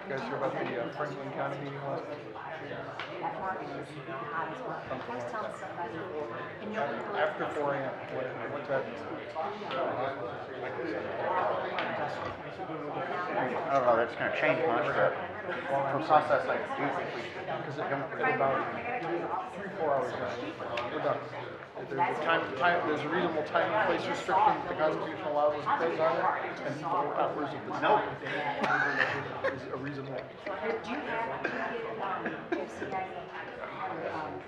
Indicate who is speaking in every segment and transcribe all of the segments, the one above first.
Speaker 1: guys hear about the Franklin County meeting last night? After 4 a.m. What time?
Speaker 2: I don't know, that's going to change much, but for a process like do you think we should?
Speaker 1: Because in about 3-4 hours, we're done. If there's a reasonable time and place restriction that the Constitution allows us to place on it, and hours of the
Speaker 2: Nope.
Speaker 1: is a reasonable.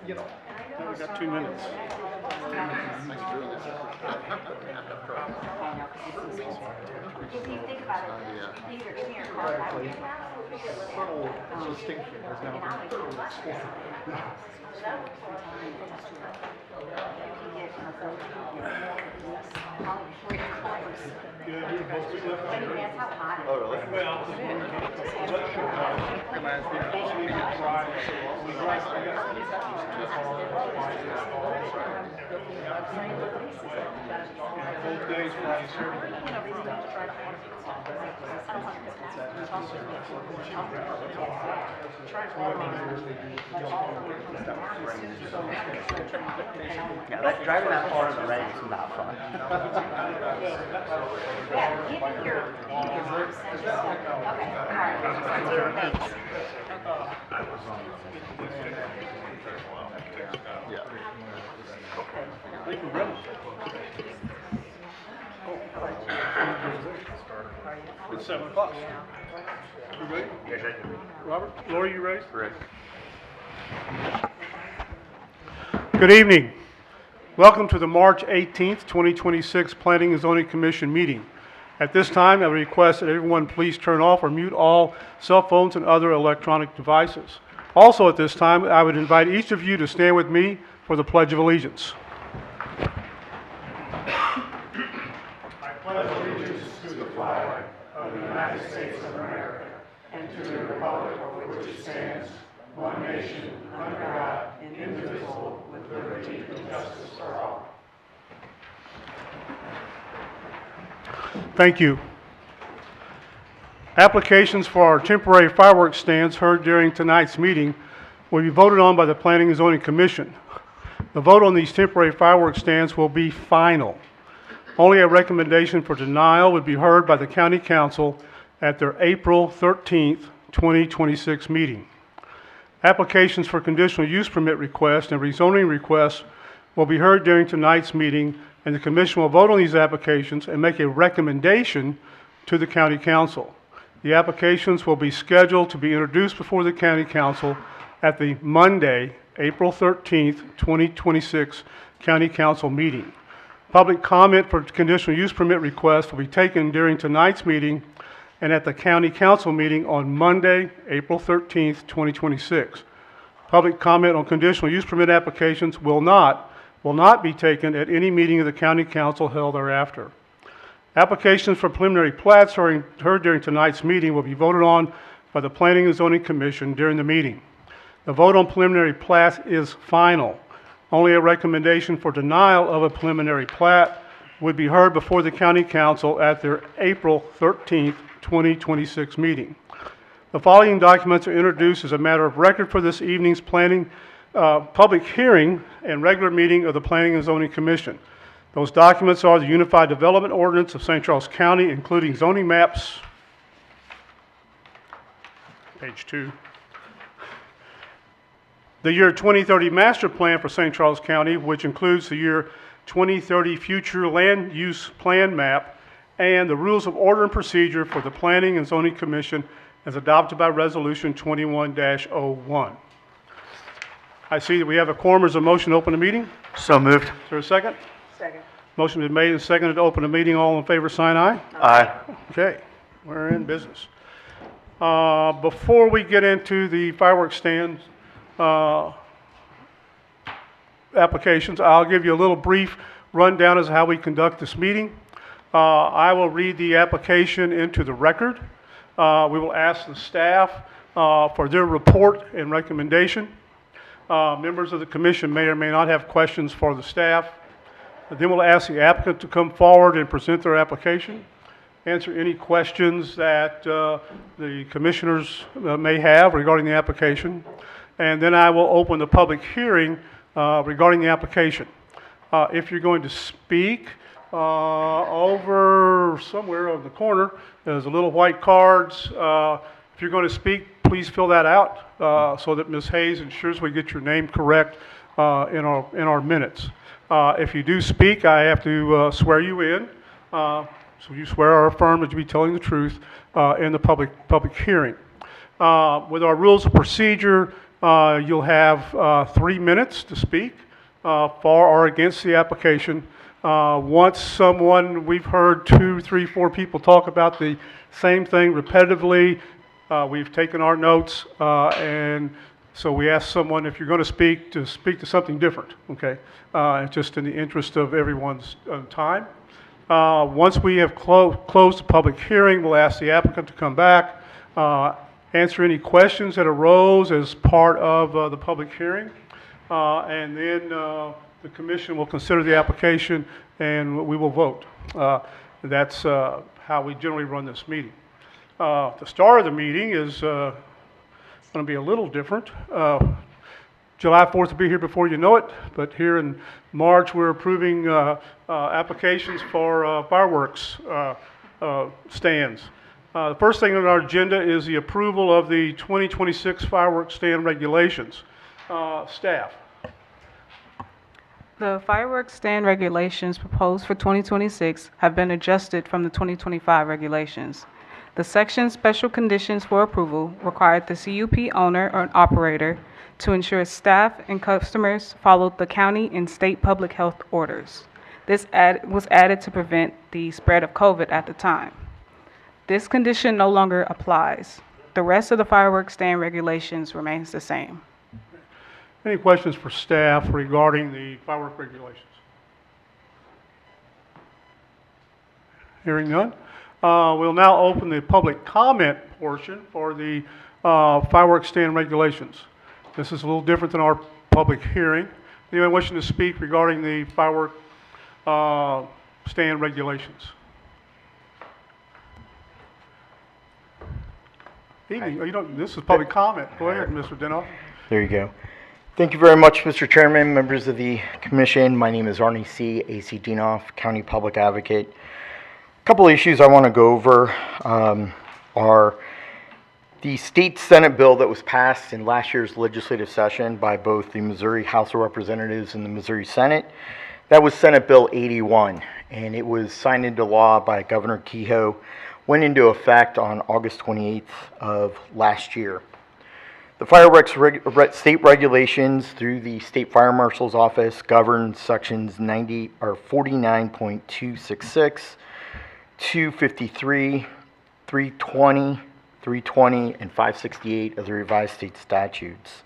Speaker 1: You know,
Speaker 3: We got 2 minutes.
Speaker 4: If you think about it, either give me your card, I will give you
Speaker 1: subtle distinction has now been explored.
Speaker 4: That's how hot it is.
Speaker 2: Oh, really?
Speaker 3: Both days, Friday, Saturday.
Speaker 2: Yeah, driving that far in the rain is not fun.
Speaker 4: Yeah, even your, okay, all right. Thanks.
Speaker 3: Thank you, Brett. It's 7 o'clock. You ready?
Speaker 2: Yes,
Speaker 3: Robert? Lori, you ready?
Speaker 2: Correct.
Speaker 3: Good evening. Welcome to the March 18th, 2026 Planning and Zoning Commission meeting. At this time, I would request that everyone please turn off or mute all cell phones and other electronic devices. Also at this time, I would invite each of you to stand with me for the Pledge of Allegiance. Thank you. Applications for our temporary fireworks stands heard during tonight's meeting will be voted on by the Planning and Zoning Commission. The vote on these temporary fireworks stands will be final. Only a recommendation for denial would be heard by the County Council at their April 13th, 2026 meeting. Applications for conditional use permit requests and rezoning requests will be heard during tonight's meeting, and the Commission will vote on these applications and make a recommendation to the County Council. The applications will be scheduled to be introduced before the County Council at the Monday, April 13th, 2026 County Council meeting. Public comment for conditional use permit requests will be taken during tonight's meeting and at the County Council meeting on Monday, April 13th, 2026. Public comment on conditional use permit applications will not be taken at any meeting of the County Council held thereafter. Applications for preliminary plats heard during tonight's meeting will be voted on by the Planning and Zoning Commission during the meeting. The vote on preliminary plats is final. Only a recommendation for denial of a preliminary plat would be heard before the County Council at their April 13th, 2026 meeting. The following documents are introduced as a matter of record for this evening's public hearing and regular meeting of the Planning and Zoning Commission. Those documents are the Unified Development Ordinance of St. Charles County, including zoning maps, page 2. The year 2030 Master Plan for St. Charles County, which includes the year 2030 Future Land Use Plan Map, and the Rules of Order and Procedure for the Planning and Zoning Commission as adopted by Resolution 21-01. I see that we have a quorum. Is a motion to open the meeting?
Speaker 2: So moved.
Speaker 3: Is there a second?
Speaker 4: Second.
Speaker 3: Motion been made and seconded to open the meeting. All in favor, sign aye.
Speaker 2: Aye.
Speaker 3: Okay, we're in business. Before we get into the fireworks stand applications, I'll give you a little brief rundown as to how we conduct this meeting. I will read the application into the record. We will ask the staff for their report and recommendation. Members of the commission may or may not have questions for the staff. Then we'll ask the applicant to come forward and present their application. answer any questions that the commissioners may have regarding the application. And then I will open the public hearing regarding the application. If you're going to speak, over somewhere on the corner, there's a little white cards. If you're going to speak, please fill that out so that Ms. Hayes ensures we get your name correct in our minutes. If you do speak, I have to swear you in. So you swear or affirm that you'll be telling the truth in the public hearing. With our rules of procedure, you'll have 3 minutes to speak for or against the application. Once we've heard 2, 3, 4 people talk about the same thing repetitively, we've taken our notes, and so we ask someone, if you're going to speak to something different, okay? Just in the interest of everyone's time. Once we have closed the public hearing, we'll ask the applicant to come back, answer any questions that arose as part of the public hearing, and then the commission will consider the application and we will vote. That's how we generally run this meeting. The start of the meeting is going to be a little different. July 4th will be here before you know it, but here in March we're approving applications for fireworks stands. The first thing on our agenda is the approval of the 2026 fireworks stand regulations. Staff.
Speaker 5: The fireworks stand regulations proposed for 2026 have been adjusted from the 2025 regulations. The section special conditions for approval required the CUP owner or operator to ensure staff and customers followed the county and state public health orders. This was added to prevent the spread of COVID at the time. This condition no longer applies. The rest of the fireworks stand regulations remains the same.
Speaker 3: Any questions for staff regarding the firework regulations? Hearing none. We'll now open the public comment portion for the fireworks stand regulations. This is a little different than our public hearing. Anyone wishing to speak regarding the firework stand regulations? Evening. This is public comment. Go ahead, Mr. Denoff.
Speaker 2: There you go. Thank you very much, Mr. Chairman, members of the commission. My name is Arnie C. A.C. Denoff, County Public Advocate. A couple of issues I want to go over are the state Senate bill that was passed in last year's legislative session by both the Missouri House of Representatives and the Missouri Senate. That was Senate Bill 81, and it was signed into law by Governor Kehoe, went into effect on August 28th of last year. The fireworks state regulations through the State Fire Marshal's Office govern sections 49.266, 253, 320, 320, and 568 of the revised state statutes.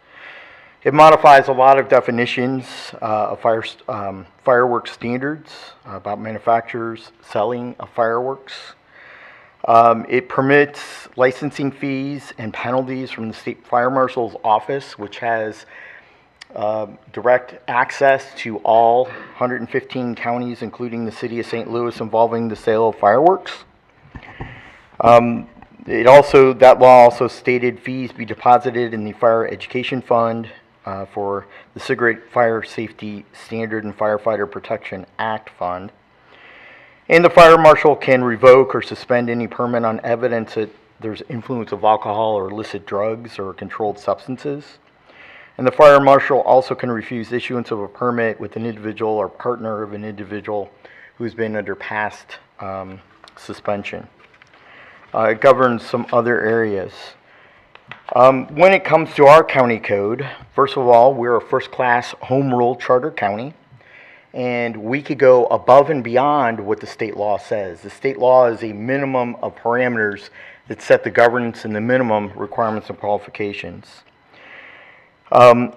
Speaker 2: It modifies a lot of definitions of fireworks standards about manufacturers selling of fireworks. It permits licensing fees and penalties from the State Fire Marshal's Office, which has direct access to all 115 counties, including the city of St. Louis, involving the sale of fireworks. That law also stated fees be deposited in the Fire Education Fund for the Cigarette Fire Safety Standard and Firefighter Protection Act Fund. And the fire marshal can revoke or suspend any permit on evidence that there's influence of alcohol or illicit drugs or controlled substances. And the fire marshal also can refuse issuance of a permit with an individual or partner of an individual who's been under past suspension. It governs some other areas. When it comes to our county code, first of all, we're a first-class home rule charter county. And we could go above and beyond what the state law says. The state law is a minimum of parameters that set the governance and the minimum requirements and qualifications. I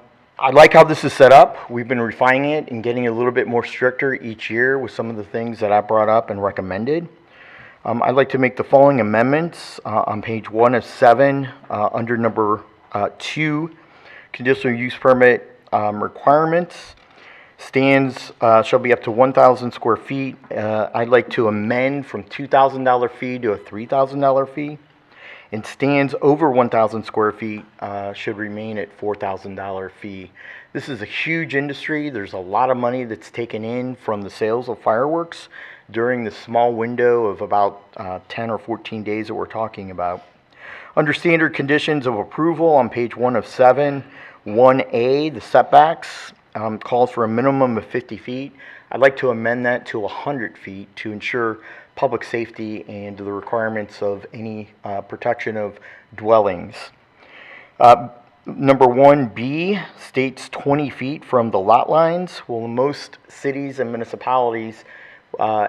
Speaker 2: like how this is set up. We've been refining it and getting a little bit more stricter each year with some of the things that I brought up and recommended. I'd like to make the following amendments on page 1 of 7 under number 2, conditional use permit requirements. Stands shall be up to 1,000 square feet. I'd like to amend from $2,000 fee to a $3,000 fee. And stands over 1,000 square feet should remain at $4,000 fee. This is a huge industry. There's a lot of money that's taken in from the sales of fireworks during the small window of about 10 or 14 days that we're talking about. Under standard conditions of approval on page 1 of 7, 1A, the setbacks calls for a minimum of 50 feet. I'd like to amend that to 100 feet to ensure public safety and the requirements of any protection of dwellings. Number 1B states 20 feet from the lot lines. Well, in most cities and municipalities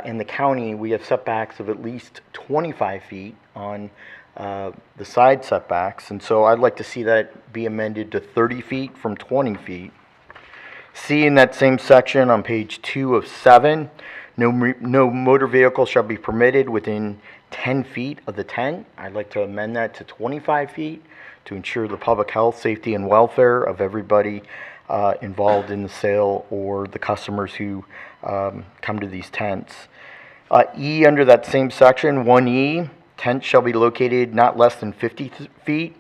Speaker 2: in the county, we have setbacks of at least 25 feet on the side setbacks, and so I'd like to see that be amended to 30 feet from 20 feet. C, in that same section on page 2 of 7, no motor vehicle shall be permitted within 10 feet of the tent. I'd like to amend that to 25 feet to ensure the public health, safety, and welfare of everybody involved in the sale or the customers who come to these tents. E, under that same section, 1E, tents shall be located not less than 50 feet.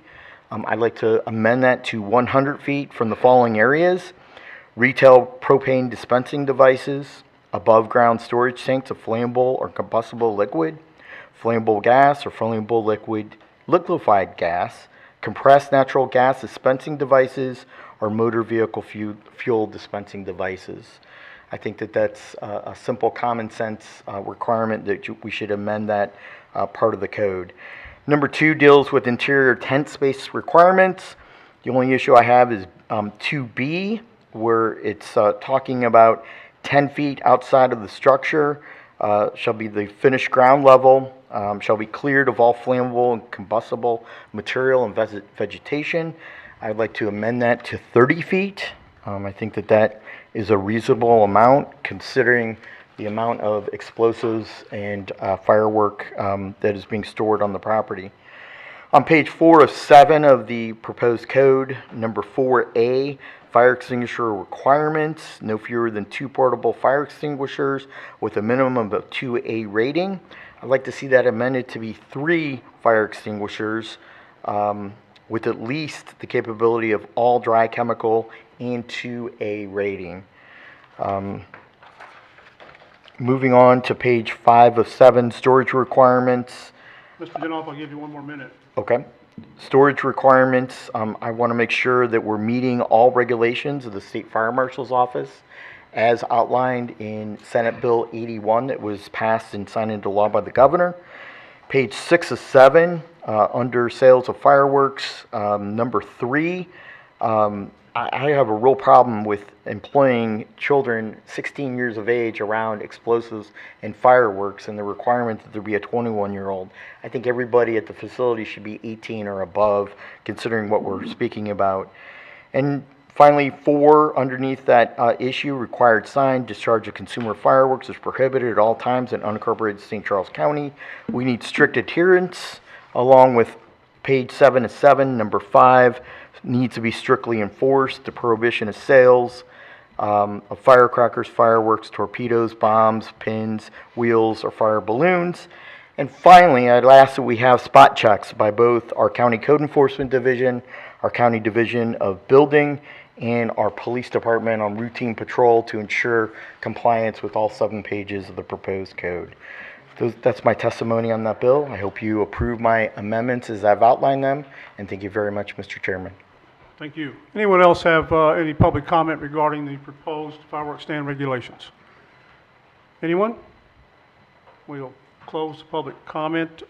Speaker 2: I'd like to amend that to 100 feet from the following areas: retail propane dispensing devices, above ground storage tanks of flammable or combustible liquid, flammable gas or flammable liquefied gas, compressed natural gas dispensing devices, or motor vehicle fuel dispensing devices. I think that that's a simple common sense requirement that we should amend that part of the code. Number 2 deals with interior tent space requirements. The only issue I have is 2B, where it's talking about 10 feet outside of the structure shall be the finished ground level, shall be cleared of all flammable and combustible material and vegetation. I'd like to amend that to 30 feet. I think that that is a reasonable amount considering the amount of explosives and firework that is being stored on the property. On page 4 of 7 of the proposed code, number 4A, fire extinguisher requirements, no fewer than 2 portable fire extinguishers with a minimum of 2A rating. I'd like to see that amended to be 3 fire extinguishers with at least the capability of all dry chemical and 2A rating. Moving on to page 5 of 7, storage requirements.
Speaker 3: Mr. Genoff, I'll give you one more minute.
Speaker 2: Okay. Storage requirements, I want to make sure that we're meeting all regulations of the State Fire Marshal's Office as outlined in Senate Bill 81 that was passed and signed into law by the governor. Page 6 of 7, under sales of fireworks, number 3, I have a real problem with employing children 16 years of age around explosives and fireworks and the requirement that there be a 21-year-old. I think everybody at the facility should be 18 or above, considering what we're speaking about. And finally, 4, underneath that issue, required sign, discharge of consumer fireworks is prohibited at all times in unincorporated St. Charles County. We need strict adherence, along with page 7 of 7, number 5, needs to be strictly enforced. The prohibition of sales of firecrackers, fireworks, torpedoes, bombs, pins, wheels, or fire balloons. And finally, I'd ask that we have spot checks by both our County Code Enforcement Division, our County Division of Building, and our Police Department on routine patrol to ensure compliance with all 7 pages of the proposed code. That's my testimony on that bill. I hope you approve my amendments as I've outlined them, and thank you very much, Mr. Chairman.
Speaker 3: Thank you. Anyone else have any public comment regarding the proposed fireworks stand regulations? Anyone? We'll close the public comment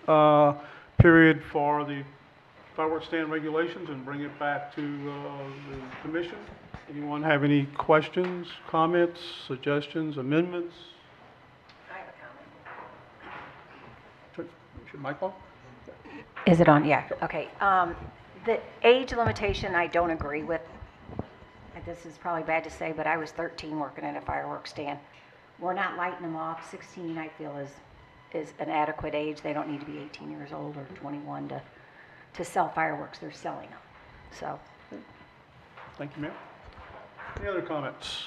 Speaker 3: period for the fireworks stand regulations and bring it back to the commission. Anyone have any questions, comments, suggestions, amendments?
Speaker 4: I have a comment.
Speaker 3: Is your mic on?
Speaker 4: Is it on? Yeah, okay. The age limitation, I don't agree with. This is probably bad to say, but I was 13 working at a fireworks stand. We're not lighting them off. 16, I feel, is an adequate age. They don't need to be 18 years old or 21 to sell fireworks. They're selling them. So,
Speaker 3: Thank you, ma'am. Any other comments?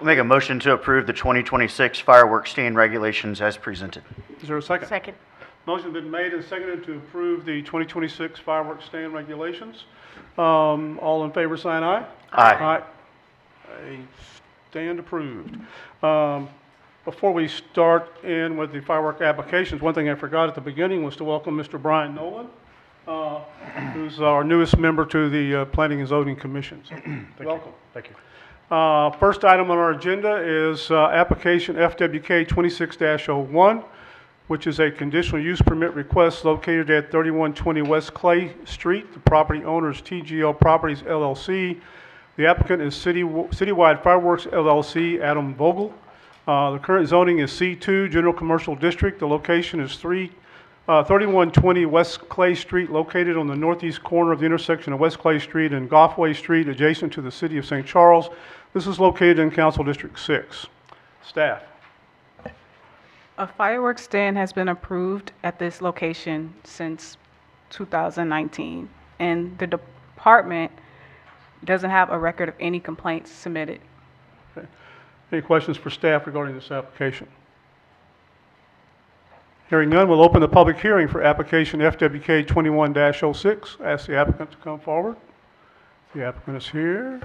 Speaker 6: Make a motion to approve the 2026 fireworks stand regulations as presented.
Speaker 3: Is there a second?
Speaker 7: Second.
Speaker 3: Motion's been made and seconded to approve the 2026 fireworks stand regulations. All in favor, sign aye.
Speaker 6: Aye.
Speaker 3: A stand approved. Before we start in with the firework applications, one thing I forgot at the beginning was to welcome Mr. Brian Nolan, who's our newest member to the Planning and Zoning Commission. So, welcome.
Speaker 1: Thank you.
Speaker 3: First item on our agenda is application FWK 26-01, which is a conditional use permit request located at 3120 West Clay Street. The property owner is TGL Properties LLC. The applicant is Citywide Fireworks LLC, Adam Vogel. The current zoning is C2, General Commercial District. The location is 3120 West Clay Street, located on the northeast corner of the intersection of West Clay Street and Goffway Street, adjacent to the city of St. Charles. This is located in Council District 6. Staff.
Speaker 5: A fireworks stand has been approved at this location since 2019, and the department doesn't have a record of any complaints submitted.
Speaker 3: Any questions for staff regarding this application? Hearing none, we'll open the public hearing for application FWK 21-06. Ask the applicant to come forward. The applicant is here.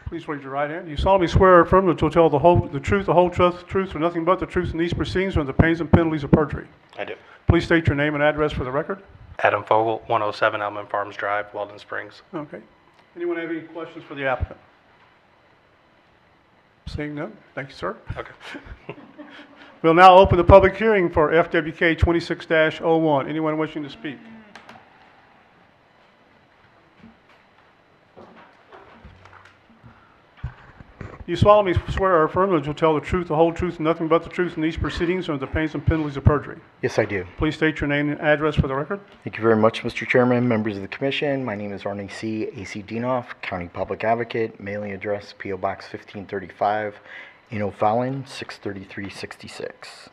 Speaker 3: Please raise your right hand. You solemnly swear or affirm that you'll tell the truth, the whole truth, or nothing but the truth in these proceedings or the pains and penalties of perjury.
Speaker 8: I do.
Speaker 3: Please state your name and address for the record.
Speaker 8: Adam Fogel, 107 Elman Farms Drive, Weldon Springs.
Speaker 3: Okay. Anyone have any questions for the applicant? Seeing none, thank you, sir.
Speaker 8: Okay.
Speaker 3: We'll now open the public hearing for FWK 26-01. Anyone wishing to speak? You solemnly swear or affirm that you'll tell the truth, the whole truth, and nothing but the truth in these proceedings or the pains and penalties of perjury.
Speaker 2: Yes, I do.
Speaker 3: Please state your name and address for the record.
Speaker 2: Thank you very much, Mr. Chairman, members of the commission. My name is Arnie C. A.C. Dienoff, County Public Advocate, mailing address P.O. Box 1535, in O'Fallon, 63366.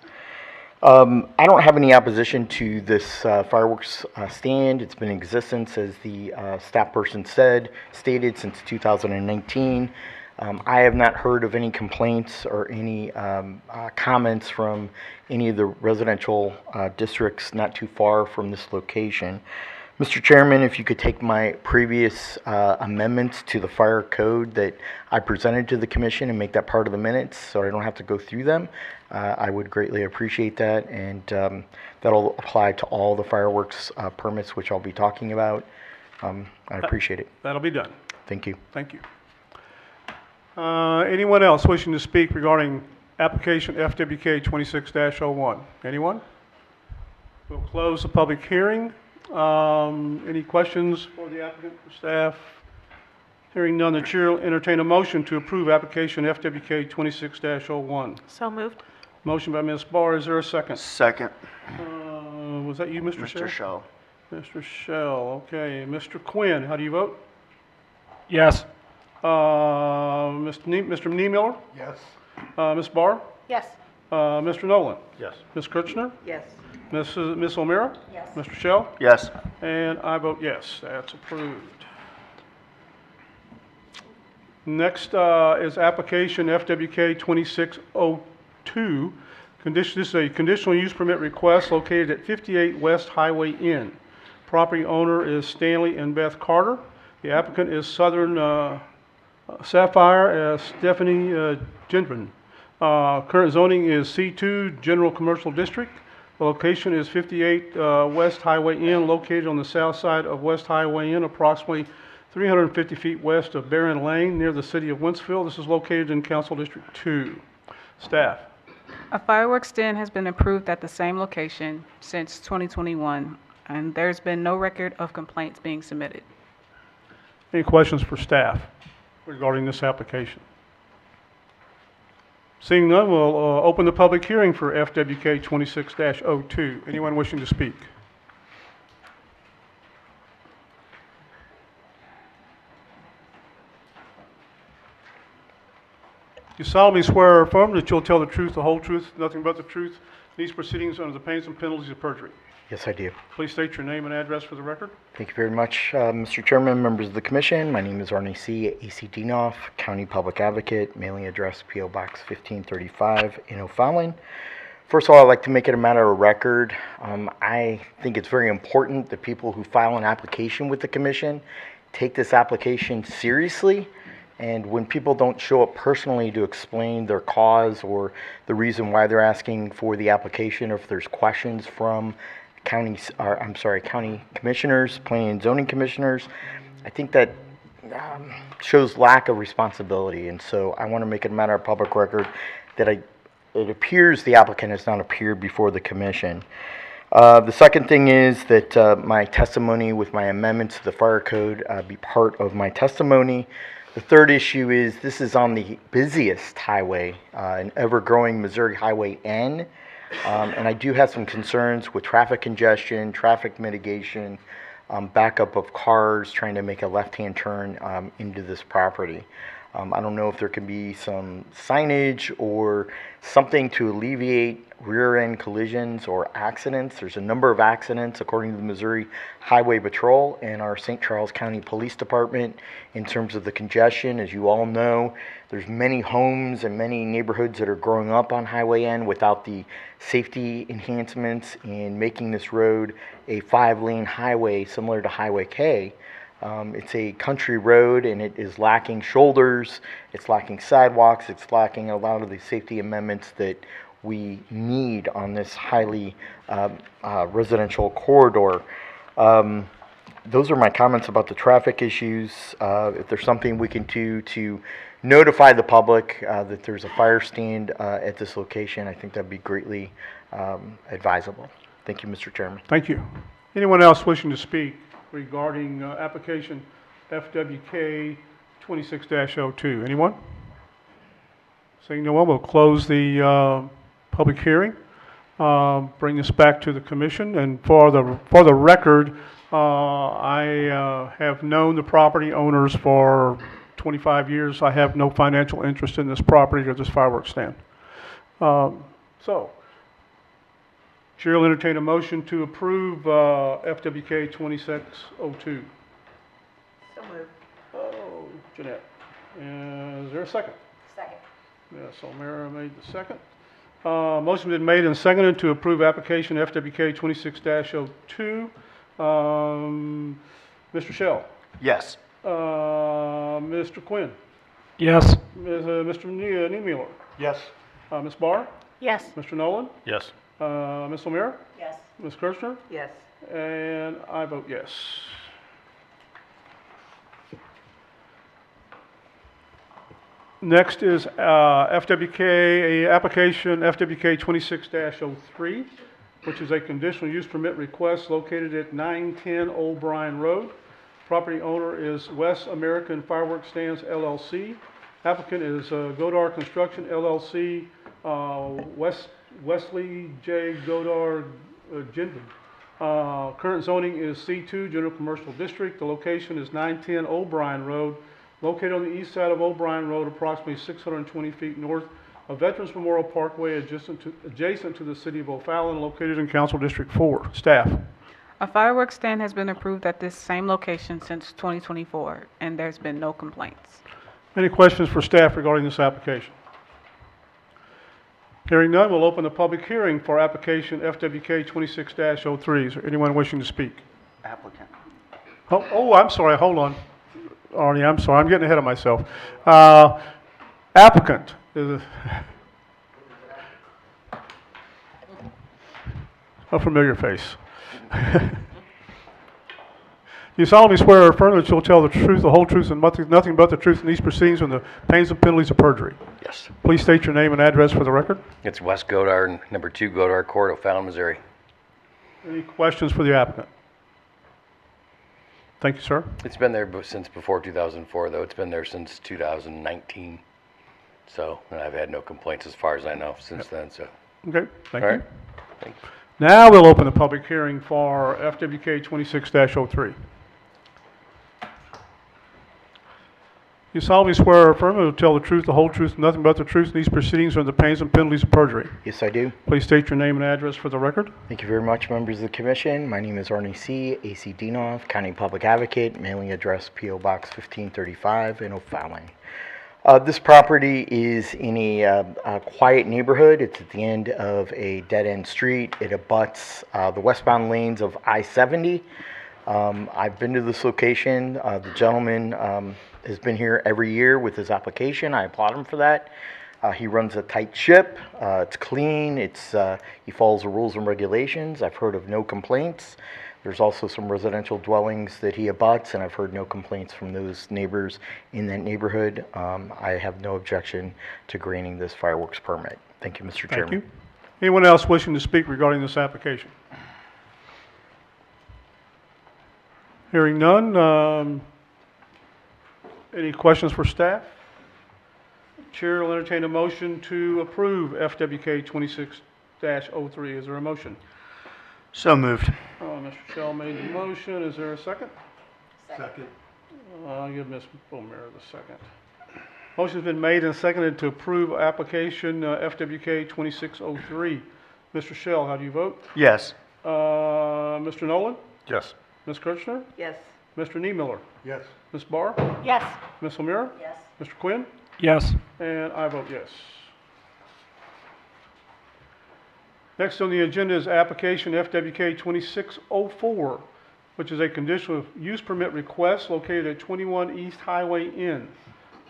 Speaker 2: I don't have any opposition to this fireworks stand. It's been in existence, as the staff person stated, since 2019. I have not heard of any complaints or any comments from any of the residential districts not too far from this location. Mr. Chairman, if you could take my previous amendments to the fire code that I presented to the commission and make that part of the minutes so I don't have to go through them, I would greatly appreciate that, and that'll apply to all the fireworks permits which I'll be talking about. I appreciate it.
Speaker 3: That'll be done.
Speaker 2: Thank you.
Speaker 3: Thank you. Anyone else wishing to speak regarding application FWK 26-01? Anyone? We'll close the public hearing. Any questions for the applicant or staff? Hearing none, the chair will entertain a motion to approve application FWK 26-01.
Speaker 7: So moved.
Speaker 3: Motion by Ms. Barr. Is there a second?
Speaker 6: Second.
Speaker 3: Was that you, Mr.
Speaker 6: Mr. Shell.
Speaker 3: Mr. Shell. Okay. Mr. Quinn, how do you vote?
Speaker 8: Yes.
Speaker 3: Mr. Niemiller?
Speaker 1: Yes.
Speaker 3: Ms. Barr?
Speaker 7: Yes.
Speaker 3: Mr. Nolan?
Speaker 1: Yes.
Speaker 3: Ms. Kirchner?
Speaker 7: Yes.
Speaker 3: Ms. O'Meara?
Speaker 4: Yes.
Speaker 3: Mr. Shell?
Speaker 6: Yes.
Speaker 3: And I vote yes. That's approved. Next is application FWK 2602. This is a conditional use permit request located at 58 West Highway Inn. Property owner is Stanley and Beth Carter. The applicant is Southern Sapphire Stephanie Gendron. Current zoning is C2, General Commercial District. The location is 58 West Highway Inn, located on the south side of West Highway Inn, approximately 350 feet west of Barron Lane, near the city of Wentzville. This is located in Council District 2. Staff.
Speaker 5: A fireworks stand has been approved at the same location since 2021, and there's been no record of complaints being submitted.
Speaker 3: Any questions for staff regarding this application? Seeing none, we'll open the public hearing for FWK 26-02. Anyone wishing to speak? You solemnly swear or affirm that you'll tell the truth, the whole truth, nothing but the truth, in these proceedings under the pains and penalties of perjury.
Speaker 2: Yes, I do.
Speaker 3: Please state your name and address for the record.
Speaker 2: Thank you very much, Mr. Chairman, members of the commission. My name is Arnie C. A.C. Dienoff, County Public Advocate, mailing address P.O. Box 1535 in O'Fallon. First of all, I'd like to make it a matter of record. I think it's very important that people who file an application with the commission take this application seriously. And when people don't show up personally to explain their cause or the reason why they're asking for the application, or if there's questions from county commissioners, planning and zoning commissioners, I think that shows lack of responsibility. And so I want to make it a matter of public record that it appears the applicant has not appeared before the commission. The second thing is that my testimony with my amendments to the fire code be part of my testimony. The third issue is this is on the busiest highway, an ever-growing Missouri Highway N. And I do have some concerns with traffic congestion, traffic mitigation, backup of cars trying to make a left-hand turn into this property. I don't know if there can be some signage or something to alleviate rear-end collisions or accidents. There's a number of accidents according to the Missouri Highway Patrol and our St. Charles County Police Department in terms of the congestion. As you all know, there's many homes and many neighborhoods that are growing up on Highway N without the safety enhancements in making this road a 5-lane highway similar to Highway K. It's a country road and it is lacking shoulders, it's lacking sidewalks, it's lacking a lot of the safety amendments that we need on this highly residential corridor. Those are my comments about the traffic issues. If there's something we can do to notify the public that there's a fire stand at this location, I think that'd be greatly advisable. Thank you, Mr. Chairman.
Speaker 3: Thank you. Anyone else wishing to speak regarding application FWK 26-02? Anyone? Seeing no one, we'll close the public hearing. Bring this back to the commission. And for the record, I have known the property owners for 25 years. I have no financial interest in this property or this fireworks stand. So, Chair will entertain a motion to approve FWK 2602.
Speaker 4: So moved.
Speaker 3: Oh, Jeanette. Is there a second?
Speaker 4: Second.
Speaker 3: Yes, O'Meara made the second. Motion been made and seconded to approve application FWK 26-02. Mr. Shell,
Speaker 6: Yes.
Speaker 3: Mr. Quinn,
Speaker 8: Yes.
Speaker 3: Mr. Niemiller,
Speaker 6: Yes.
Speaker 3: Ms. Barr,
Speaker 4: Yes.
Speaker 3: Mr. Nolan,
Speaker 8: Yes.
Speaker 3: Ms. O'Meara,
Speaker 4: Yes.
Speaker 3: Ms. Kirchner,
Speaker 4: Yes.
Speaker 3: and I vote yes. Next is application FWK 26-03, which is a conditional use permit request located at 910 Old Bryan Road. Property owner is West American Fireworks Stands LLC. Applicant is Godar Construction LLC, Wesley J. Godar Gendon. Current zoning is C2, General Commercial District. The location is 910 Old Bryan Road, located on the east side of Old Bryan Road, approximately 620 feet north of Veterans Memorial Parkway, adjacent to the city of O'Fallon, located in Council District 4. Staff.
Speaker 5: A fireworks stand has been approved at this same location since 2024, and there's been no complaints.
Speaker 3: Any questions for staff regarding this application? Hearing none, we'll open the public hearing for application FWK 26-03. Is there anyone wishing to speak?
Speaker 6: Applicant.
Speaker 3: Oh, I'm sorry, hold on. Arnie, I'm sorry, I'm getting ahead of myself. Applicant is a familiar face. You solemnly swear or affirm that you'll tell the truth, the whole truth, and nothing but the truth in these proceedings and the pains and penalties of perjury.
Speaker 7: Yes.
Speaker 3: Please state your name and address for the record.
Speaker 7: It's West Godard, number 2 Godard Court, O'Fallon, Missouri.
Speaker 3: Any questions for the applicant? Thank you, sir.
Speaker 7: It's been there since before 2004, though. It's been there since 2019. So, and I've had no complaints as far as I know since then, so.
Speaker 3: Okay, thank
Speaker 7: All
Speaker 3: you.
Speaker 7: right. Thank you.
Speaker 3: Now we'll open the public hearing for FWK 26-03. You solemnly swear or affirm that you will tell the truth, the whole truth, and nothing but the truth in these proceedings under the pains and penalties of perjury.
Speaker 2: Yes, I do.
Speaker 3: Please state your name and address for the record.
Speaker 2: Thank you very much, members of the commission. My name is Arnie C., AC Dinoff, County Public Advocate, mailing address P.O. Box 1535 in O'Fallon. This property is in a quiet neighborhood. It's at the end of a dead-end street. It abuts the westbound lanes of I-70. I've been to this location. The gentleman has been here every year with his application. I applaud him for that. He runs a tight ship. It's clean. He follows the rules and regulations. I've heard of no complaints. There's also some residential dwellings that he abuts, and I've heard no complaints from those neighbors in that neighborhood. I have no objection to granting this fireworks permit. Thank you, Mr. Chairman.
Speaker 3: Thank you. Anyone else wishing to speak regarding this application? Hearing none, any questions for staff? Chair will entertain a motion to approve FWK 26-03. Is there a motion?
Speaker 6: So moved.
Speaker 3: Mr. Shell made the motion. Is there a second? Second. I'll give Ms. O'Meara the second. Motion's been made and seconded to approve application FWK 2603. Mr. Shell, how do you vote?
Speaker 6: Yes.
Speaker 3: Mr. Nolan?
Speaker 1: Yes.
Speaker 3: Ms. Kirchner?
Speaker 4: Yes.
Speaker 3: Mr. Niemiller?
Speaker 1: Yes.
Speaker 3: Ms. Barr?
Speaker 4: Yes.
Speaker 3: Ms. O'Meara?
Speaker 4: Yes.
Speaker 3: Mr. Quinn?
Speaker 8: Yes.
Speaker 3: And I vote yes. Next on the agenda is application FWK 2604, which is a conditional use permit request located at 21 East Highway Inn.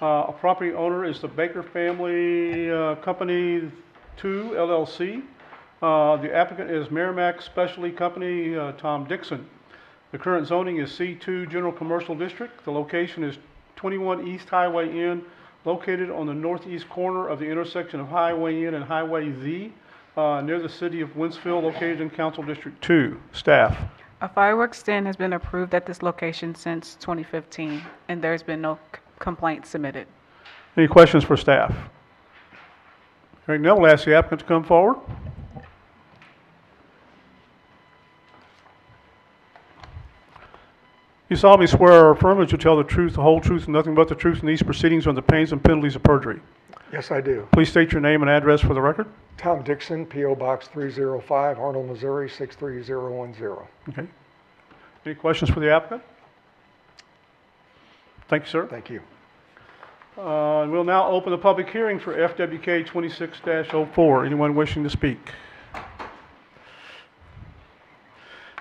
Speaker 3: A property owner is the Baker Family Company 2 LLC. The applicant is Merrimack Specialty Company, Tom Dixon. The current zoning is C2 General Commercial District. The location is 21 East Highway Inn, located on the northeast corner of the intersection of Highway Inn and Highway Z, near the city of Wentzville, located in Council District 2. Staff.
Speaker 5: A fireworks stand has been approved at this location since 2015, and there's been no complaints submitted.
Speaker 3: Any questions for staff? Hearing none, we'll ask the applicant to come forward. You solemnly swear or affirm that you'll tell the truth, the whole truth, and nothing but the truth in these proceedings under the pains and penalties of perjury.
Speaker 9: Yes, I do.
Speaker 3: Please state your name and address for the record.
Speaker 9: Tom Dixon, P.O. Box 305, Arnold, Missouri 63010.
Speaker 3: Okay. Any questions for the applicant? Thank you, sir.
Speaker 9: Thank you.
Speaker 3: We'll now open the public hearing for FWK 26-04. Anyone wishing to speak?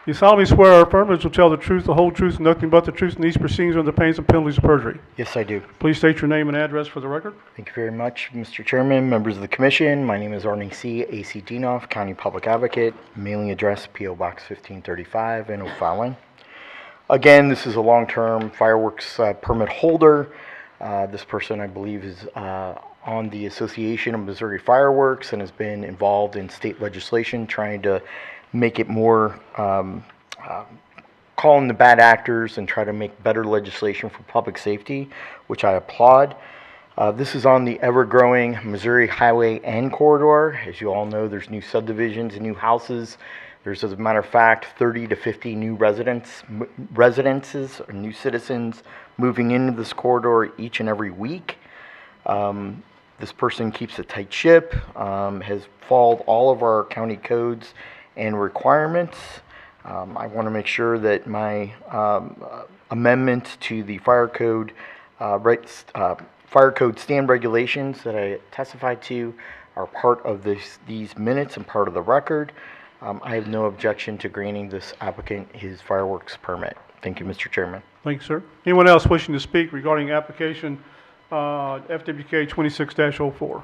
Speaker 3: You solemnly swear or affirm that you'll tell the truth, the whole truth, and nothing but the truth in these proceedings under the pains and penalties of perjury.
Speaker 2: Yes, I do.
Speaker 3: Please state your name and address for the record.
Speaker 2: Thank you very much, Mr. Chairman, members of the commission. My name is Arnie C., AC Dinoff, County Public Advocate, mailing address P.O. Box 1535 in O'Fallon. Again, this is a long-term fireworks permit holder. This person, I believe, is on the Association of Missouri Fireworks and has been involved in state legislation trying to make it more, call in the bad actors and try to make better legislation for public safety, which I applaud. This is on the ever-growing Missouri Highway N corridor. As you all know, there's new subdivisions and new houses. There's, as a matter of fact, 30 to 50 new residences or new citizens moving into this corridor each and every week. This person keeps a tight ship, has followed all of our county codes and requirements. I want to make sure that my amendment to the fire code stand regulations that I testified to are part of these minutes and part of the record. I have no objection to granting this applicant his fireworks permit. Thank you, Mr. Chairman.
Speaker 3: Thank you, sir. Anyone else wishing to speak regarding application FWK 26-04?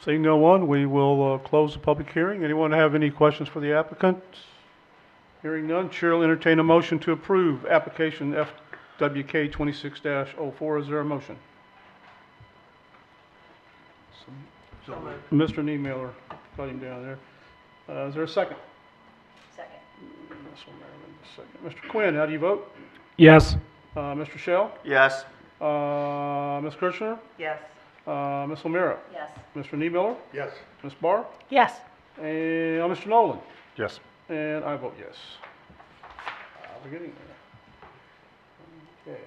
Speaker 3: Seeing no one, we will close the public hearing. Anyone have any questions for the applicant? Hearing none, Chair will entertain a motion to approve application FWK 26-04. Is there a motion? Mr. Niemiller, got him down there. Is there a second?
Speaker 4: Second.
Speaker 3: Mr. Quinn, how do you vote?
Speaker 8: Yes.
Speaker 3: Mr. Shell?
Speaker 6: Yes.
Speaker 3: Ms. Kirchner?
Speaker 4: Yes.
Speaker 3: Ms. O'Meara?
Speaker 4: Yes.
Speaker 3: Mr. Niemiller?
Speaker 9: Yes.
Speaker 3: Ms. Barr?
Speaker 4: Yes.
Speaker 3: And Mr. Nolan?
Speaker 1: Yes.
Speaker 3: And I vote yes. We're getting there. Okay.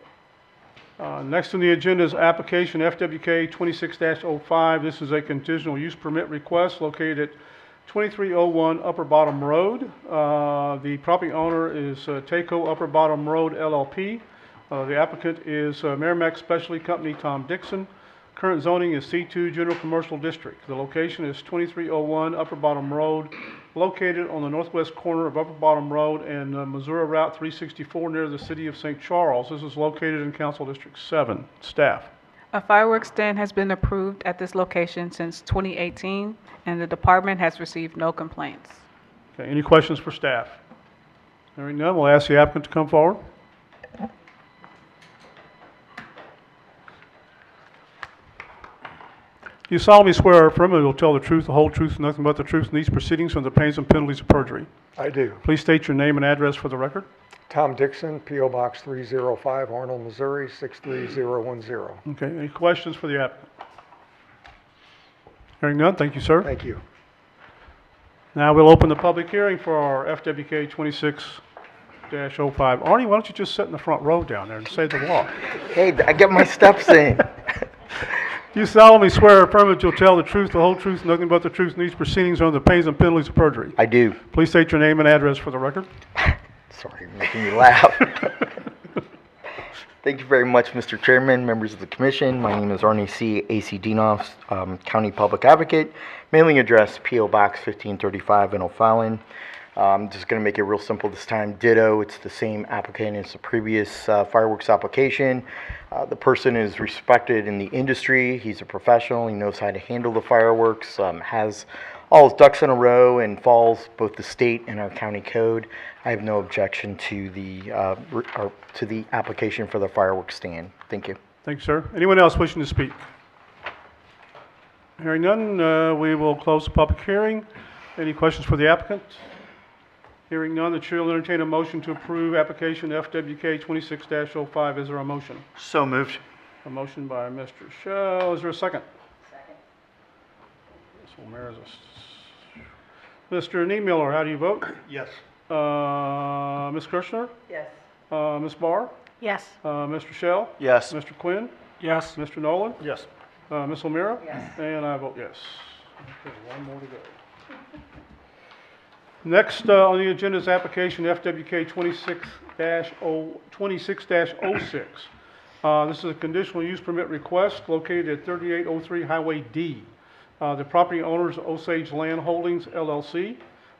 Speaker 3: Next on the agenda is application FWK 26-05. This is a conditional use permit request located at 2301 Upper Bottom Road. The property owner is Taco Upper Bottom Road LLP. The applicant is Merrimack Specialty Company, Tom Dixon. Current zoning is C2 General Commercial District. The location is 2301 Upper Bottom Road, located on the northwest corner of Upper Bottom Road and Missouri Route 364 near the city of St. Charles. This is located in Council District 7. Staff.
Speaker 5: A fireworks stand has been approved at this location since 2018, and the department has received no complaints.
Speaker 3: Okay, any questions for staff? Hearing none, we'll ask the applicant to come forward. Do you solemnly swear or affirm that you will tell the truth, the whole truth, and nothing but the truth in these proceedings under the pains and penalties of perjury?
Speaker 9: I do.
Speaker 3: Please state your name and address for the record.
Speaker 9: Tom Dixon, P.O. Box 305, Arnold, Missouri 63010.
Speaker 3: Okay, any questions for the applicant? Hearing none, thank you, sir.
Speaker 9: Thank you.
Speaker 3: Now we'll open the public hearing for our FWK 26-05. Arnie, why don't you just sit in the front row down there and say the law?
Speaker 2: Hey, I get my steps in.
Speaker 3: Do you solemnly swear or affirm that you'll tell the truth, the whole truth, and nothing but the truth in these proceedings under the pains and penalties of perjury?
Speaker 2: I do.
Speaker 3: Please state your name and address for the record.
Speaker 2: Sorry, you're making me laugh. Thank you very much, Mr. Chairman, members of the commission. My name is Arnie C. A.C. Dinoff, County Public Advocate. Mailing address, P.O. Box 1535 in O'Fallon. I'm just going to make it real simple this time. Ditto, it's the same applicant as the previous fireworks application. The person is respected in the industry. He's a professional. He knows how to handle the fireworks, has all his ducks in a row, and follows both the state and our county code. I have no objection to the application for the fireworks stand. Thank you.
Speaker 3: Thank you, sir. Anyone else wishing to speak? Hearing none, we will close the public hearing. Any questions for the applicant? Hearing none, the chair will entertain a motion to approve application FWK 26-05. Is there a motion?
Speaker 6: So moved.
Speaker 3: A motion by Mr. Shell. Is there a second? Second. Mr. Niemiller, how do you vote?
Speaker 1: Yes.
Speaker 3: Ms. Kirshner?
Speaker 4: Yes.
Speaker 3: Ms. Barr?
Speaker 4: Yes.
Speaker 3: Mr. Shell?
Speaker 6: Yes.
Speaker 3: Mr. Quinn?
Speaker 1: Yes.
Speaker 3: Mr. Nolan?
Speaker 1: Yes.
Speaker 3: Ms. O'Meara?
Speaker 4: Yes.
Speaker 3: And I vote yes. Okay, one more to go. Next on the agenda is application FWK 26-06. This is a conditional use permit request located at 3803 Highway D. The property owner is Osage Land Holdings LLC.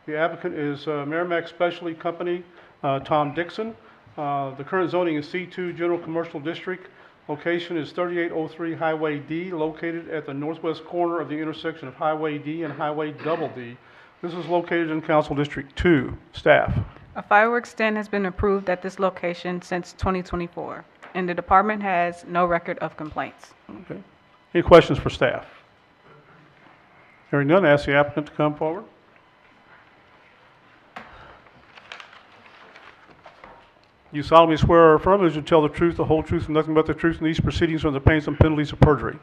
Speaker 3: The applicant is Merrimack Specialty Company, Tom Dixon. The current zoning is C2 General Commercial District. Location is 3803 Highway D, located at the northwest corner of the intersection of Highway D and Highway Double D. This is located in Council District 2. Staff.
Speaker 5: A fireworks stand has been approved at this location since 2024, and the department has no record of complaints.
Speaker 3: Okay. Any questions for staff? Hearing none, ask the applicant to come forward. You solemnly swear or affirm that you tell the truth, the whole truth, and nothing but the truth in these proceedings under the pains and penalties of perjury.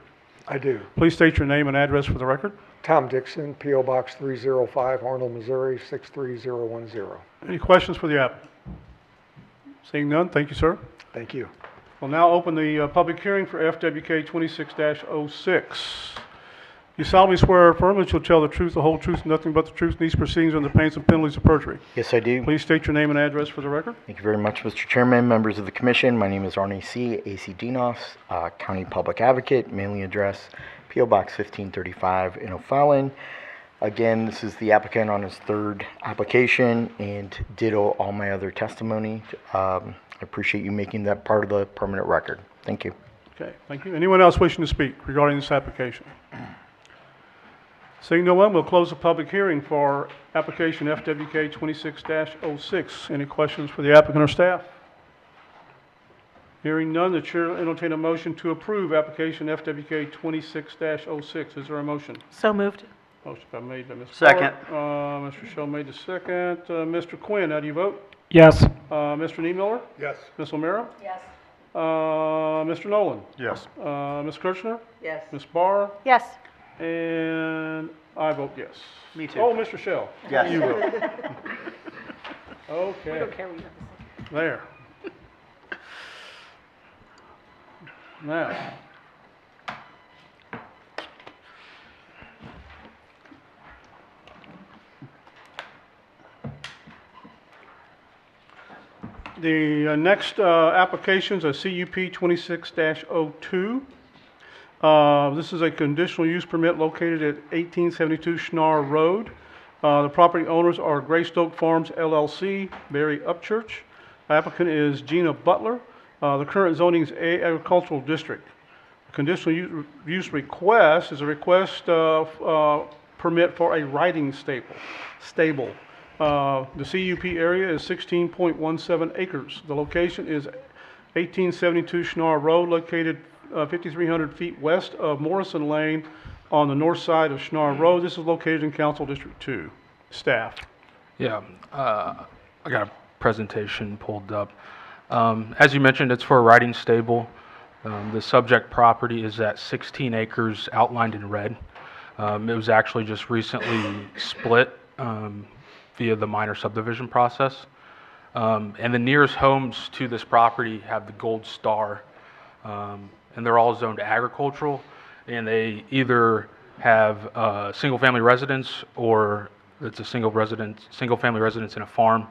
Speaker 9: I do.
Speaker 3: Please state your name and address for the record.
Speaker 9: Tom Dixon, P.O. Box 305, Arnold, Missouri 63010.
Speaker 3: Any questions for the applicant? Seeing none, thank you, sir.
Speaker 9: Thank you.
Speaker 3: We'll now open the public hearing for FWK 26-06. You solemnly swear or affirm that you'll tell the truth, the whole truth, and nothing but the truth in these proceedings under the pains and penalties of perjury.
Speaker 2: Yes, I do.
Speaker 3: Please state your name and address for the record.
Speaker 2: Thank you very much, Mr. Chairman, members of the commission. My name is Arnie C. A.C. Dinoff, County Public Advocate. Mailing address, P.O. Box 1535 in O'Fallon. Again, this is the applicant on his third application, and ditto all my other testimony. I appreciate you making that part of the permanent record. Thank you.
Speaker 3: Okay, thank you. Anyone else wishing to speak regarding this application? Seeing no one, we'll close the public hearing for application FWK 26-06. Any questions for the applicant or staff? Hearing none, the chair will entertain a motion to approve application FWK 26-06. Is there a motion?
Speaker 4: So moved.
Speaker 3: Motion by made by Ms.
Speaker 6: Second.
Speaker 3: Clark. Mr. Shell made the second. Mr. Quinn, how do you vote?
Speaker 1: Yes.
Speaker 3: Mr. Niemiller?
Speaker 1: Yes.
Speaker 3: Ms. O'Meara?
Speaker 4: Yes.
Speaker 3: Mr. Nolan?
Speaker 1: Yes.
Speaker 3: Ms. Kirchner?
Speaker 4: Yes.
Speaker 3: Ms. Barr?
Speaker 4: Yes.
Speaker 3: And I vote yes.
Speaker 6: Me too.
Speaker 3: Oh, Mr. Shell?
Speaker 6: Yes.
Speaker 3: You vote. Okay,
Speaker 4: care what you have to say.
Speaker 3: there. Now, the next application's a CUP 26-02. This is a conditional use permit located at 1872 Schnarr Road. The property owners are Greystoke Farms LLC, Barry Upchurch. Applicant is Gina Butler. The current zoning is agricultural district. Conditional use request is a request permit for a riding stable. The CUP area is 16.17 acres. The location is 1872 Schnarr Road, located 5,300 feet west of Morrison Lane on the north side of Schnarr Road. This is located in Council District 2. Staff.
Speaker 8: Yeah, I got a presentation pulled up. As you mentioned, it's for a riding stable. The subject property is at 16 acres outlined in red. It was actually just recently split via the minor subdivision process. And the nearest homes to this property have the gold star, and they're all zoned agricultural, and they either have single-family residence or it's a single-family residence in a farm.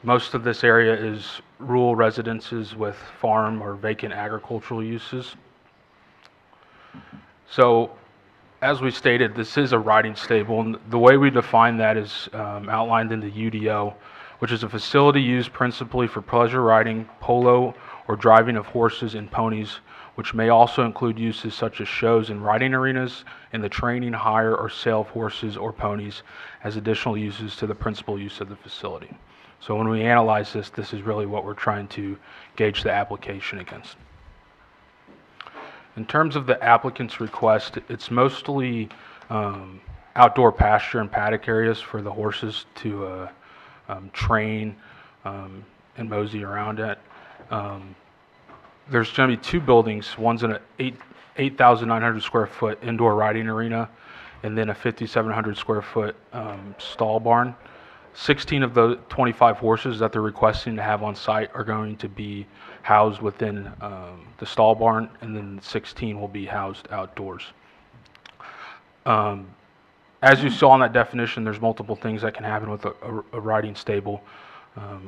Speaker 8: Most of this area is rural residences with farm or vacant agricultural uses. So, as we stated, this is a riding stable, and the way we define that is outlined in the UDO, which is a facility used principally for pleasure riding, polo, or driving of horses and ponies, which may also include uses such as shows and riding arenas, and the training, hire, or sale of horses or ponies as additional uses to the principal use of the facility. So when we analyze this, this is really what we're trying to gauge the application against. In terms of the applicant's request, it's mostly outdoor pasture and paddock areas for the horses to train and mosey around at. There's going to be two buildings. One's an 8,900 square foot indoor riding arena, and then a 5,700 square foot stall barn. 16 of the 25 horses that they're requesting to have on site are going to be housed within the stall barn, and then 16 will be housed outdoors. As you saw in that definition, there's multiple things that can happen with a riding stable.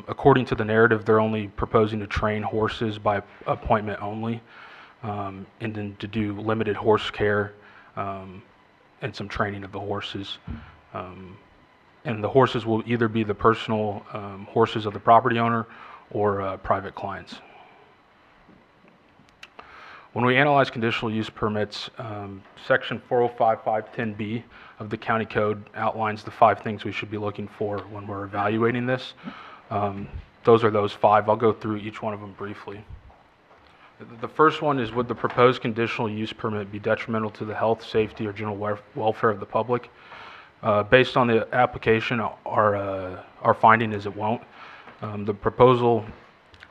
Speaker 8: According to the narrative, they're only proposing to train horses by appointment only, and then to do limited horse care and some training of the horses. And the horses will either be the personal horses of the property owner or private clients. When we analyze conditional use permits, section 405.510B of the county code outlines the 5 things we should be looking for when we're evaluating this. Those are those 5. I'll go through each one of them briefly. The first one is, would the proposed conditional use permit be detrimental to the health, safety, or general welfare of the public? Based on the application, our finding is it won't. The proposal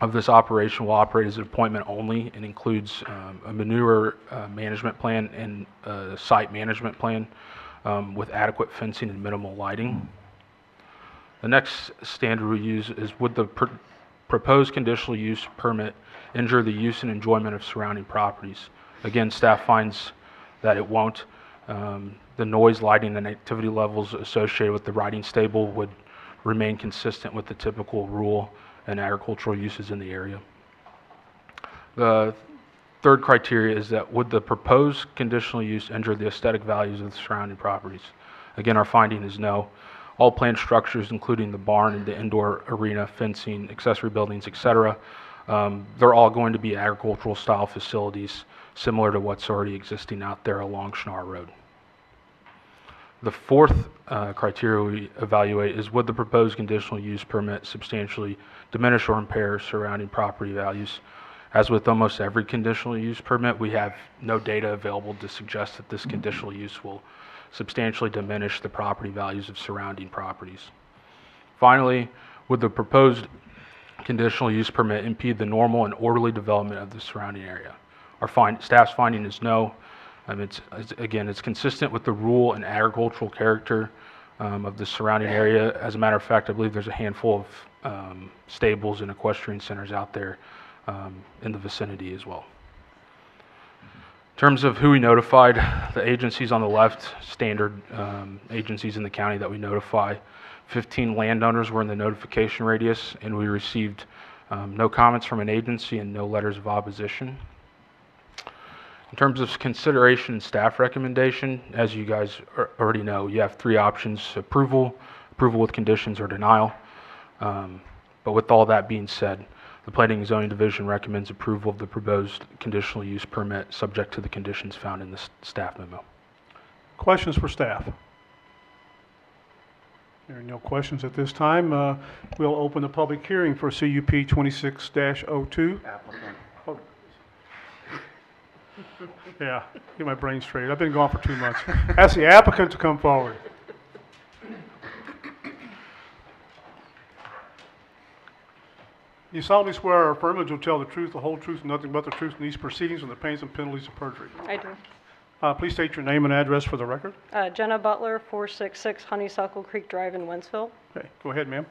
Speaker 8: of this operation will operate as an appointment only and includes a manure management plan and a site management plan with adequate fencing and minimal lighting. The next standard we use is, would the proposed conditional use permit injure the use and enjoyment of surrounding properties? Again, staff finds that it won't. The noise, lighting, and activity levels associated with the riding stable would remain consistent with the typical rural and agricultural uses in the area. The third criteria is that, would the proposed conditional use injure the aesthetic values of the surrounding properties? Again, our finding is no. All planned structures, including the barn and the indoor arena, fencing, accessory buildings, etc., they're all going to be agricultural style facilities similar to what's already existing out there along Schnarr Road. The fourth criteria we evaluate is, would the proposed conditional use permit substantially diminish or impair surrounding property values? As with almost every conditional use permit, we have no data available to suggest that this conditional use will substantially diminish the property values of surrounding properties. Finally, would the proposed conditional use permit impede the normal and orderly development of the surrounding area? Our staff's finding is no. It's consistent with the rural and agricultural character of the surrounding area. As a matter of fact, I believe there's a handful of stables and equestrian centers out there in the vicinity as well. In terms of who we notified, the agencies on the left, standard agencies in the county that we notify. 15 landowners were in the notification radius, and we received no comments from an agency and no letters of opposition. In terms of consideration and staff recommendation, as you guys already know, you have three options: approval, approval with conditions, or denial. But with all that being said, the Planning and Zoning Division recommends approval of the proposed conditional use permit subject to the conditions found in the staff memo.
Speaker 3: Questions for staff? There are no questions at this time. We'll open the public hearing for CUP 26-02. Oh. Yeah, get my brain straight. I've been gone for 2 months. Ask the applicant to come forward. You solemnly swear or affirm that you'll tell the truth, the whole truth, and nothing but the truth in these proceedings on the pains and penalties of perjury.
Speaker 10: I do.
Speaker 3: Please state your name and address for the record.
Speaker 10: Jenna Butler, 466 Honeysuckle Creek Drive in Wentzville.
Speaker 3: Okay, go ahead, ma'am.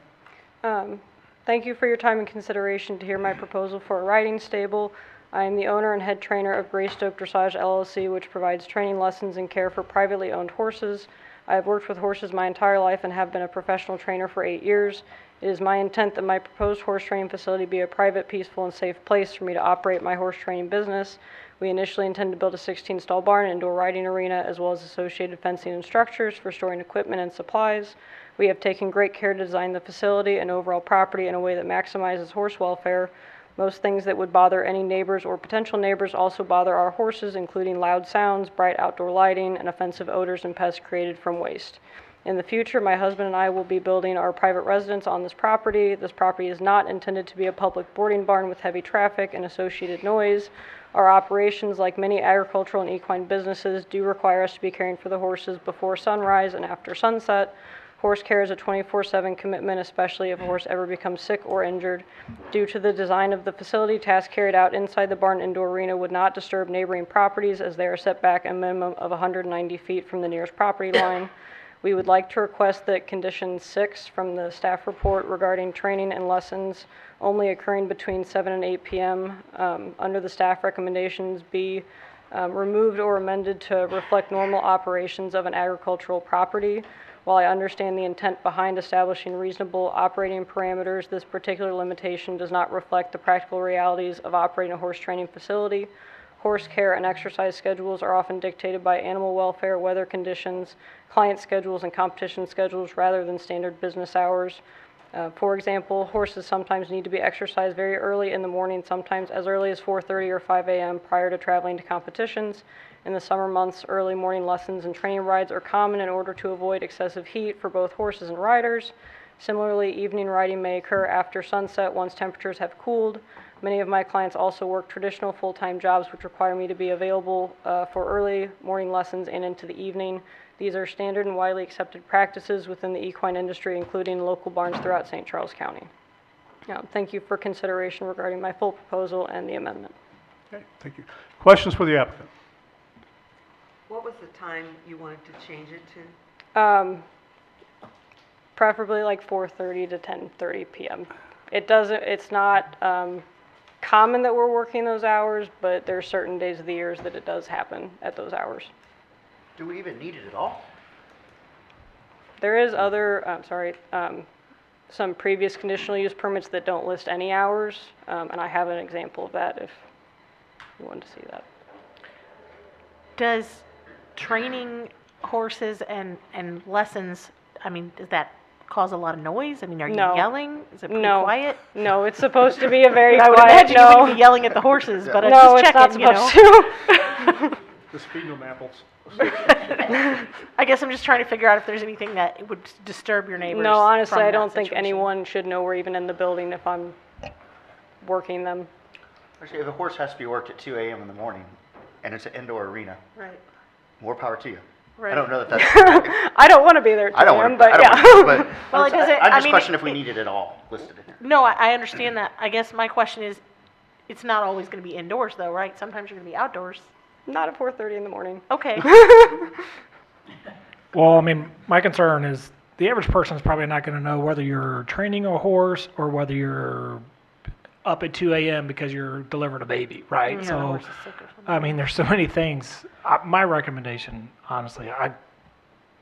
Speaker 10: Thank you for your time and consideration to hear my proposal for a riding stable. I am the owner and head trainer of Greystoke Dressage LLC, which provides training lessons and care for privately owned horses. I have worked with horses my entire life and have been a professional trainer for 8 years. It is my intent that my proposed horse training facility be a private, peaceful, and safe place for me to operate my horse training business. We initially intend to build a 16-stall barn and indoor riding arena, as well as associated fencing and structures for storing equipment and supplies. We have taken great care to design the facility and overall property in a way that maximizes horse welfare. Most things that would bother any neighbors or potential neighbors also bother our horses, including loud sounds, bright outdoor lighting, and offensive odors and pests created from waste. In the future, my husband and I will be building our private residence on this property. This property is not intended to be a public boarding barn with heavy traffic and associated noise. Our operations, like many agricultural and equine businesses, do require us to be caring for the horses before sunrise and after sunset. Horse care is a 24/7 commitment, especially if a horse ever becomes sick or injured. Due to the design of the facility, tasks carried out inside the barn indoor arena would not disturb neighboring properties, as they are set back a minimum of 190 feet from the nearest property line. We would like to request that condition 6 from the staff report regarding training and lessons only occurring between 7 and 8 p.m. Under the staff recommendations be removed or amended to reflect normal operations of an agricultural property. While I understand the intent behind establishing reasonable operating parameters, this particular limitation does not reflect the practical realities of operating a horse training facility. Horse care and exercise schedules are often dictated by animal welfare, weather conditions, client schedules, and competition schedules rather than standard business hours. For example, horses sometimes need to be exercised very early in the morning, sometimes as early as 4:30 or 5 a.m. prior to traveling to competitions. In the summer months, early morning lessons and training rides are common in order to avoid excessive heat for both horses and riders. Similarly, evening riding may occur after sunset once temperatures have cooled. Many of my clients also work traditional full-time jobs which require me to be available for early morning lessons and into the evening. These are standard and widely accepted practices within the equine industry, including local barns throughout St. Charles County. Thank you for consideration regarding my full proposal and the amendment.
Speaker 3: Okay, thank you. Questions for the applicant?
Speaker 11: What was the time you wanted to change it to?
Speaker 10: Preferably like 4:30 to 10:30 p.m. It's not common that we're working those hours, but there are certain days of the years that it does happen at those hours.
Speaker 6: Do we even need it at all?
Speaker 10: There is some previous conditional use permits that don't list any hours, and I have an example of that if you want to see that.
Speaker 12: Does training horses and lessons, does that cause a lot of noise? Are you
Speaker 10: No.
Speaker 12: yelling? Is it pretty
Speaker 10: No.
Speaker 12: quiet?
Speaker 10: No, it's supposed to be a very
Speaker 12: I would
Speaker 10: quiet,
Speaker 12: imagine you wouldn't be yelling at the horses, but
Speaker 10: No,
Speaker 12: just
Speaker 10: it's not
Speaker 12: checking,
Speaker 10: supposed to.
Speaker 3: Just feed them apples.
Speaker 12: I guess I'm just trying to figure out if there's anything that would disturb your neighbors.
Speaker 10: No, honestly,
Speaker 12: from
Speaker 10: I
Speaker 12: that
Speaker 10: don't think
Speaker 12: situation.
Speaker 10: anyone should know we're even in the building if I'm working them.
Speaker 6: Actually, if a horse has to be worked at 2 a.m. in the morning and it's an indoor arena,
Speaker 12: Right.
Speaker 6: more power to you.
Speaker 12: Right.
Speaker 6: I don't know that that's.
Speaker 10: I don't want to be there at 2
Speaker 6: I don't
Speaker 10: a.m.,
Speaker 6: want
Speaker 10: but
Speaker 6: to.
Speaker 10: yeah.
Speaker 6: But
Speaker 12: Well, it doesn't-
Speaker 6: I'm
Speaker 12: I
Speaker 6: just
Speaker 12: mean,
Speaker 6: questioning if we need it at all listed in here.
Speaker 12: No, I understand that. I guess my question is, it's not always going to be indoors, though, right? Sometimes you're going to be outdoors.
Speaker 10: Not at 4:30 in the morning.
Speaker 12: Okay.
Speaker 13: Well, my concern is the average person is probably not going to know whether you're training a horse or whether you're up at 2 a.m. because you're delivering a baby, right?
Speaker 12: Yeah, the
Speaker 13: So,
Speaker 12: horse is sick or something.
Speaker 13: I mean, there's so many things. My recommendation, honestly, I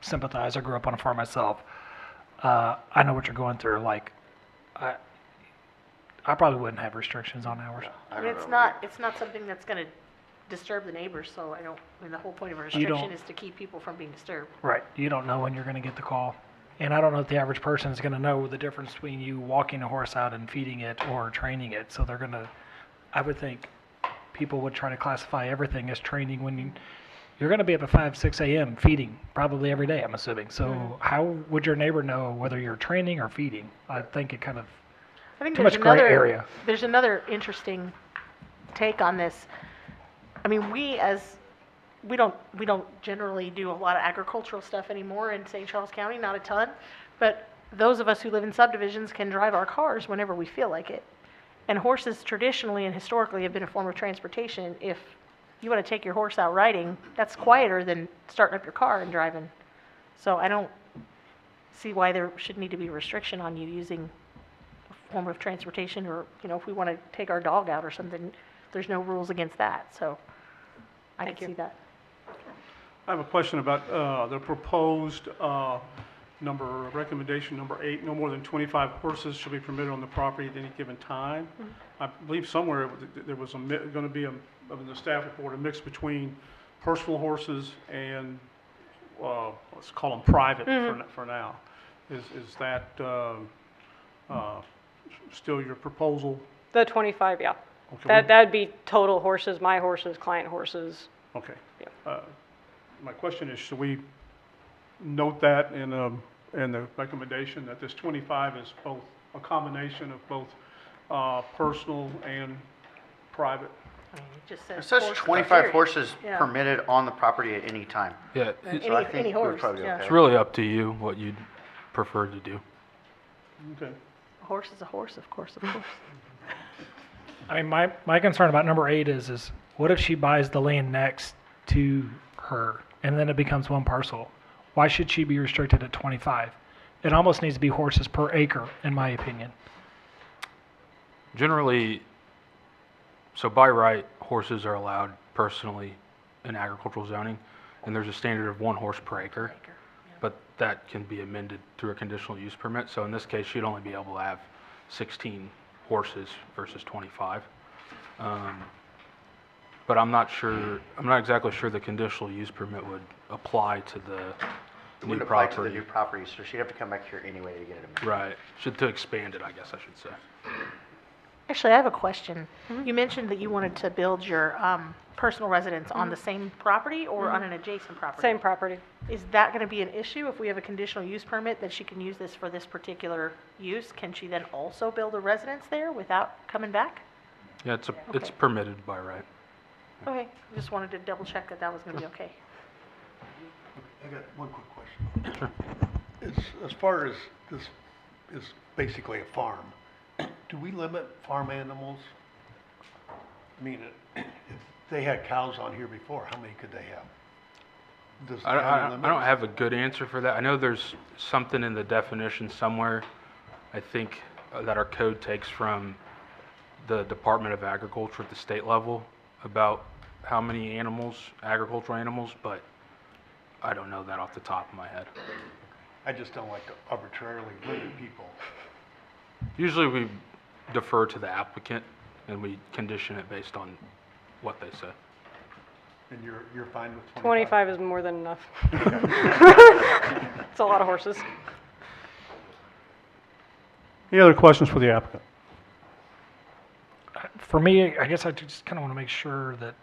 Speaker 13: sympathize. I grew up on a farm myself. I know what you're going through. Like, I probably wouldn't have restrictions on hours.
Speaker 12: I mean, it's not something that's gonna disturb the neighbors, so I mean, the whole point of a
Speaker 13: You don't-
Speaker 12: restriction is to keep people from being disturbed.
Speaker 13: Right. You don't know when you're going to get the call. And I don't know if the average person is going to know the difference between you walking a horse out and feeding it or training it. So they're going to, I would think people would try to classify everything as training when you're going to be up at 5, 6 a.m. feeding probably every day, I'm assuming. So how would your neighbor know whether you're training or feeding? I think it kind of,
Speaker 12: I think
Speaker 13: too
Speaker 12: there's
Speaker 13: much gray
Speaker 12: another
Speaker 13: area.
Speaker 12: There's another interesting take on this. I mean, we don't generally do a lot of agricultural stuff anymore in St. Charles County, not a ton. But those of us who live in subdivisions can drive our cars whenever we feel like it. And horses traditionally and historically have been a form of transportation. If you want to take your horse out riding, that's quieter than starting up your car and driving. So I don't see why there should need to be a restriction on you using a form of transportation, or, if we want to take our dog out or something, there's no rules against that. So I can see that.
Speaker 3: I have a question about the proposed recommendation number 8, no more than 25 horses shall be permitted on the property at any given time. I believe somewhere there was going to be, in the staff report, a mix between personal horses and, let's call them private for now. Is that still your proposal?
Speaker 10: The 25, yeah.
Speaker 3: Okay,
Speaker 10: That'd be total horses, my horses, client horses.
Speaker 3: Okay.
Speaker 10: Yeah.
Speaker 3: My question is, should we note that in the recommendation that this 25 is both a combination of both personal and private?
Speaker 12: I mean, it just says.
Speaker 6: It says
Speaker 12: horses,
Speaker 6: 25
Speaker 12: period.
Speaker 6: horses
Speaker 12: Yeah.
Speaker 6: permitted on the property at any time.
Speaker 8: Yeah,
Speaker 6: So I think
Speaker 12: any
Speaker 6: we'd
Speaker 12: horse,
Speaker 6: probably be
Speaker 12: yeah.
Speaker 6: okay.
Speaker 8: it's really up to you what you'd prefer to do.
Speaker 3: Okay.
Speaker 12: A horse is a horse, of course, of course.
Speaker 13: I mean, my concern about number 8 is what if she buys the land next to her and then it becomes one parcel? Why should she be restricted at 25? It almost needs to be horses per acre, in my opinion.
Speaker 8: Generally, so by right, horses are allowed personally in agricultural zoning, and there's a standard of 1 horse per acre, but that can be amended through a conditional use permit. So in this case, she'd only be able to have 16 horses versus 25. But I'm not exactly sure the conditional use permit would apply to the
Speaker 6: It
Speaker 8: new
Speaker 6: wouldn't apply to the
Speaker 8: property.
Speaker 6: new property, so she'd have to come back here anyway to get it amended.
Speaker 8: Right, to expand it, I guess I should say.
Speaker 12: Actually, I have a question. You mentioned that you wanted to build your personal residence on the same property or on an adjacent property?
Speaker 10: Same property.
Speaker 12: Is that going to be an issue if we have a conditional use permit that she can use this for this particular use? Can she then also build a residence there without coming back?
Speaker 8: Yeah, it's
Speaker 12: Okay.
Speaker 8: permitted by right.
Speaker 12: Okay, just wanted to double check that that was going to be okay.
Speaker 14: I got one quick question. As far as this is basically a farm, do we limit farm animals? I mean, if they had cows on here before, how many could they have? Does the county
Speaker 8: I
Speaker 14: limit?
Speaker 8: don't have a good answer for that. I know there's something in the definition somewhere, I think, that our code takes from the Department of Agriculture at the state level about how many animals, agricultural animals, but I don't know that off the top of my head.
Speaker 14: I just don't like to arbitrarily limit people.
Speaker 8: Usually we defer to the applicant and we condition it based on what they say.
Speaker 14: And you're fine with 25?
Speaker 10: 25 is more than enough. It's a lot of horses.
Speaker 3: Any other questions for the applicant?
Speaker 13: For me, I guess I just kind of want to make sure that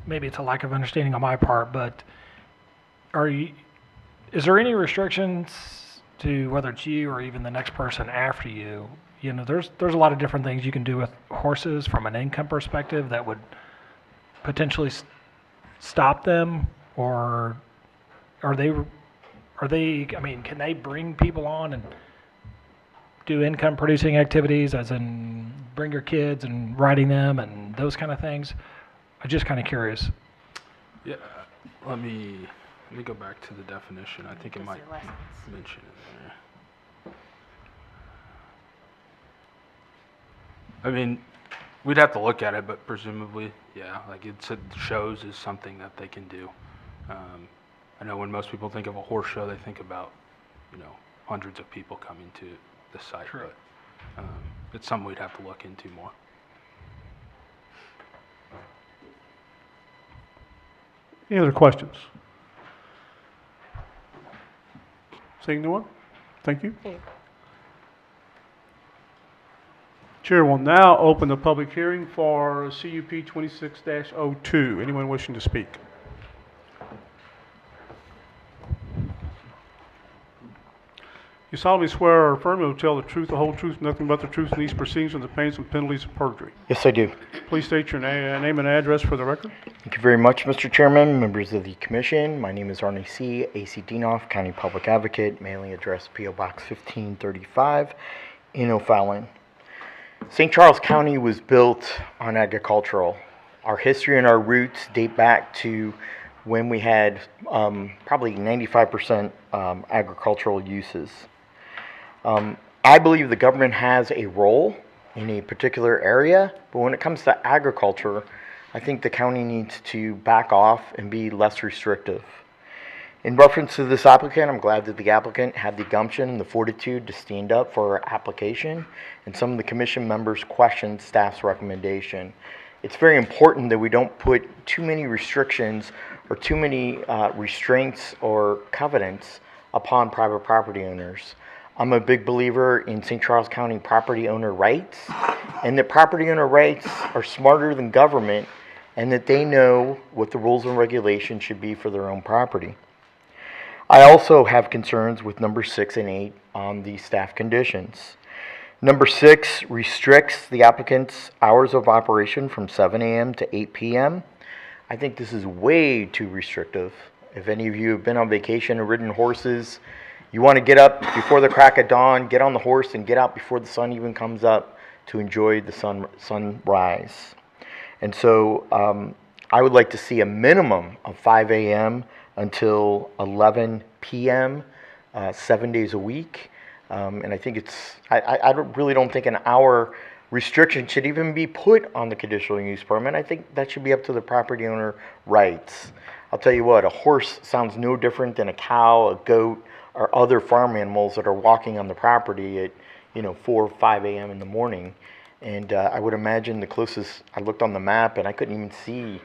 Speaker 13: maybe it's a lack of understanding on my part, but is there any restrictions to whether it's you or even the next person after you? You know, there's a lot of different things you can do with horses from an income perspective that would potentially stop them, or are they, I mean, can they bring people on and do income producing activities, as in bring your kids and riding them and those kind of things? I'm just kind of curious.
Speaker 8: Yeah, let me go back to the definition. I think it might mention it there. I mean, we'd have to look at it, but presumably, yeah, like it shows is something that they can do. I know when most people think of a horse show, they think about, hundreds of people coming to the site, but it's something we'd have to look into more.
Speaker 3: Any other questions? Seeing no one? Thank you. Chair will now open the public hearing for CUP 26-02. Anyone wishing to speak? You solemnly swear or affirm you will tell the truth, the whole truth, nothing but the truth in these proceedings and the pains and penalties of perjury.
Speaker 2: Yes, I do.
Speaker 3: Please state your name and address for the record.
Speaker 2: Thank you very much, Mr. Chairman, members of the commission. My name is Arnie C., A.C. Dienoff, County Public Advocate, mailing address P.O. Box 1535 in O'Fallon. St. Charles County was built on agricultural. Our history and our roots date back to when we had probably 95% agricultural uses. I believe the government has a role in a particular area, but when it comes to agriculture, I think the county needs to back off and be less restrictive. In reference to this applicant, I'm glad that the applicant had the gumption and the fortitude to stand up for our application, and some of the commission members questioned staff's recommendation. It's very important that we don't put too many restrictions or too many restraints or covenants upon private property owners. I'm a big believer in St. Charles County property owner rights, and that property owner rights are smarter than government, and that they know what the rules and regulations should be for their own property. I also have concerns with number 6 and 8 on the staff conditions. Number 6 restricts the applicant's hours of operation from 7 a.m. to 8 p.m. I think this is way too restrictive. If any of you have been on vacation and ridden horses, you want to get up before the crack of dawn, get on the horse, and get out before the sun even comes up to enjoy the sunrise. And so I would like to see a minimum of 5 a.m. until 11 p.m., 7 days a week. And I think I really don't think an hour restriction should even be put on the conditional use permit. I think that should be up to the property owner rights. I'll tell you what, a horse sounds no different than a cow, a goat, or other farm animals that are walking on the property at 4 or 5 a.m. in the morning. And I would imagine the closest, I looked on the map and I couldn't even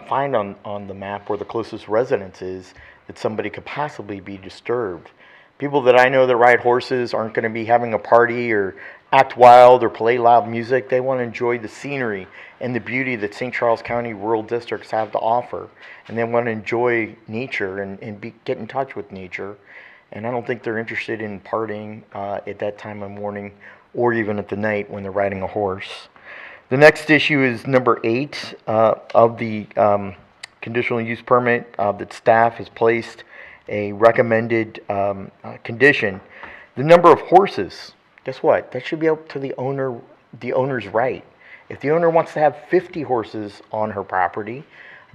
Speaker 2: find on the map where the closest residence is that somebody could possibly be disturbed. People that I know that ride horses aren't going to be having a party or act wild or play loud music. They want to enjoy the scenery and the beauty that St. Charles County rural districts have to offer. And they want to enjoy nature and get in touch with nature. And I don't think they're interested in partying at that time of morning or even at the night when they're riding a horse. The next issue is number 8 of the conditional use permit that staff has placed a recommended condition. The number of horses, guess what? That should be up to the owner's right. If the owner wants to have 50 horses on her property,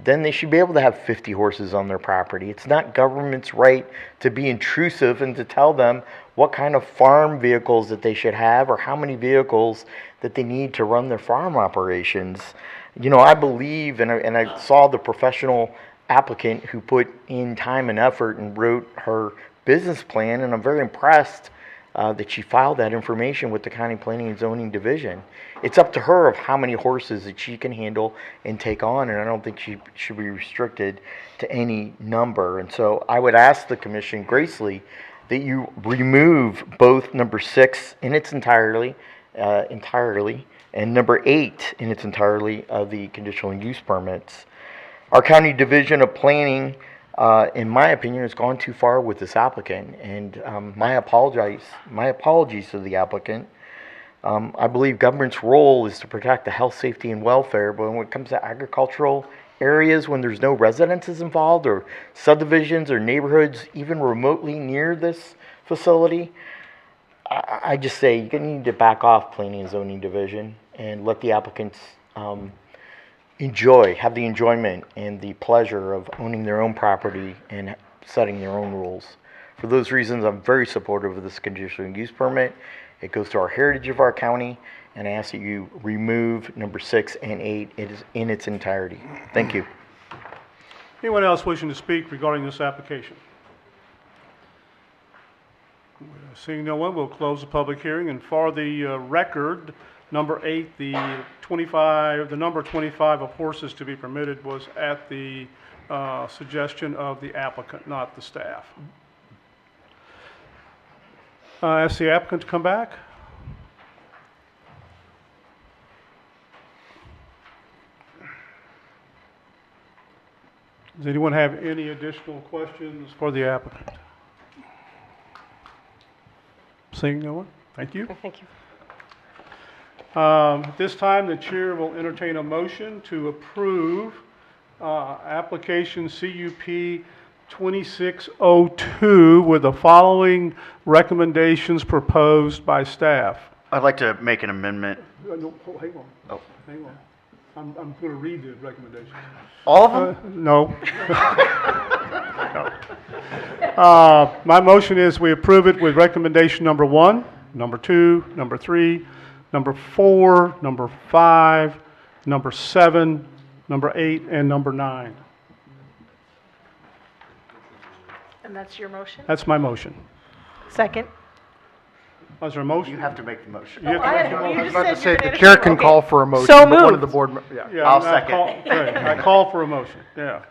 Speaker 2: then they should be able to have 50 horses on their property. It's not government's right to be intrusive and to tell them what kind of farm vehicles that they should have or how many vehicles that they need to run their farm operations. I believe, and I saw the professional applicant who put in time and effort and wrote her business plan, and I'm very impressed that she filed that information with the County Planning and Zoning Division. It's up to her of how many horses that she can handle and take on, and I don't think she should be restricted to any number. And so I would ask the commission gracefully that you remove both number 6 in its entirely, and number 8 in its entirety of the conditional use permits. Our County Division of Planning, in my opinion, has gone too far with this applicant, and my apologies to the applicant. I believe government's role is to protect the health, safety, and welfare, but when it comes to agricultural areas, when there's no residences involved or subdivisions or neighborhoods even remotely near this facility, I just say you need to back off Planning and Zoning Division and let the applicants have the enjoyment and the pleasure of owning their own property and setting their own rules. For those reasons, I'm very supportive of this conditional use permit. It goes to our heritage of our county, and I ask that you remove number 6 and 8. It is in its entirety. Thank you.
Speaker 3: Anyone else wishing to speak regarding this application? Seeing no one, we'll close the public hearing, and for the record, number 8, the number 25 of horses to be permitted was at the suggestion of the applicant, not the staff. Ask the applicant to come back. Does anyone have any additional questions for the applicant? Seeing no one, thank you.
Speaker 10: Thank you.
Speaker 3: At this time, the chair will entertain a motion to approve application CUP 2602 with the following recommendations proposed by staff.
Speaker 6: I'd like to make an amendment.
Speaker 3: No, hang on.
Speaker 6: Oh.
Speaker 3: Hang on. I'm going to read the recommendations.
Speaker 6: All of them?
Speaker 3: No. My motion is we approve it with recommendation number 1, number 2, number 3, number 4, number 5, number 7, number 8, and number 9.
Speaker 12: And that's your motion?
Speaker 3: That's my motion.
Speaker 12: Second?
Speaker 3: Is there a motion?
Speaker 6: You have to make the motion.
Speaker 3: You have to make the
Speaker 12: you
Speaker 3: motion.
Speaker 1: I was
Speaker 12: just
Speaker 1: about to
Speaker 12: said
Speaker 1: say,
Speaker 12: you're
Speaker 1: the
Speaker 12: gonna
Speaker 1: chair
Speaker 12: entertain-
Speaker 1: can
Speaker 12: okay.
Speaker 1: call for a motion,
Speaker 12: So
Speaker 1: but one of the
Speaker 12: moved.
Speaker 1: board, yeah.
Speaker 3: Yeah,
Speaker 6: I'll
Speaker 3: I
Speaker 6: second.
Speaker 3: Great. I call for a motion, yeah.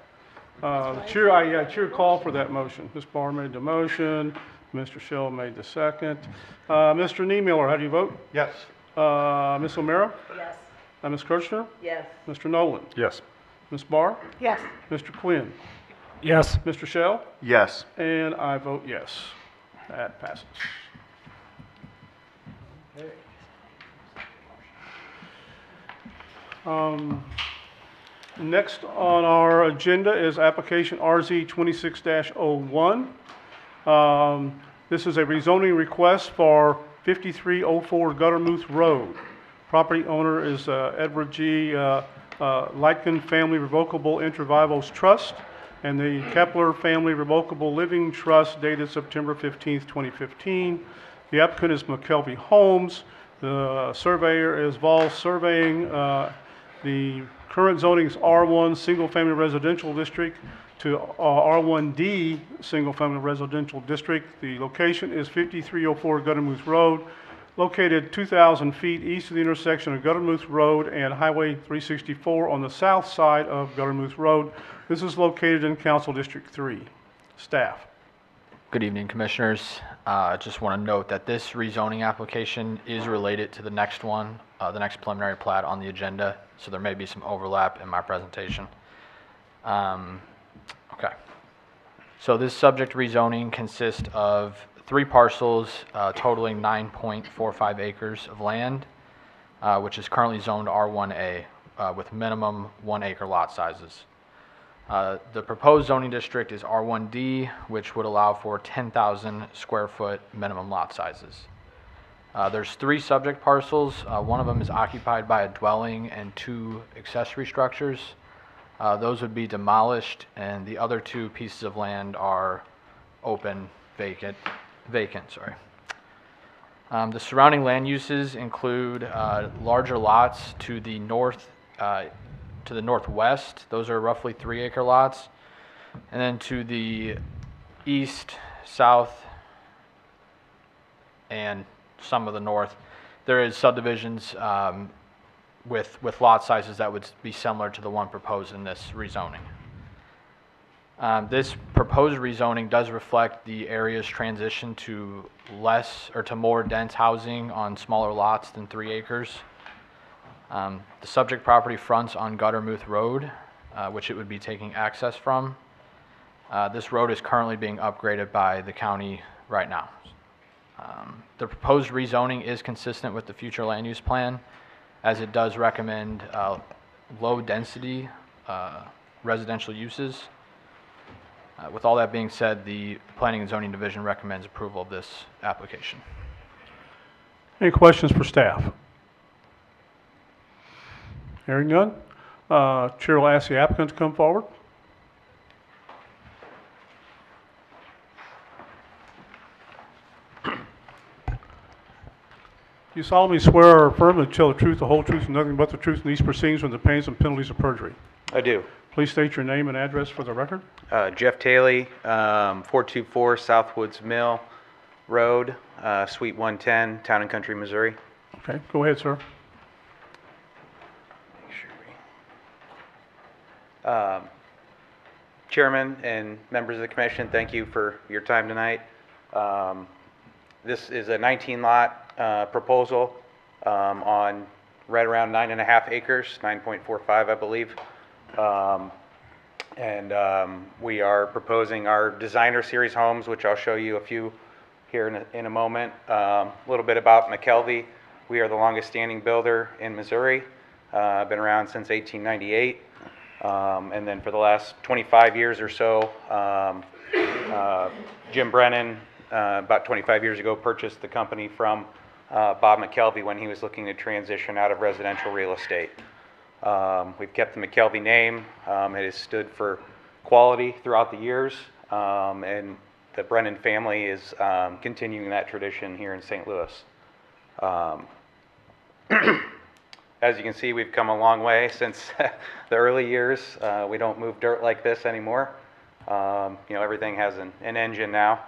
Speaker 3: Chair called for that motion. Ms. Barr made the motion, Mr. Shell made the second. Mr. Niemiller, how do you vote?
Speaker 14: Yes.
Speaker 3: Ms. O'Meara?
Speaker 11: Yes.
Speaker 3: Ms. Kirchner?
Speaker 11: Yes.
Speaker 3: Mr. Nolan?
Speaker 1: Yes.
Speaker 3: Ms. Barr?
Speaker 12: Yes.
Speaker 3: Mr. Quinn?
Speaker 13: Yes.
Speaker 3: Mr. Shell?
Speaker 6: Yes.
Speaker 3: And I vote yes. That passes. Next on our agenda is application RZ 26-01. This is a rezoning request for 5304 Guttermouth Road. Property owner is Edward G. Lightkin Family Revocable Intervivos Trust and the Kepler Family Revocable Living Trust dated September 15th, 2015. The applicant is McKelvey Homes. The surveyor is Vol Surveying. The current zoning is R1 Single Family Residential District to R1D Single Family Residential District. The location is 5304 Guttermouth Road, located 2,000 feet east of the intersection of Guttermouth Road and Highway 364 on the south side of Guttermouth Road. This is located in Council District 3. Staff.
Speaker 15: Good evening, Commissioners. Just want to note that this rezoning application is related to the next one, the next preliminary plat on the agenda, so there may be some overlap in my presentation. Okay. So this subject rezoning consists of 3 parcels totaling 9.45 acres of land, which is currently zoned R1A with minimum 1-acre lot sizes. The proposed zoning district is R1D, which would allow for 10,000 square foot minimum lot sizes. There's 3 subject parcels. One of them is occupied by a dwelling and 2 accessory structures. Those would be demolished, and the other 2 pieces of land are open, vacant. The surrounding land uses include larger lots to the northwest. Those are roughly 3-acre lots. And then to the east, south, and some of the north, there is subdivisions with lot sizes that would be similar to the one proposed in this rezoning. This proposed rezoning does reflect the area's transition to more dense housing on smaller lots than 3 acres. The subject property fronts on Guttermouth Road, which it would be taking access from. This road is currently being upgraded by the county right now. The proposed rezoning is consistent with the future land use plan, as it does recommend low-density residential uses. With all that being said, the Planning and Zoning Division recommends approval of this application.
Speaker 3: Any questions for staff? Hearing none, Chair will ask the applicant to come forward. You solemnly swear or affirm to tell the truth, the whole truth, and nothing but the truth in these proceedings from the pains and penalties of perjury.
Speaker 16: I do.
Speaker 3: Please state your name and address for the record.
Speaker 16: Jeff Taylor, 424 Southwoods Mill Road, Suite 110, Town and Country, Missouri.
Speaker 3: Okay, go ahead, sir.
Speaker 16: Chairman and members of the commission, thank you for your time tonight. This is a 19-lot proposal on right around 9.5 acres, 9.45, I believe. We are proposing our designer series homes, which I'll show you a few here in a moment. A little bit about McKelvey. We are the longest standing builder in Missouri. Been around since 1898. And then for the last 25 years or so, Jim Brennan, about 25 years ago, purchased the company from Bob McKelvey when he was looking to transition out of residential real estate. We've kept the McKelvey name. It has stood for quality throughout the years, and the Brennan family is continuing that tradition here in St. Louis. As you can see, we've come a long way since the early years. We don't move dirt like this anymore. Everything has an engine now.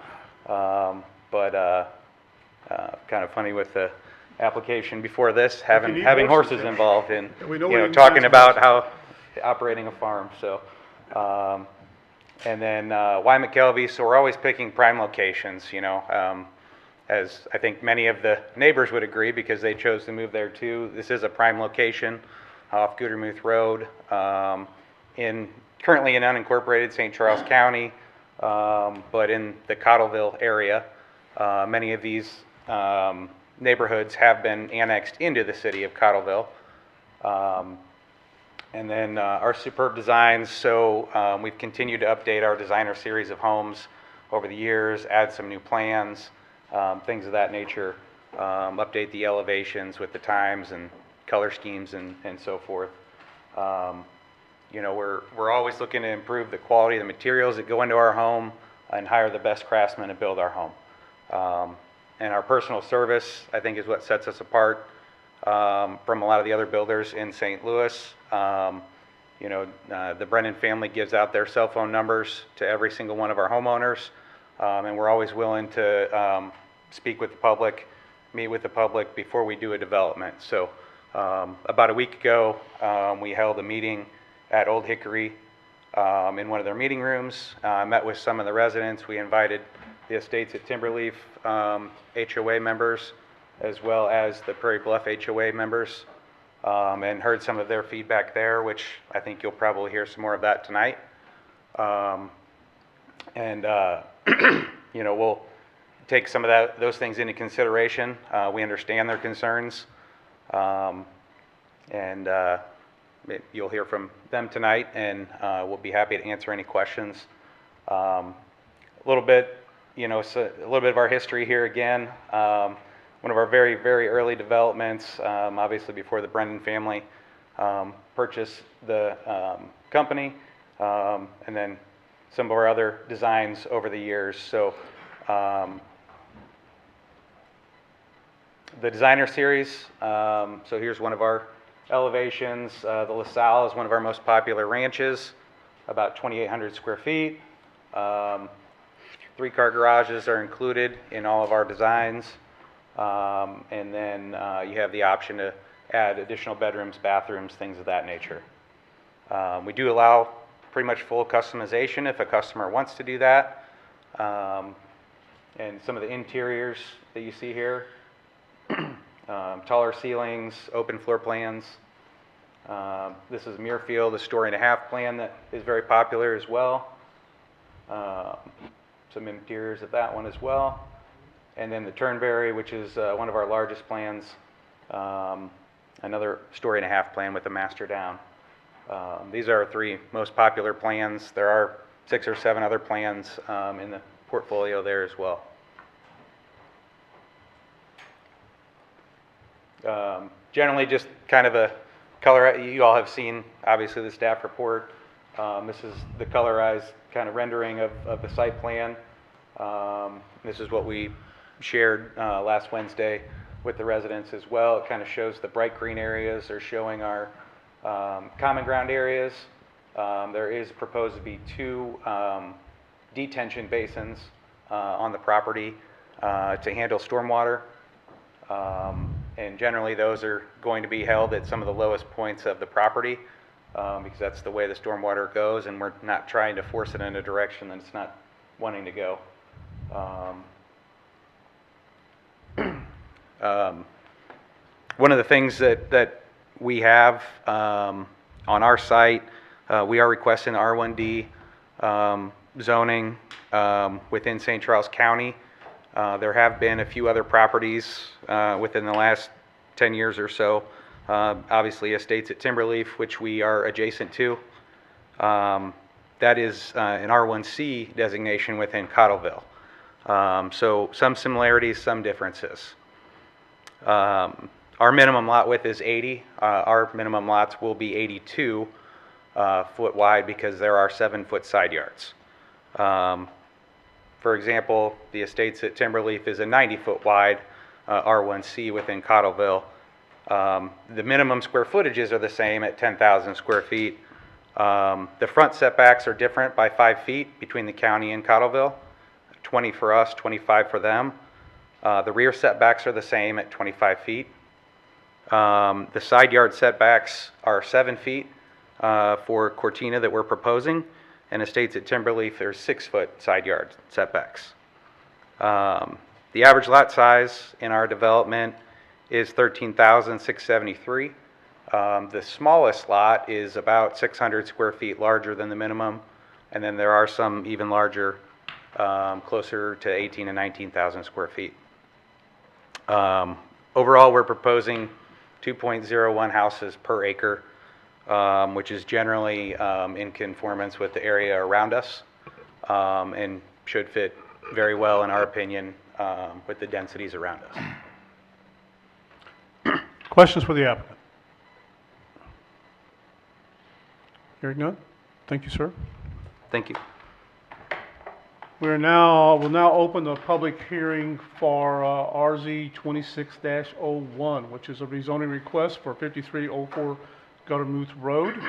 Speaker 16: Kind of funny with the application before this, having horses involved in, talking about how operating a farm. So, and then why McKelvey? So we're always picking prime locations. As I think many of the neighbors would agree, because they chose to move there too. This is a prime location off Gudermuth Road, currently in unincorporated St. Charles County, but in the Cottleville area. Many of these neighborhoods have been annexed into the city of Cottleville. And then our superb designs. So we've continued to update our designer series of homes over the years, add some new plans. Things of that nature, update the elevations with the times and color schemes and so forth. We're always looking to improve the quality of the materials that go into our home and hire the best craftsmen to build our home. And our personal service, I think, is what sets us apart from a lot of the other builders in St. Louis. The Brennan family gives out their cell phone numbers to every single one of our homeowners. And we're always willing to speak with the public, meet with the public before we do a development. So about a week ago, we held a meeting at Old Hickory in one of their meeting rooms. Met with some of the residents. We invited the Estates at Timberleaf HOA members, as well as the Prairie Bluff HOA members, and heard some of their feedback there, which I think you'll probably hear some more of that tonight. We'll take some of those things into consideration. We understand their concerns, you'll hear from them tonight, and we'll be happy to answer any questions. A little bit of our history here again. One of our very, very early developments, obviously before the Brennan family purchased the company, and then some of our other designs over the years. So the designer series, so here's one of our elevations. The LaSalle is one of our most popular ranches, about 2,800 square feet. 3-car garages are included in all of our designs. And then you have the option to add additional bedrooms, bathrooms, things of that nature. We do allow pretty much full customization if a customer wants to do that. And some of the interiors that you see here, taller ceilings, open floor plans. This is Muirfield, a 1.5-story plan that is very popular as well. Some interiors of that one as well. And then the Turnberry, which is one of our largest plans, another 1.5-story plan with a master down. These are our 3 most popular plans. There are 6 or 7 other plans in the portfolio there as well. Generally just kind of a color, you all have seen obviously the staff report. This is the colorized kind of rendering of the site plan. This is what we shared last Wednesday with the residents as well. It kind of shows the bright green areas. They're showing our common ground areas. There is proposed to be 2 detention basins on the property to handle stormwater. And generally, those are going to be held at some of the lowest points of the property because that's the way the stormwater goes, and we're not trying to force it in a direction that it's not wanting to go. One of the things that we have on our site, we are requesting R1D zoning within St. Charles County. There have been a few other properties within the last 10 years or so. Obviously, estates at Timberleaf, which we are adjacent to. That is an R1C designation within Cottleville. So some similarities, some differences. Our minimum lot width is 80. Our minimum lots will be 82 foot wide because there are 7-foot side yards. For example, the estates at Timberleaf is a 90-foot wide R1C within Cottleville. The minimum square footages are the same at 10,000 square feet. The front setbacks are different by 5 feet between the county and Cottleville, 20 for us, 25 for them. The rear setbacks are the same at 25 feet. The side yard setbacks are 7 feet for Cortina that we're proposing, and estates at Timberleaf, there's 6-foot side yard setbacks. The average lot size in our development is 13,673. The smallest lot is about 600 square feet larger than the minimum, and then there are some even larger, closer to 18 and 19,000 square feet. Overall, we're proposing 2.01 houses per acre, which is generally in conformance with the area around us, and should fit very well, in our opinion, with the densities around us.
Speaker 3: Questions for the applicant? Hearing none. Thank you, sir.
Speaker 16: Thank you.
Speaker 3: We'll now open the public hearing for RZ 26-01, which is a rezoning request for 5304 Guttermouth Road.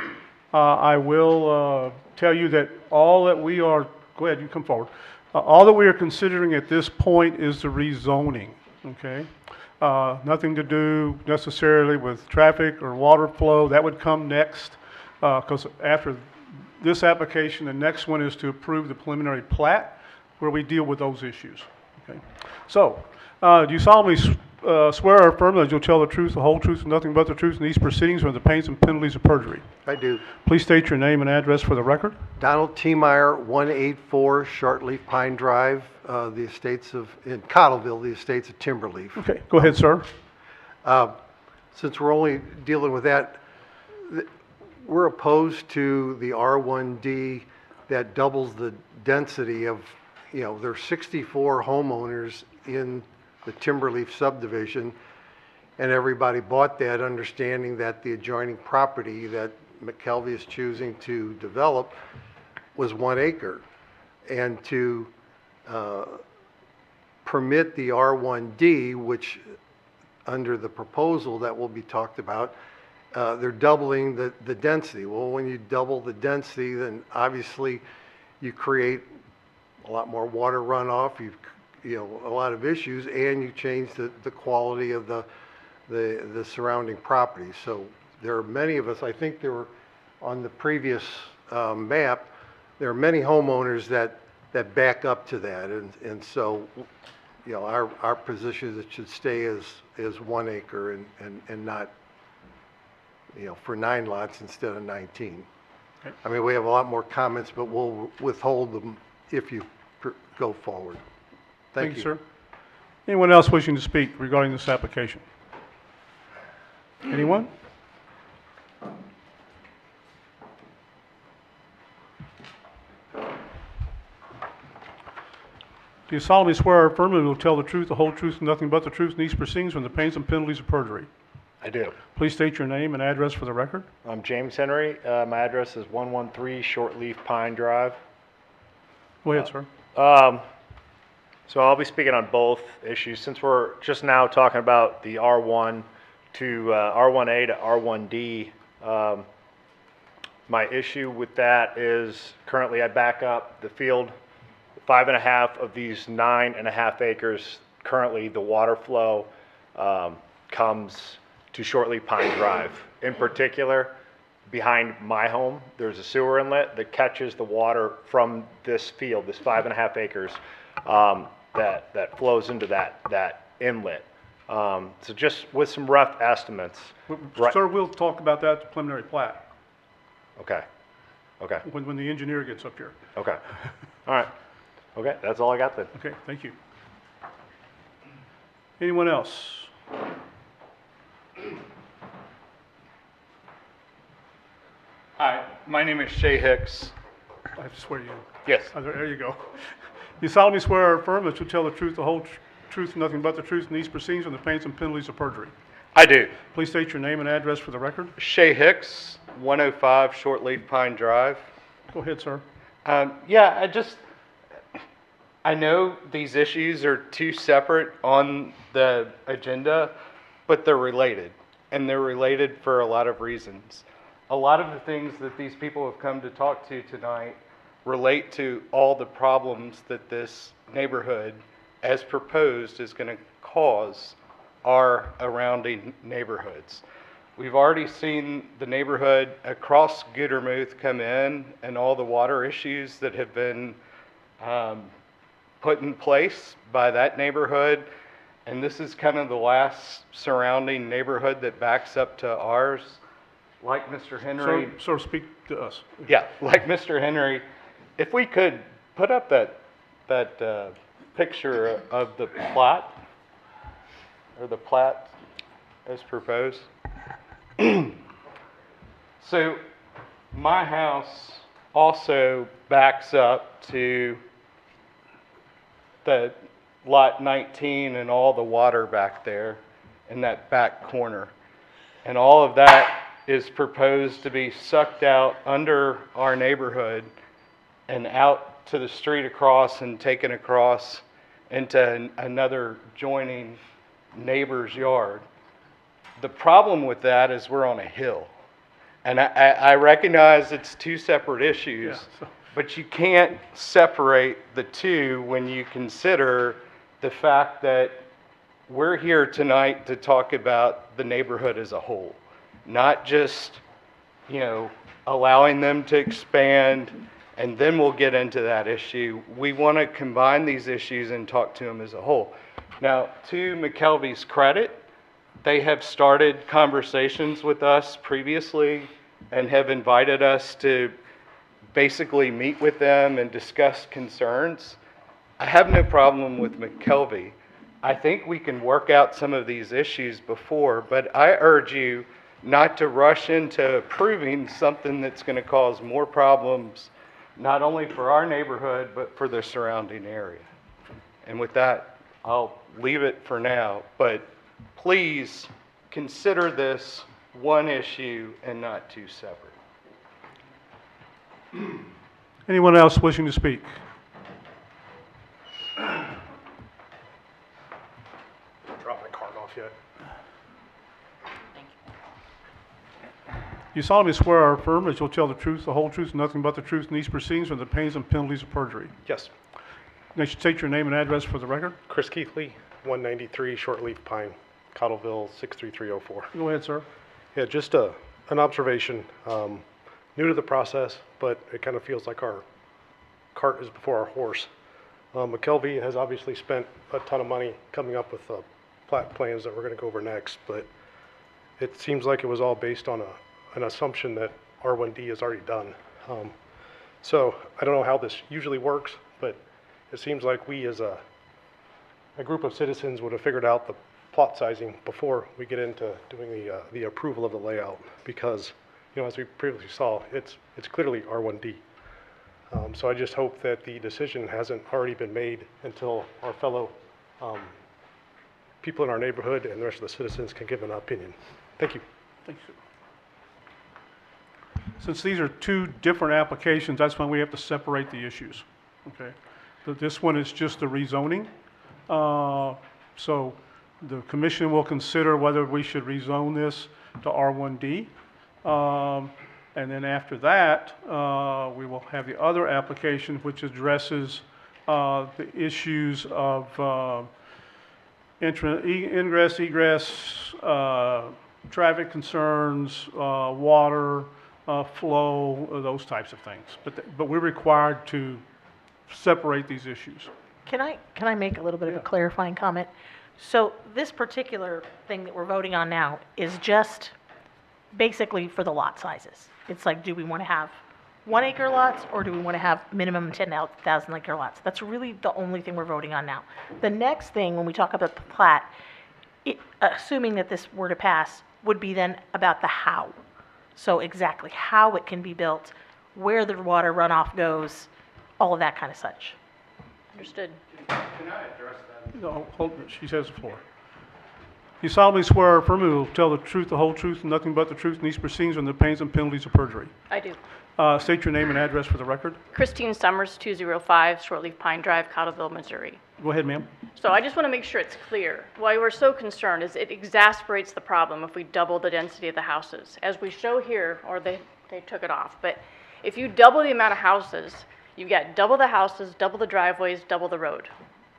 Speaker 3: I will tell you that all that we are, go ahead, you come forward. All that we are considering at this point is the rezoning, okay? Nothing to do necessarily with traffic or water flow. That would come next, because after this application, the next one is to approve the preliminary plat, where we deal with those issues, okay? So, do you solemnly swear or affirm that you'll tell the truth, the whole truth, and nothing but the truth in these proceedings or the pains and penalties of perjury?
Speaker 17: I do.
Speaker 3: Please state your name and address for the record.
Speaker 17: Donald T. Meyer, 184 Shortleaf Pine Drive, the estates in Cottleville, the estates of Timberleaf.
Speaker 3: Okay, go ahead, sir.
Speaker 17: Since we're only dealing with that, we're opposed to the R1D that doubles the density of, there's 64 homeowners in the Timberleaf subdivision, and everybody bought that understanding that the adjoining property that McKelvey is choosing to develop was 1 acre. And to permit the R1D, which under the proposal that will be talked about, they're doubling the density. Well, when you double the density, then obviously you create a lot more water runoff, a lot of issues, and you change the quality of the surrounding property. So there are many of us, I think there were on the previous map, there are many homeowners that back up to that, and so our position is it should stay as 1 acre and not for 9 lots instead of 19.
Speaker 3: Okay.
Speaker 17: I mean, we have a lot more comments, but we'll withhold them if you go forward. Thank you,
Speaker 3: sir. Anyone else wishing to speak regarding this application? Anyone? Do you solemnly swear or affirm that you will tell the truth, the whole truth, and nothing but the truth in these proceedings from the pains and penalties of perjury?
Speaker 18: I do.
Speaker 3: Please state your name and address for the record.
Speaker 18: I'm James Henry. My address is 113 Shortleaf Pine Drive.
Speaker 3: Go ahead, sir.
Speaker 18: So I'll be speaking on both issues. Since we're just now talking about the R1 to R1A to R1D, my issue with that is currently I back up the field 5.5 of these 9.5 acres. Currently, the water flow comes to Shortleaf Pine Drive. In particular, behind my home, there's a sewer inlet that catches the water from this field, this 5.5 acres, that flows into that inlet. So just with some rough estimates. Right.
Speaker 3: Sir, we'll talk about that at the preliminary plat,
Speaker 18: Okay. Okay.
Speaker 3: when the engineer gets up here.
Speaker 18: Okay. All right. Okay. That's all I got then.
Speaker 3: Okay, thank you. Anyone else?
Speaker 19: Hi, my name is Shay Hicks.
Speaker 3: I have to swear you in.
Speaker 19: Yes.
Speaker 3: There you go. You solemnly swear or affirm that you'll tell the truth, the whole truth, and nothing but the truth in these proceedings on the pains and penalties of perjury.
Speaker 19: I do.
Speaker 3: Please state your name and address for the record.
Speaker 19: Shay Hicks, 105 Shortleaf Pine Drive.
Speaker 3: Go ahead, sir.
Speaker 19: Yeah, I know these issues are two separate on the agenda, but they're related, and they're related for a lot of reasons. A lot of the things that these people have come to talk to tonight relate to all the problems that this neighborhood, as proposed, is going to cause our surrounding neighborhoods. We've already seen the neighborhood across Goodermuth come in and all the water issues that have been put in place by that neighborhood. And this is kind of the last surrounding neighborhood that backs up to ours. Like Mr. Henry.
Speaker 3: Sir, speak to us.
Speaker 19: Yeah, like Mr. Henry, if we could put up that picture of the plat, or the plat as proposed. So my house also backs up to the lot 19 and all the water back there in that back corner. And all of that is proposed to be sucked out under our neighborhood and out to the street across and taken across into another joining neighbor's yard. The problem with that is we're on a hill. And I recognize it's two separate issues, but you can't separate the two when you consider the fact that we're here tonight to talk about the neighborhood as a whole, not just, allowing them to expand, and then we'll get into that issue. We want to combine these issues and talk to them as a whole. Now, to McKelvey's credit, they have started conversations with us previously and have invited us to basically meet with them and discuss concerns. I have no problem with McKelvey. I think we can work out some of these issues before, but I urge you not to rush into approving something that's going to cause more problems, not only for our neighborhood, but for the surrounding area. And with that, I'll leave it for now, but please consider this one issue and not two separate.
Speaker 3: Anyone else wishing to speak?
Speaker 18: Drop my card off yet.
Speaker 3: You solemnly swear or affirm that you'll tell the truth, the whole truth, and nothing but the truth in these proceedings on the pains and penalties of perjury.
Speaker 18: Yes.
Speaker 3: Next, state your name and address for the record.
Speaker 18: Chris Keithley, 193 Shortleaf Pine, Cottleville, 63304.
Speaker 3: Go ahead, sir.
Speaker 20: Yeah, just an observation. New to the process, but it kind of feels like our cart is before our horse. McKelvey has obviously spent a ton of money coming up with plat plans that we're going to go over next, but it seems like it was all based on an assumption that R1D is already done. So I don't know how this usually works, but it seems like we as a group of citizens would have figured out the plot sizing before we get into doing the approval of the layout, because as we previously saw, it's clearly R1D. So I just hope that the decision hasn't already been made until our fellow people in our neighborhood and the rest of the citizens can give an opinion. Thank you.
Speaker 3: Thank you. Since these are two different applications, that's when we have to separate the issues. Okay. This one is just a rezoning. So the commission will consider whether we should rezone this to R1D. And then after that, we will have the other application, which addresses the issues of ingress, egress, traffic concerns, water, flow, those types of things. But we're required to separate these issues.
Speaker 12: Can I make a little bit of a clarifying comment? So this particular thing that we're voting on now is just basically for the lot sizes. It's like, do we want to have 1 acre lots, or do we want to have minimum 10,000 acre lots? That's really the only thing we're voting on now. The next thing, when we talk about the plat, assuming that this were to pass, would be then about the how. So exactly how it can be built, where the water runoff goes, all of that kind of such. Understood?
Speaker 3: Can I address that? No, she has the floor. You solemnly swear or affirm you will tell the truth, the whole truth, and nothing but the truth in these proceedings and the pains and penalties of perjury.
Speaker 21: I do.
Speaker 3: State your name and address for the record.
Speaker 21: Christine Summers, 205 Shortleaf Pine Drive, Cottleville, Missouri.
Speaker 3: Go ahead, ma'am.
Speaker 21: So I just want to make sure it's clear. Why we're so concerned is it exasperates the problem if we double the density of the houses. As we show here, or they took it off, but if you double the amount of houses, you get double the houses, double the driveways, double the road.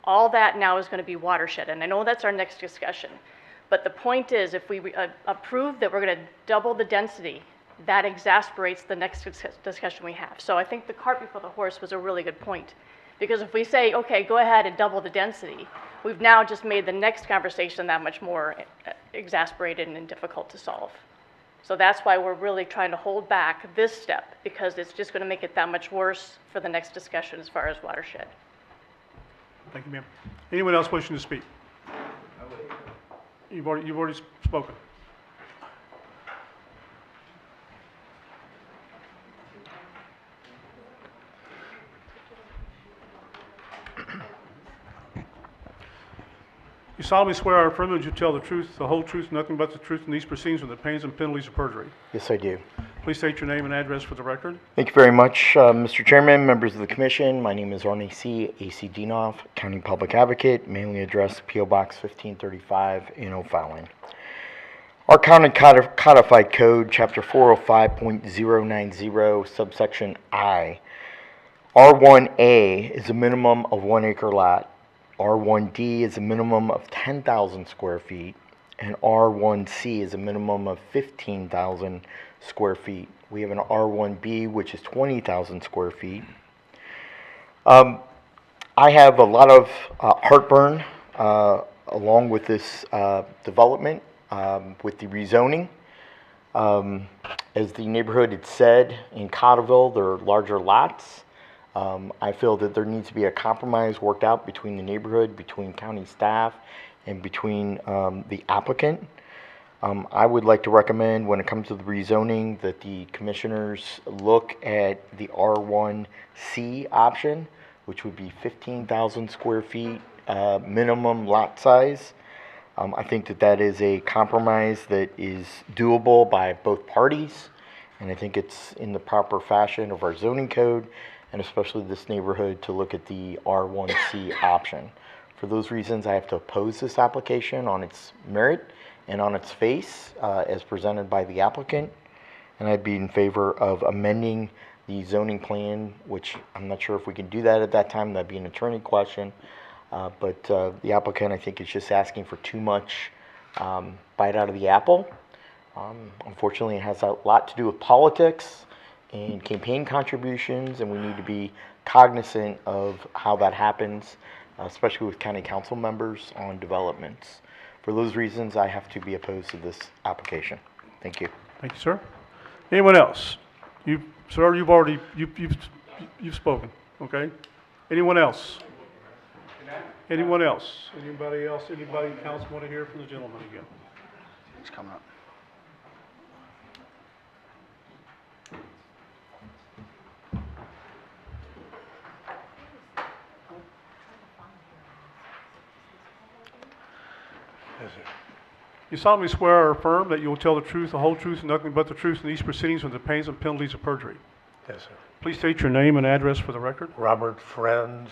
Speaker 21: All that now is going to be watershed, and I know that's our next discussion. But the point is, if we approve that we're going to double the density, that exasperates the next discussion we have. So I think the cart before the horse was a really good point. Because if we say, okay, go ahead and double the density, we've now just made the next conversation that much more exasperated and difficult to solve. So that's why we're really trying to hold back this step, because it's just going to make it that much worse for the next discussion as far as watershed.
Speaker 3: Thank you, ma'am. Anyone else wishing to speak? You've already spoken. You solemnly swear or affirm that you tell the truth, the whole truth, nothing but the truth in these proceedings with the pains and penalties of perjury.
Speaker 2: Yes, I do.
Speaker 3: Please state your name and address for the record.
Speaker 2: Thank you very much, Mr. Chairman, members of the commission. My name is Arne C. A.C. Dienoff, County Public Advocate, mailing address P.O. Box 1535 in O'Fallon. Our county codified code, chapter 405.090, subsection I. R1A is a minimum of 1 acre lot. R1D is a minimum of 10,000 square feet, and R1C is a minimum of 15,000 square feet. We have an R1B, which is 20,000 square feet. I have a lot of heartburn along with this development, with the rezoning. As the neighborhood had said, in Cottleville, there are larger lots. I feel that there needs to be a compromise worked out between the neighborhood, between county staff, and between the applicant. I would like to recommend, when it comes to the rezoning, that the commissioners look at the R1C option, which would be 15,000 square feet minimum lot size. I think that that is a compromise that is doable by both parties, and I think it's in the proper fashion of our zoning code, and especially this neighborhood, to look at the R1C option. For those reasons, I have to oppose this application on its merit and on its face as presented by the applicant, and I'd be in favor of amending the zoning plan, which I'm not sure if we can do that at that time. That'd be an attorney question, but the applicant, I think, is just asking for too much bite out of the apple. Unfortunately, it has a lot to do with politics and campaign contributions, and we need to be cognizant of how that happens, especially with county council members on developments. For those reasons, I have to be opposed to this application. Thank you.
Speaker 3: Thank you, sir. Anyone else? Sir, you've already you've spoken. Okay. Anyone else? Anyone else? Anybody else? Anybody in council want to hear from the gentleman again?
Speaker 6: He's coming up.
Speaker 3: You solemnly swear or affirm that you will tell the truth, the whole truth, and nothing but the truth in these proceedings with the pains and penalties of perjury.
Speaker 9: Yes, sir.
Speaker 3: Please state your name and address for the record.
Speaker 9: Robert Friends,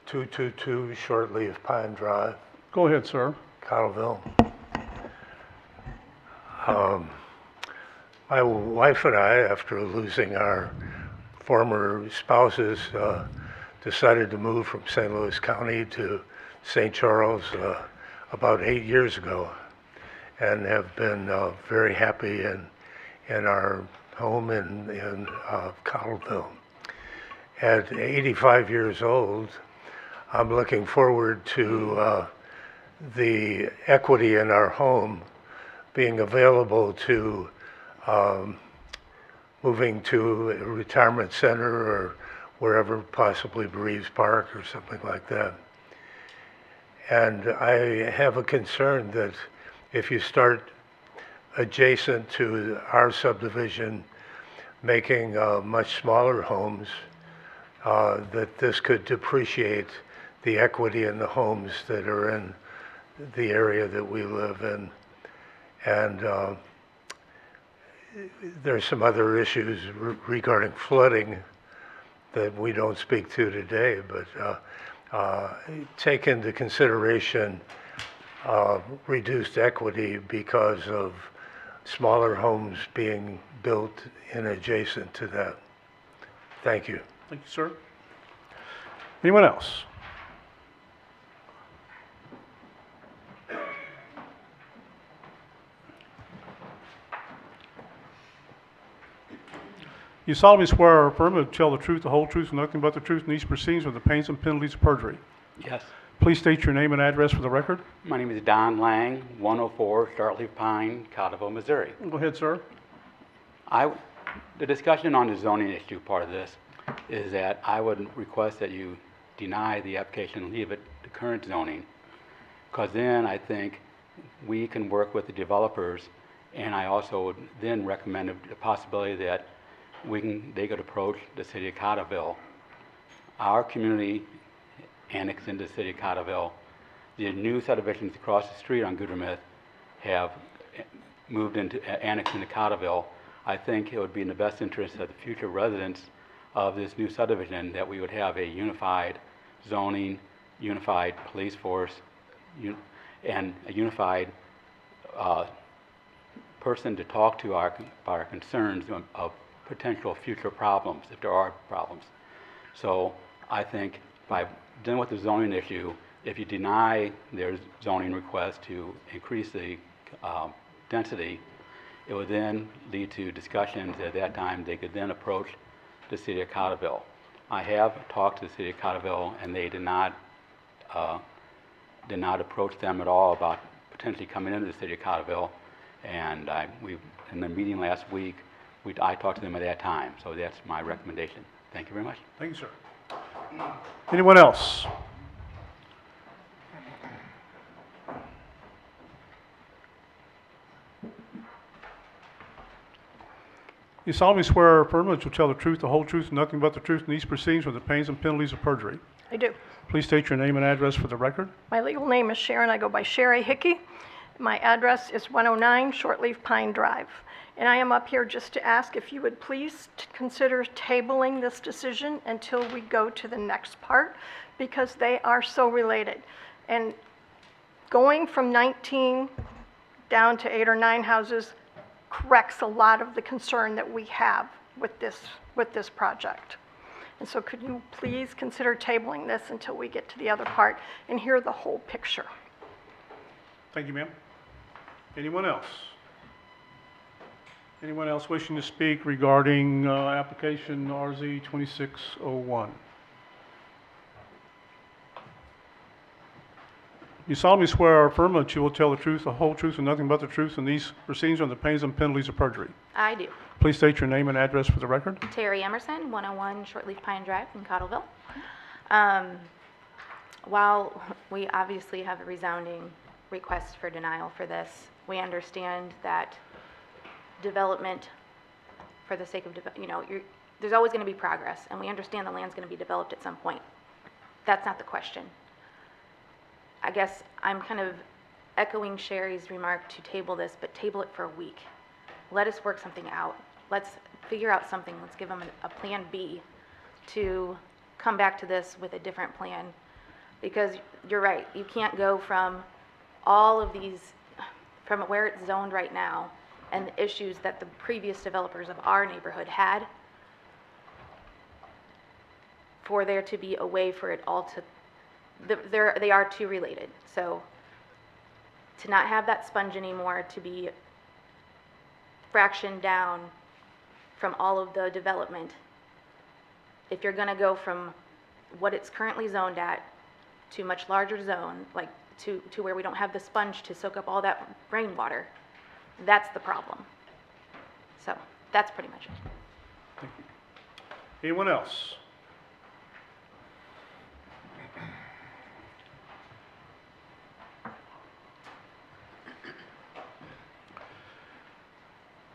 Speaker 7: 222 Shortleaf Pine Drive,
Speaker 3: Go ahead, sir.
Speaker 7: Cottleville. My wife and I, after losing our former spouses, decided to move from St. Louis County to St. Charles about 8 years ago, and have been very happy in our home in Cottleville. At 85 years old, I'm looking forward to the equity in our home being available to moving to a retirement center or wherever, possibly Breeze Park or something like that. And I have a concern that if you start adjacent to our subdivision, making much smaller homes, that this could depreciate the equity in the homes that are in the area that we live in. And there's some other issues regarding flooding that we don't speak to today, but take into consideration reduced equity because of smaller homes being built in adjacent to that. Thank you.
Speaker 3: Thank you, sir. Anyone else? You solemnly swear or affirm to tell the truth, the whole truth, and nothing but the truth in these proceedings with the pains and penalties of perjury.
Speaker 22: Yes.
Speaker 3: Please state your name and address for the record.
Speaker 22: My name is Don Lang, 104 Shortleaf Pine, Cottleville, Missouri.
Speaker 3: Go ahead, sir.
Speaker 22: The discussion on the zoning issue part of this is that I would request that you deny the application and leave it to current zoning, because then I think we can work with the developers, and I also would then recommend the possibility that they could approach the city of Cottleville. Our community annexed into the city of Cottleville. The new subdivisions across the street on Gudermith have moved into, annexed into Cottleville. I think it would be in the best interest of the future residents of this new subdivision that we would have a unified zoning, unified police force, and a unified person to talk to our concerns of potential future problems, if there are problems. So I think by dealing with the zoning issue, if you deny their zoning request to increase the density, it would then lead to discussions. At that time, they could then approach the city of Cottleville. I have talked to the city of Cottleville, and they did not approach them at all about potentially coming into the city of Cottleville. And in the meeting last week, I talked to them at that time. So that's my recommendation. Thank you very much.
Speaker 3: Thank you, sir. Anyone else? You solemnly swear or affirm that you'll tell the truth, the whole truth, and nothing but the truth in these proceedings with the pains and penalties of perjury.
Speaker 23: I do.
Speaker 3: Please state your name and address for the record.
Speaker 23: My legal name is Sharon. I go by Sherry Hickey. My address is 109 Shortleaf Pine Drive. And I am up here just to ask if you would please consider tabling this decision until we go to the next part, because they are so related. And going from 19 down to 8 or 9 houses corrects a lot of the concern that we have with this project. And so could you please consider tabling this until we get to the other part and hear the whole picture?
Speaker 3: Thank you, ma'am. Anyone else? Anyone else wishing to speak regarding application RZ 2601? You solemnly swear or affirm that you will tell the truth, the whole truth, and nothing but the truth in these proceedings on the pains and penalties of perjury.
Speaker 24: I do.
Speaker 3: Please state your name and address for the record.
Speaker 24: Terry Emerson, 101 Shortleaf Pine Drive in Cottleville. While we obviously have a resounding request for denial for this, we understand that development, for the sake of, there's always going to be progress, and we understand the land's going to be developed at some point. That's not the question. I guess I'm kind of echoing Sherry's remark to table this, but table it for a week. Let us work something out. Let's figure out something. Let's give them a plan B to come back to this with a different plan Because you're right, you can't go from all of these, from where it's zoned right now, and the issues that the previous developers of our neighborhood had, for there to be a way for it all to, they are two related. So to not have that sponge anymore, to be fractioned down from all of the development, if you're gonna go from what it's currently zoned at to much larger zone, like to where we don't have the sponge to soak up all that rainwater, that's the problem. So that's pretty much it.
Speaker 3: Anyone else?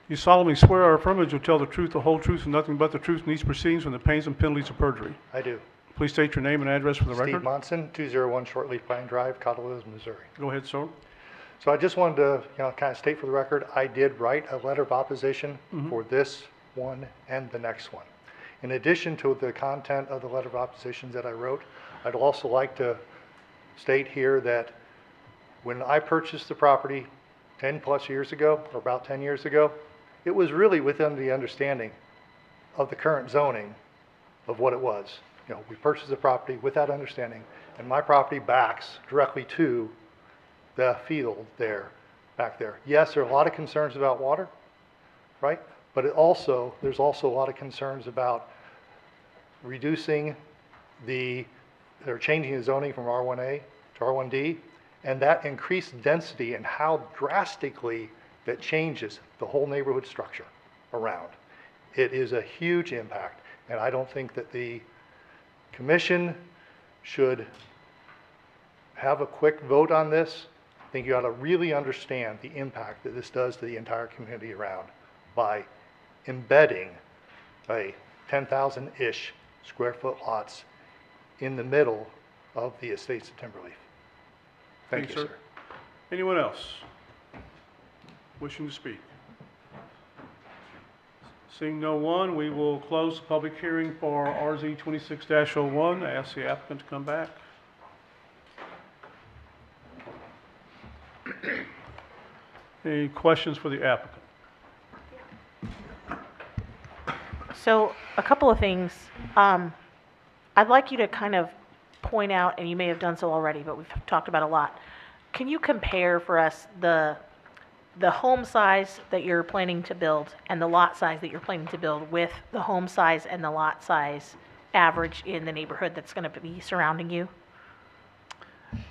Speaker 3: You solemnly swear or affirm that you'll tell the truth, the whole truth, and nothing but the truth in these proceedings from the pains and penalties of perjury.
Speaker 20: I do.
Speaker 3: Please state your name and address for the record.
Speaker 20: Steve Monson, 201 Shortleaf Pine Drive, Cottleville, Missouri.
Speaker 3: Go ahead, sir.
Speaker 20: So I just wanted to, kind of state for the record, I did write a letter of opposition for this one and the next one. In addition to the content of the letter of opposition that I wrote, I'd also like to state here that when I purchased the property 10 plus years ago, or about 10 years ago, it was really within the understanding of the current zoning of what it was. We purchased the property with that understanding, and my property backs directly to the field there, back there. Yes, there are a lot of concerns about water, right? But there's also a lot of concerns about reducing or changing the zoning from R1A to R1D, and that increased density and how drastically that changes the whole neighborhood structure around. It is a huge impact, and I don't think that the commission should have a quick vote on this. I think you ought to really understand the impact that this does to the entire community around by embedding a 10,000-ish square foot lots in the middle of the estates of Timberleaf. Thank you, sir.
Speaker 3: Anyone else wishing to speak? Seeing no one, we will close the public hearing for RZ 26-01. I ask the applicant to come back. Any questions for the applicant?
Speaker 12: So a couple of things. I'd like you to kind of point out, and you may have done so already, but we've talked about a lot. Can you compare for us the home size that you're planning to build and the lot size that you're planning to build with the home size and the lot size average in the neighborhood that's going to be surrounding you?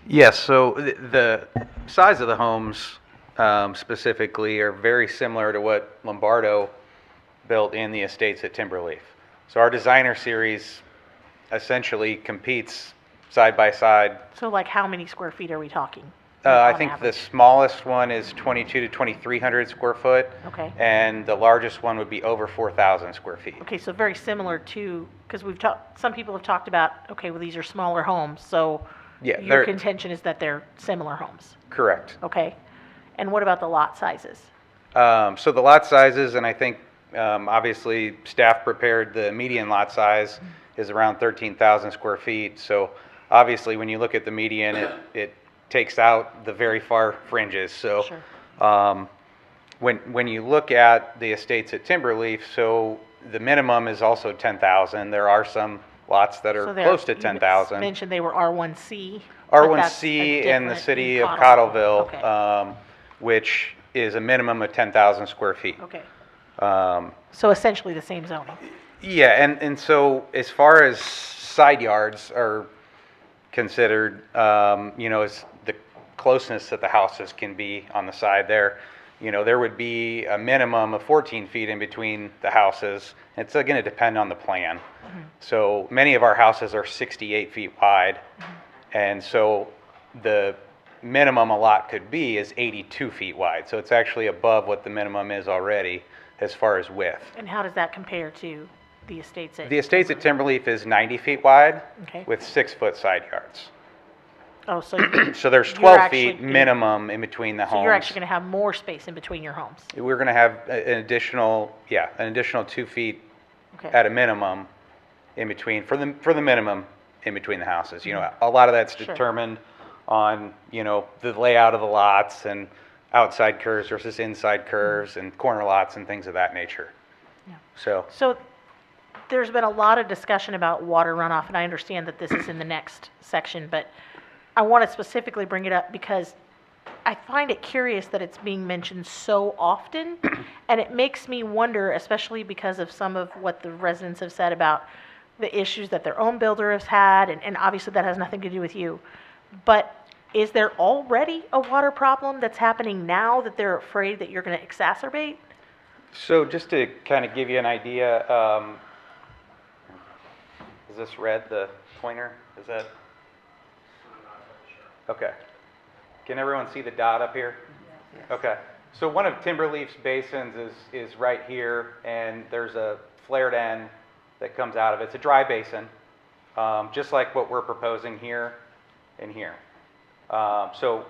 Speaker 16: Yes, so the size of the homes specifically are very similar to what Lombardo built in the estates at Timberleaf. So our designer series essentially competes side by side.
Speaker 12: So like how many square feet are we talking?
Speaker 16: I think the smallest one is 2,200 to 2,300 square foot.
Speaker 12: Okay.
Speaker 16: And the largest one would be over 4,000 square feet.
Speaker 12: Okay, so very similar to, because we've talked, some people have talked about, okay, well, these are smaller homes, so
Speaker 16: Yeah,
Speaker 12: your
Speaker 16: they're
Speaker 12: contention is that they're similar homes.
Speaker 16: correct.
Speaker 12: Okay. And what about the lot sizes?
Speaker 16: So the lot sizes, and I think obviously staff prepared the median lot size is around 13,000 square feet. So obviously when you look at the median, it takes out the very far fringes. So when you look at the estates at Timberleaf, so the minimum is also 10,000. There are some lots that are
Speaker 12: So they're-
Speaker 16: close to
Speaker 12: you
Speaker 16: 10,000.
Speaker 12: mentioned they were R1C. but that's
Speaker 16: R1C
Speaker 12: a
Speaker 16: in the
Speaker 12: different
Speaker 16: city
Speaker 12: in
Speaker 16: of Cottleville,
Speaker 12: Okay.
Speaker 16: which is a minimum of 10,000 square feet.
Speaker 12: Okay.
Speaker 16: Um,
Speaker 12: So essentially the same zoning.
Speaker 16: Yeah, and so as far as side yards are considered, as the closeness that the houses can be on the side there, there would be a minimum of 14 feet in between the houses. It's going to depend on the plan. So many of our houses are 68 feet wide, and so the minimum a lot could be is 82 feet wide. So it's actually above what the minimum is already as far as width.
Speaker 12: And how does that compare to the estates at?
Speaker 16: The estates at Timberleaf is 90 feet wide
Speaker 12: Okay.
Speaker 16: with 6-foot side yards.
Speaker 12: Oh, so
Speaker 16: So there's
Speaker 12: you're
Speaker 16: 12
Speaker 12: actually
Speaker 16: feet minimum in between the
Speaker 12: So
Speaker 16: homes.
Speaker 12: you're actually going to have more space in between your homes.
Speaker 16: We're going to have an additional 2 feet
Speaker 12: Okay.
Speaker 16: at a minimum in between for the minimum in between the houses. You know, a lot of that's determined on, you know, the layout of the lots and outside curves versus inside curves and corner lots and things of that nature. So,
Speaker 12: There's been a lot of discussion about water runoff, and I understand that this is in the next section, but I want to specifically bring it up because I find it curious that it's being mentioned so often, and it makes me wonder, especially because of some of what the residents have said about the issues that their own builder has had, and obviously that has nothing to do with you. But is there already a water problem that's happening now that they're afraid that you're going to exacerbate?
Speaker 16: so just to kind of give you an idea, is this red, the pointer? Is that? Okay. Can everyone see the dot up here? Okay. So one of Timberleaf's basins is right here, and there's a flared end that comes out of it. It's a dry basin, just like what we're proposing here and here. So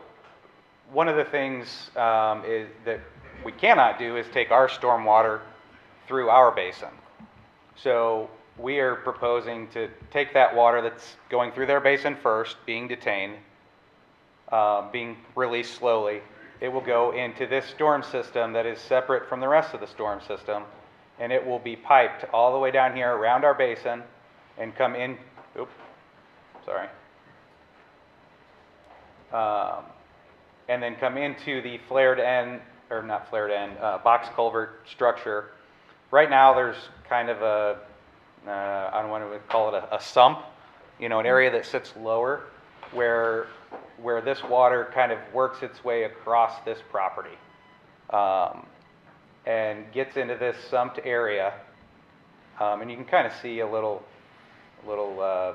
Speaker 16: one of the things is that we cannot do is take our stormwater through our basin. So we are proposing to take that water that's going through their basin first, being detained, being released slowly. It will go into this storm system that is separate from the rest of the storm system, and it will be piped all the way down here around our basin and come in, and then come into the flared end, or not flared end, box culvert structure. Right now there's kind of a, I don't want to call it a sump, you know, an area that sits lower where this water kind of works its way across this property and gets into this sumped area. And you can kind of see a little I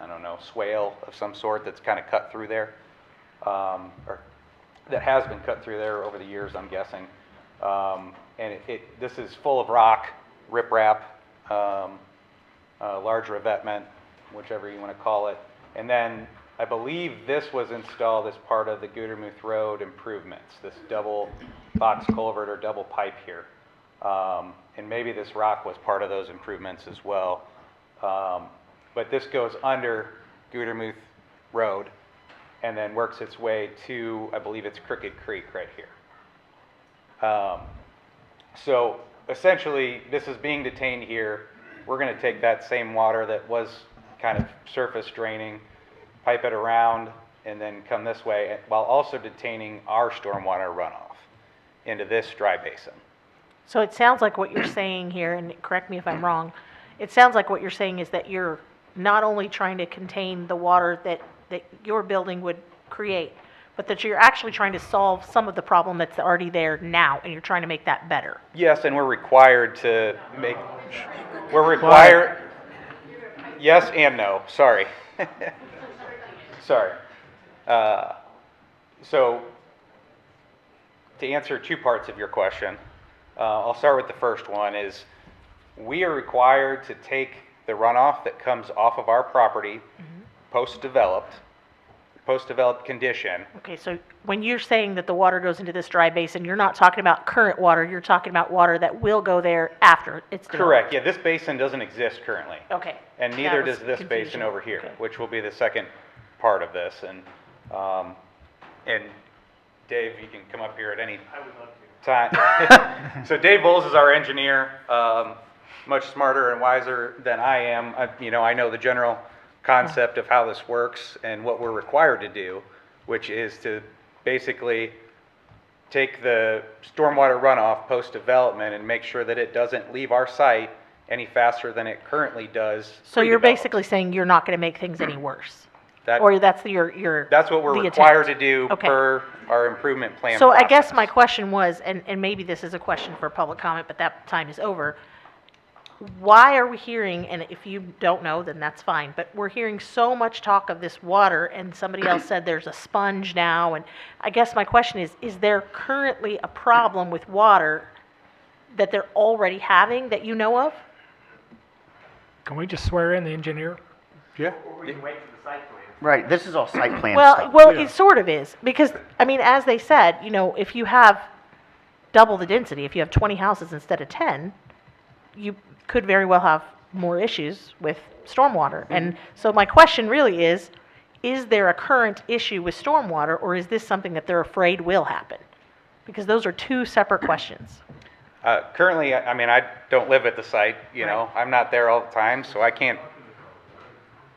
Speaker 16: don't know, swale of some sort that's kind of cut through there, or that has been cut through there over the years, I'm guessing. And this is full of rock, riprap, large revetment, whichever you want to call it. And then I believe this was installed as part of the Gudermuth Road improvements, this double box culvert or double pipe here. And maybe this rock was part of those improvements as well. But this goes under Gudermuth Road and then works its way to, I believe it's Crooked Creek right here. So essentially, this is being detained here. We're going to take that same water that was kind of surface draining, pipe it around, and then come this way, while also detaining our stormwater runoff into this dry basin.
Speaker 12: So it sounds like what you're saying here, and correct me if I'm wrong, it sounds like what you're saying is that you're not only trying to contain the water that your building would create, but that you're actually trying to solve some of the problem that's already there now, and you're trying to make that better.
Speaker 16: Yes, and we're required to make, we're required, yes and no, sorry. Sorry. So to answer two parts of your question, I'll start with the first one is we are required to take the runoff that comes off of our property post-developed condition.
Speaker 12: Okay, so when you're saying that the water goes into this dry basin, you're not talking about current water, you're talking about water that will go there after it's developed.
Speaker 16: Correct, yeah, this basin doesn't exist currently.
Speaker 12: Okay.
Speaker 16: And neither does this basin over here, which will be the second part of this. And Dave, you can come up here at any time. So Dave Bowles is our engineer, much smarter and wiser than I am. I know the general concept of how this works and what we're required to do, which is to basically take the stormwater runoff post-development and make sure that it doesn't leave our site any faster than it currently does.
Speaker 12: So you're basically saying you're not going to make things any worse?
Speaker 16: That's what we're required to do per our improvement plan
Speaker 12: So
Speaker 16: process.
Speaker 12: I guess my question was, and maybe this is a question for public comment, but that time is over. Why are we hearing, and if you don't know, then that's fine, but we're hearing so much talk of this water, and somebody else said there's a sponge now, and I guess my question is there currently a problem with water that they're already having that you know of?
Speaker 13: Can we just swear in the engineer?
Speaker 3: Yeah.
Speaker 2: Right, this is all site plan
Speaker 12: Well,
Speaker 2: stuff.
Speaker 12: it sort of is, because, I mean, as they said, if you have double the density, if you have 20 houses instead of 10, you could very well have more issues with stormwater. And so my question really is there a current issue with stormwater, or is this something that they're afraid will happen? Because those are two separate questions.
Speaker 16: Currently, I mean, I don't live at the site, you know, I'm not there all the time, so I can't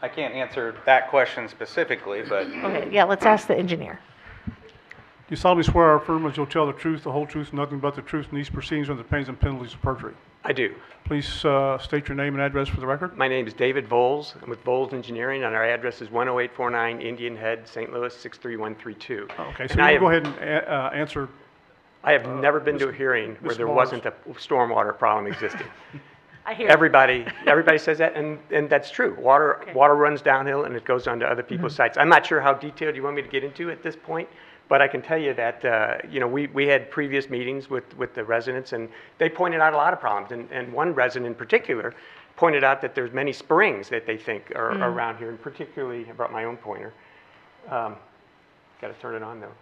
Speaker 16: answer that question specifically, but.
Speaker 12: Okay, yeah, let's ask the engineer.
Speaker 3: You solemnly swear or affirm that you'll tell the truth, the whole truth, and nothing but the truth in these proceedings under the pains and penalties of perjury?
Speaker 4: I do.
Speaker 3: Please state your name and address for the record.
Speaker 4: My name is David Voles. I'm with Voles Engineering, and our address is 10849 Indian Head, St. Louis, 63132.
Speaker 3: Okay, so you can go ahead and answer.
Speaker 4: I have never been to a hearing where there wasn't a stormwater problem existing.
Speaker 12: I hear
Speaker 4: Everybody says that, and that's true. Water runs downhill, and it goes onto other people's sites. I'm not sure how detailed you want me to get into at this point, but I can tell you that, you know, we had previous meetings with the residents, and they pointed out a lot of problems. And one resident in particular pointed out that there's many springs that they think are around here, and particularly, I brought my own pointer. Got to turn it on, though.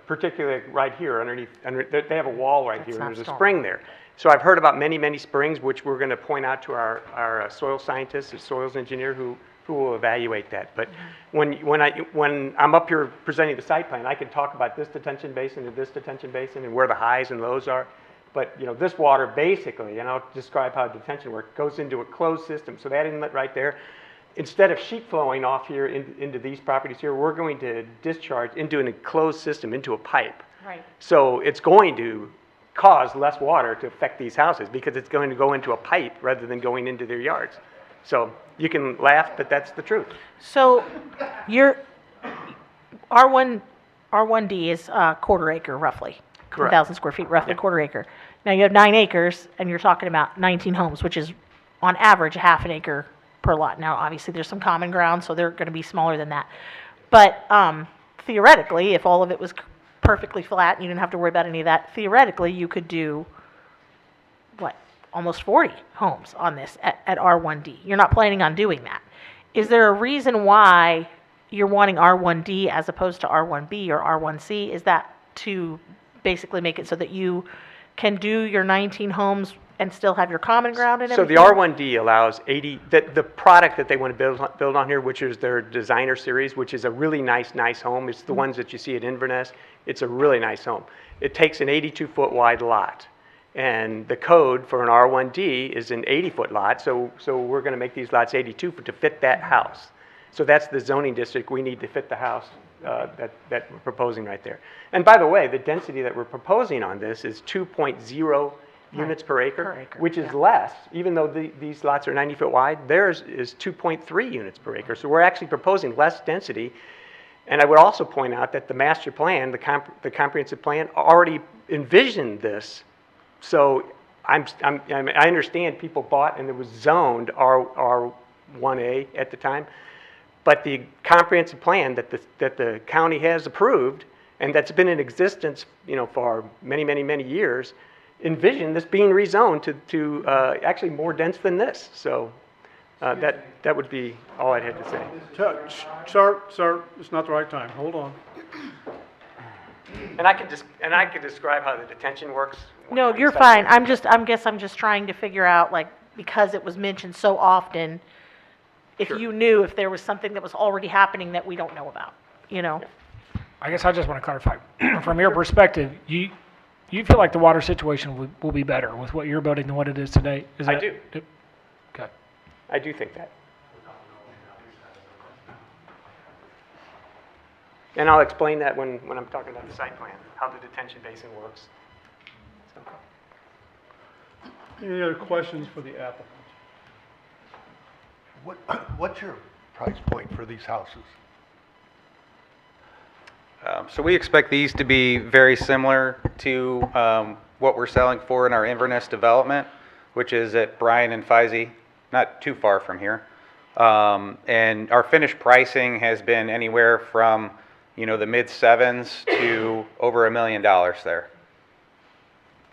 Speaker 4: Particularly right here underneath, they have a wall right here, and there's a spring there. So I've heard about many, many springs, which we're going to point out to our soil scientist, the soils engineer, who will evaluate that. But when I'm up here presenting the site plan, I can talk about this detention basin and this detention basin and where the highs and lows are. But you know, this water basically, and I'll describe how detention works, goes into a closed system. So that inlet right there, instead of sheet flowing off here into these properties here, we're going to discharge into an enclosed system, into a pipe.
Speaker 12: Right.
Speaker 4: So it's going to cause less water to affect these houses because it's going to go into a pipe rather than going into their yards. So you can laugh, but that's the truth.
Speaker 12: So your R1D is a quarter acre roughly.
Speaker 4: Correct.
Speaker 12: 10,000 square feet, roughly quarter acre. Now you have 9 acres and you're talking about 19 homes, which is on average half an acre per lot. Now obviously there's some common ground, so they're going to be smaller than that. But theoretically, if all of it was perfectly flat and you didn't have to worry about any of that, theoretically you could do, what, almost 40 homes on this at R1D. You're not planning on doing that. Is there a reason why you're wanting R1D as opposed to R1B or R1C? Is that to basically make it so that you can do your 19 homes and still have your common ground and
Speaker 4: So
Speaker 12: everything?
Speaker 4: the R1D allows 80, the product that they want to build on here, which is their designer series, which is a really nice home. It's the ones that you see at Inverness. It's a really nice home. It takes an 82-foot wide lot. And the code for an R1D is an 80-foot lot, so we're going to make these lots 82 to fit that house. So that's the zoning district we need to fit the house that we're proposing right there. And by the way, the density that we're proposing on this is 2.0 units per acre, which is less, even though these lots are 90 foot wide, theirs is 2.3 units per acre. So we're actually proposing less density. And I would also point out that the master plan, the comprehensive plan, already envisioned this. So I understand people bought and it was zoned R1A at the time, but the comprehensive plan that the county has approved and that's been in existence, you know, for many years, envisioned this being rezoned to actually more dense than this. So that would be all I'd have to say.
Speaker 3: Sir, it's not the right time. Hold on.
Speaker 4: And I could describe how the detention works.
Speaker 12: No, you're fine. I'm just trying to figure out, like, because it was mentioned so often, if you knew if there was something that was already happening that we don't know about, you know?
Speaker 13: I guess I just want to clarify, from your perspective, you feel like the water situation will be better with what you're building than what it is today?
Speaker 4: I do.
Speaker 13: Okay.
Speaker 4: I do think that. And I'll explain that when I'm talking about the site plan, how the detention basin works.
Speaker 3: Any other questions for the applicant?
Speaker 14: What's your price point for these houses?
Speaker 16: So we expect these to be very similar to what we're selling for in our Inverness development, which is at Bryan and Feisey, not too far from here. And our finished pricing has been anywhere from, you know, the mid-7s to over $1 million there.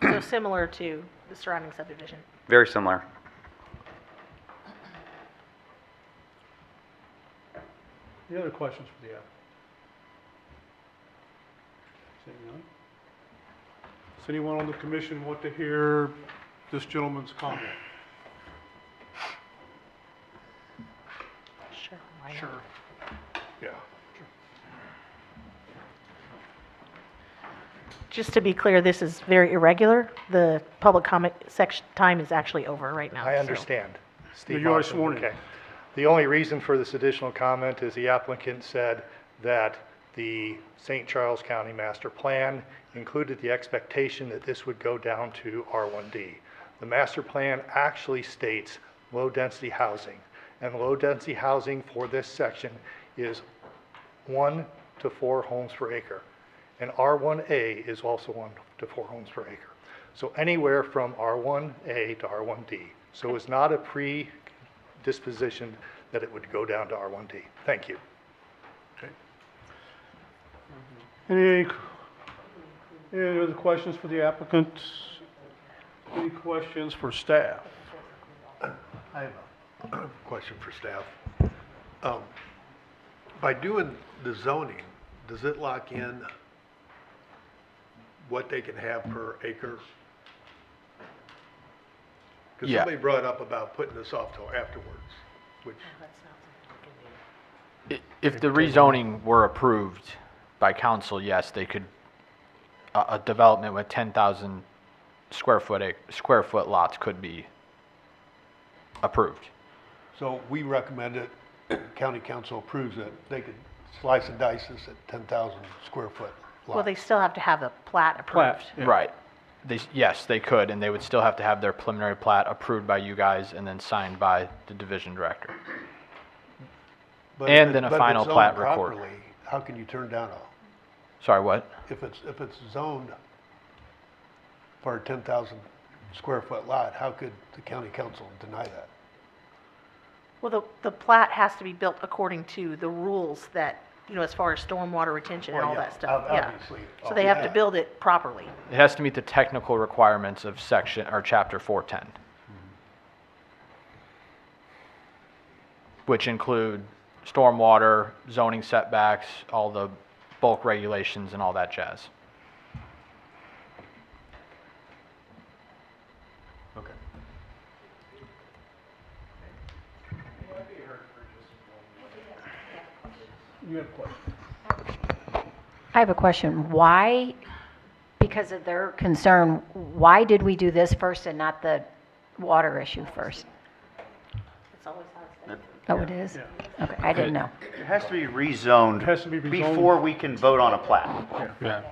Speaker 12: So similar to the surrounding subdivision.
Speaker 16: Very similar.
Speaker 3: Any other questions for the applicant? Seeing none. Does anyone on the commission want to hear this gentleman's comment?
Speaker 12: Sure. Why not?
Speaker 14: Sure. Yeah.
Speaker 12: Just to be clear, this is very irregular. The public comment section time is actually over right now.
Speaker 5: I
Speaker 12: so-
Speaker 5: understand. Steve
Speaker 3: You are
Speaker 5: Moxon,
Speaker 3: sworn in.
Speaker 5: okay. The only reason for this additional comment is the applicant said that the St. Charles County Master Plan included the expectation that this would go down to R1D. The master plan actually states low-density housing, and low-density housing for this section is 1 to 4 homes per acre. And R1A is also 1 to 4 homes per acre. So anywhere from R1A to R1D. So it's not a predisposition that it would go down to R1D. Thank you.
Speaker 3: Any other questions for the applicant? Any questions for staff?
Speaker 14: I have a question for staff. By doing the zoning, does it lock in what they can have per acre? Because
Speaker 15: Yeah.
Speaker 14: somebody brought up about putting this off till afterwards, which,
Speaker 15: If the rezoning were approved by council, yes, they could, a development with 10,000 square foot lots could be approved.
Speaker 14: so we recommend it, county council approves it, they could slice and dice this at 10,000 square foot lot.
Speaker 12: Well, they still have to have the plat approved.
Speaker 15: Right. Yes, they could, and they would still have to have their preliminary plat approved by you guys and then signed by the division director.
Speaker 14: But
Speaker 15: And
Speaker 14: if
Speaker 15: then a
Speaker 14: but if
Speaker 15: final
Speaker 14: it's
Speaker 15: plat
Speaker 14: zoned
Speaker 15: recorded.
Speaker 14: properly, how can you turn down
Speaker 15: Sorry, what?
Speaker 14: if it's zoned for a 10,000 square foot lot, how could the county council deny that?
Speaker 12: Well, the plat has to be built according to the rules that, as far as stormwater retention and
Speaker 14: Well,
Speaker 12: all
Speaker 14: yeah,
Speaker 12: that stuff. Yeah.
Speaker 14: obviously,
Speaker 12: So they have to
Speaker 14: yeah.
Speaker 12: build it properly.
Speaker 15: It has to meet the technical requirements of section, or chapter 410. Which include stormwater, zoning setbacks, all the bulk regulations and all that jazz.
Speaker 14: Okay.
Speaker 3: You have a question?
Speaker 8: I have a question. Why, because of their concern, why did we do this first and not the water issue first?
Speaker 12: It's always how it's been.
Speaker 8: Oh, it is? Okay, I didn't know.
Speaker 6: It has to be rezoned
Speaker 3: It has to be rezoned.
Speaker 6: before we can vote on a plat.
Speaker 3: Yeah.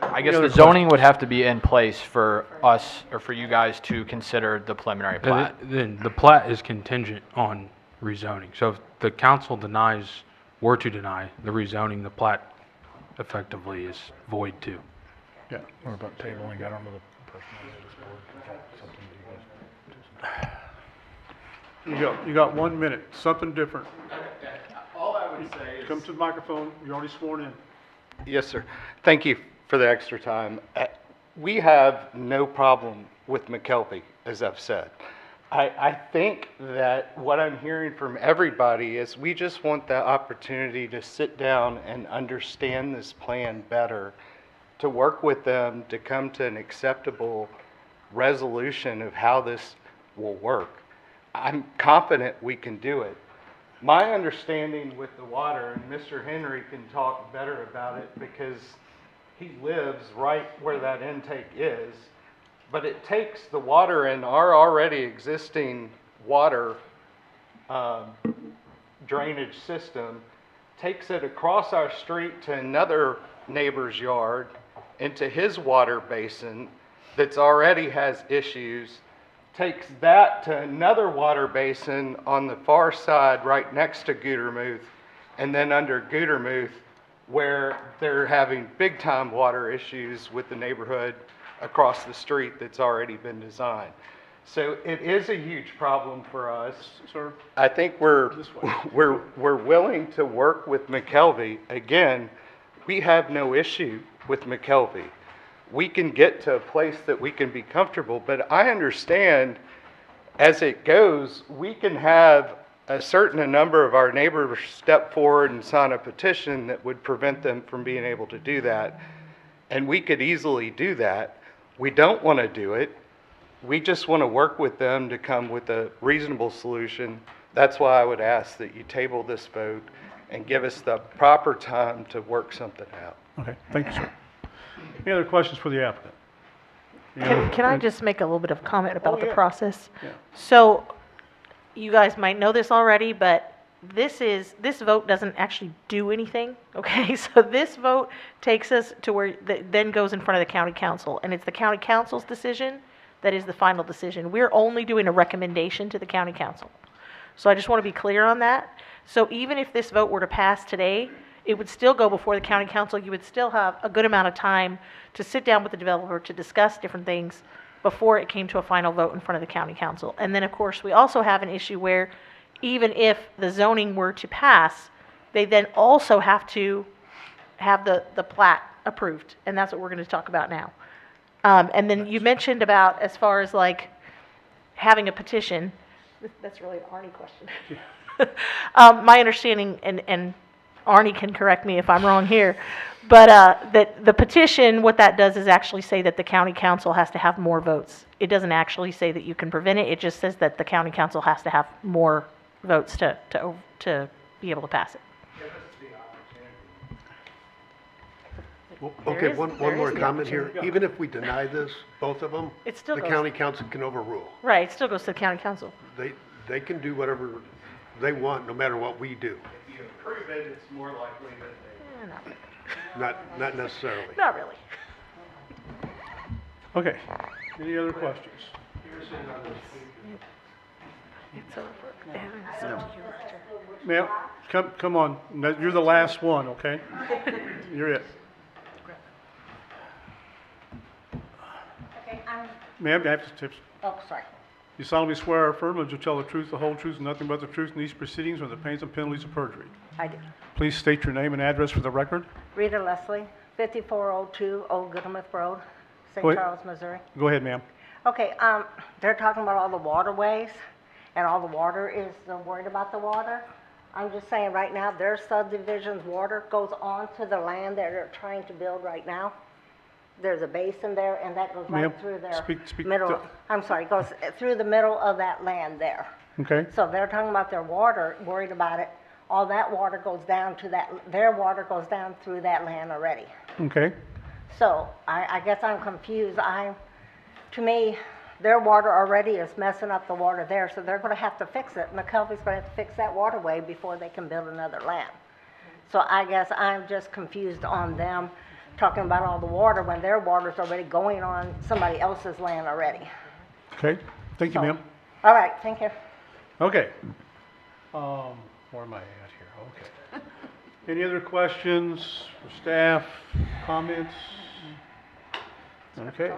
Speaker 15: I guess
Speaker 3: other
Speaker 15: the zoning would have to be in place for us, or for you guys to consider the preliminary plat.
Speaker 10: Then the plat is contingent on rezoning. So if the council were to deny the rezoning, the plat effectively is void too.
Speaker 3: Yeah.
Speaker 13: What about tabling that onto the
Speaker 3: You got 1 minute, something different.
Speaker 18: All I would say is...
Speaker 3: Come to the microphone, you're already sworn in.
Speaker 18: Yes, sir. Thank you for the extra time. We have no problem with McKelvey, as I've said. I think that what I'm hearing from everybody is we just want the opportunity to sit down and understand this plan better, to work with them to come to an acceptable resolution of how this will work. I'm confident we can do it. My understanding with the water, and Mr. Henry can talk better about it because he lives right where that intake is, but it takes the water in our already existing water drainage system, takes it across our street to another neighbor's yard, into his water basin that's already has issues, takes that to another water basin on the far side right next to Gutermuth, and then under Gutermuth, where they're having big time water issues with the neighborhood across the street that's already been designed. So it is a huge problem for us.
Speaker 3: Sir?
Speaker 18: I think we're willing to work with McKelvey. Again, we have no issue with McKelvey. We can get to a place that we can be comfortable, but I understand as it goes, we can have a certain number of our neighbors step forward and sign a petition that would prevent them from being able to do that. And we could easily do that. We don't want to do it.
Speaker 1: we just want to work with them to come with a reasonable solution. That's why I would ask that you table this vote and give us the proper time to work something out.
Speaker 3: Okay, thank you, sir. Any other questions for the applicant?
Speaker 12: Can I just make a little bit of comment about the
Speaker 3: yeah.
Speaker 12: process?
Speaker 3: Yeah.
Speaker 12: So, you guys might know this already, but this vote doesn't actually do anything, okay? So this vote takes us to where, then goes in front of the county council, and it's the county council's decision that is the final decision. We're only doing a recommendation to the county council. So I just want to be clear on that. So even if this vote were to pass today, it would still go before the county council. You would still have a good amount of time to sit down with the developer to discuss different things before it came to a final vote in front of the county council. And then, of course, we also have an issue where even if the zoning were to pass, they then also have to have the plat approved. And that's what we're going to talk about now. And then you mentioned about, as far as like having a petition, that's really an Arnie question. My understanding, and Arnie can correct me if I'm wrong here, but that the petition, what that does is actually say that the county council has to have more votes. It doesn't actually say that you can prevent it. It just says that the county council has to have more votes to be able to pass it.
Speaker 14: Okay,
Speaker 12: is-
Speaker 14: one
Speaker 12: there
Speaker 14: more
Speaker 12: is the
Speaker 14: comment here.
Speaker 12: opportunity.
Speaker 14: Even if we deny this, both of them,
Speaker 12: It still
Speaker 14: the
Speaker 12: goes-
Speaker 14: county council can overrule.
Speaker 12: Right, it still goes to the county council.
Speaker 14: They can do whatever they want, no matter what we do.
Speaker 5: If you approve it, it's more likely that
Speaker 12: Not really.
Speaker 14: Not necessarily.
Speaker 12: Not really.
Speaker 3: Okay, any other questions?
Speaker 12: It's over.
Speaker 3: Ma'am, come on, No, you're the last one, okay? You're it.
Speaker 11: Okay, I'm,
Speaker 3: Ma'am, I have to tips.
Speaker 11: oh, sorry.
Speaker 3: You solemnly swear or affirm that you'll tell the truth, the whole truth, and nothing but the truth in these proceedings or the pains and penalties of perjury.
Speaker 11: I do.
Speaker 3: Please state your name and address for the record.
Speaker 11: Rita Leslie, 5402 Old Goodermouth Road, St.
Speaker 3: Go ahead.
Speaker 11: Charles, Missouri.
Speaker 3: Go ahead, ma'am.
Speaker 11: Okay, they're talking about all the waterways, and all the water is, they're worried about the water. I'm just saying, right now, their subdivision's water goes onto the land that they're trying to build right now. There's a basin there, and that goes
Speaker 3: Ma'am,
Speaker 11: right through their
Speaker 3: speak
Speaker 11: middle,
Speaker 3: to-
Speaker 11: I'm sorry, goes through the middle of that land there.
Speaker 3: Okay,
Speaker 11: So they're talking about their water, worried about it. All that water goes down to that, their water goes down through that land already.
Speaker 3: okay.
Speaker 11: So I guess I'm confused. To me, their water already is messing up the water there, so they're gonna have to fix it. McKelvey's gonna have to fix that waterway before they can build another land. So I guess I'm just confused on them talking about all the water when their water's already going on somebody else's land already.
Speaker 3: Okay, thank you, ma'am.
Speaker 11: All right, thank you.
Speaker 3: Okay. Where am I at here? Okay. Any other questions for staff, comments? Okay.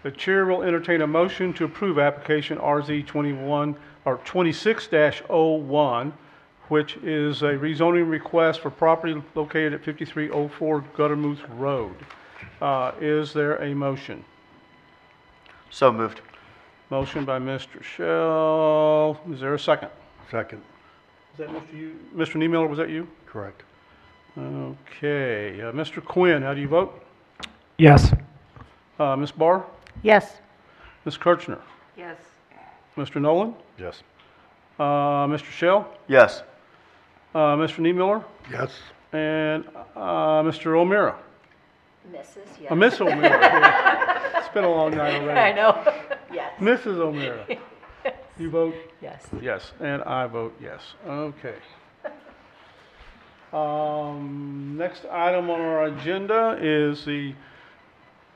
Speaker 3: The chair will entertain a motion to approve application RZ 21, or 26-01, which is a rezoning request for property located at 5304 Guttermouth Road. Is there a motion?
Speaker 6: So moved.
Speaker 3: Motion by Mr. Shell. Is there a second?
Speaker 14: Second.
Speaker 3: Is that Mr. Niemiller, was that you?
Speaker 14: Correct.
Speaker 3: Okay. Mr. Quinn, how do you vote?
Speaker 13: Yes.
Speaker 3: Ms. Barr?
Speaker 12: Yes.
Speaker 3: Ms. Kirchner?
Speaker 11: Yes.
Speaker 3: Mr. Nolan?
Speaker 14: Yes.
Speaker 3: Mr. Shell?
Speaker 6: Yes.
Speaker 3: Mr. Niemiller?
Speaker 14: Yes.
Speaker 3: And Mr. O'Meara?
Speaker 11: Mrs., yes.
Speaker 3: Miss O'Meara. Yeah. It's been a long night already.
Speaker 11: I know. Yes.
Speaker 3: Mrs. O'Meara? You vote?
Speaker 11: Yes.
Speaker 3: Yes, and I vote yes. Okay. Next item on our agenda is the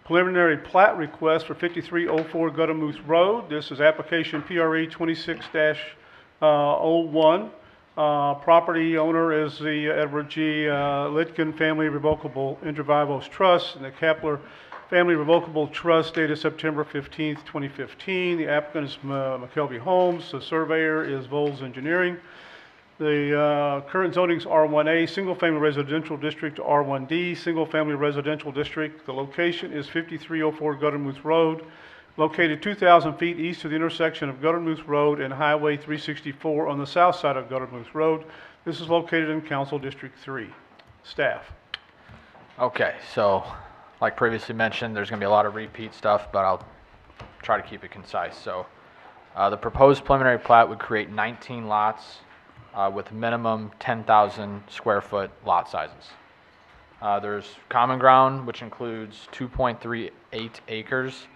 Speaker 3: preliminary plat request for 5304 Guttermouth Road. This is application PRE 26-01. Property owner is the Edward G. Litkin Family Revocable Inter Vivos Trust and the Kapler Family Revocable Trust dated September 15th, 2015. The applicant is McKelvey Homes. The surveyor is Vols Engineering. The current zoning is R1A, Single Family Residential District, to R1D, Single Family Residential District. The location is 5304 Guttermouth Road, located 2,000 feet east of the intersection of Guttermouth Road and Highway 364 on the south side of Guttermouth Road. This is located in Council District 3. Staff.
Speaker 15: Okay, so like previously mentioned, there's going to be a lot of repeat stuff, but I'll try to keep it concise. So the proposed preliminary plat would create 19 lots with minimum 10,000 square foot lot sizes. There's common ground, which includes 2.38 acres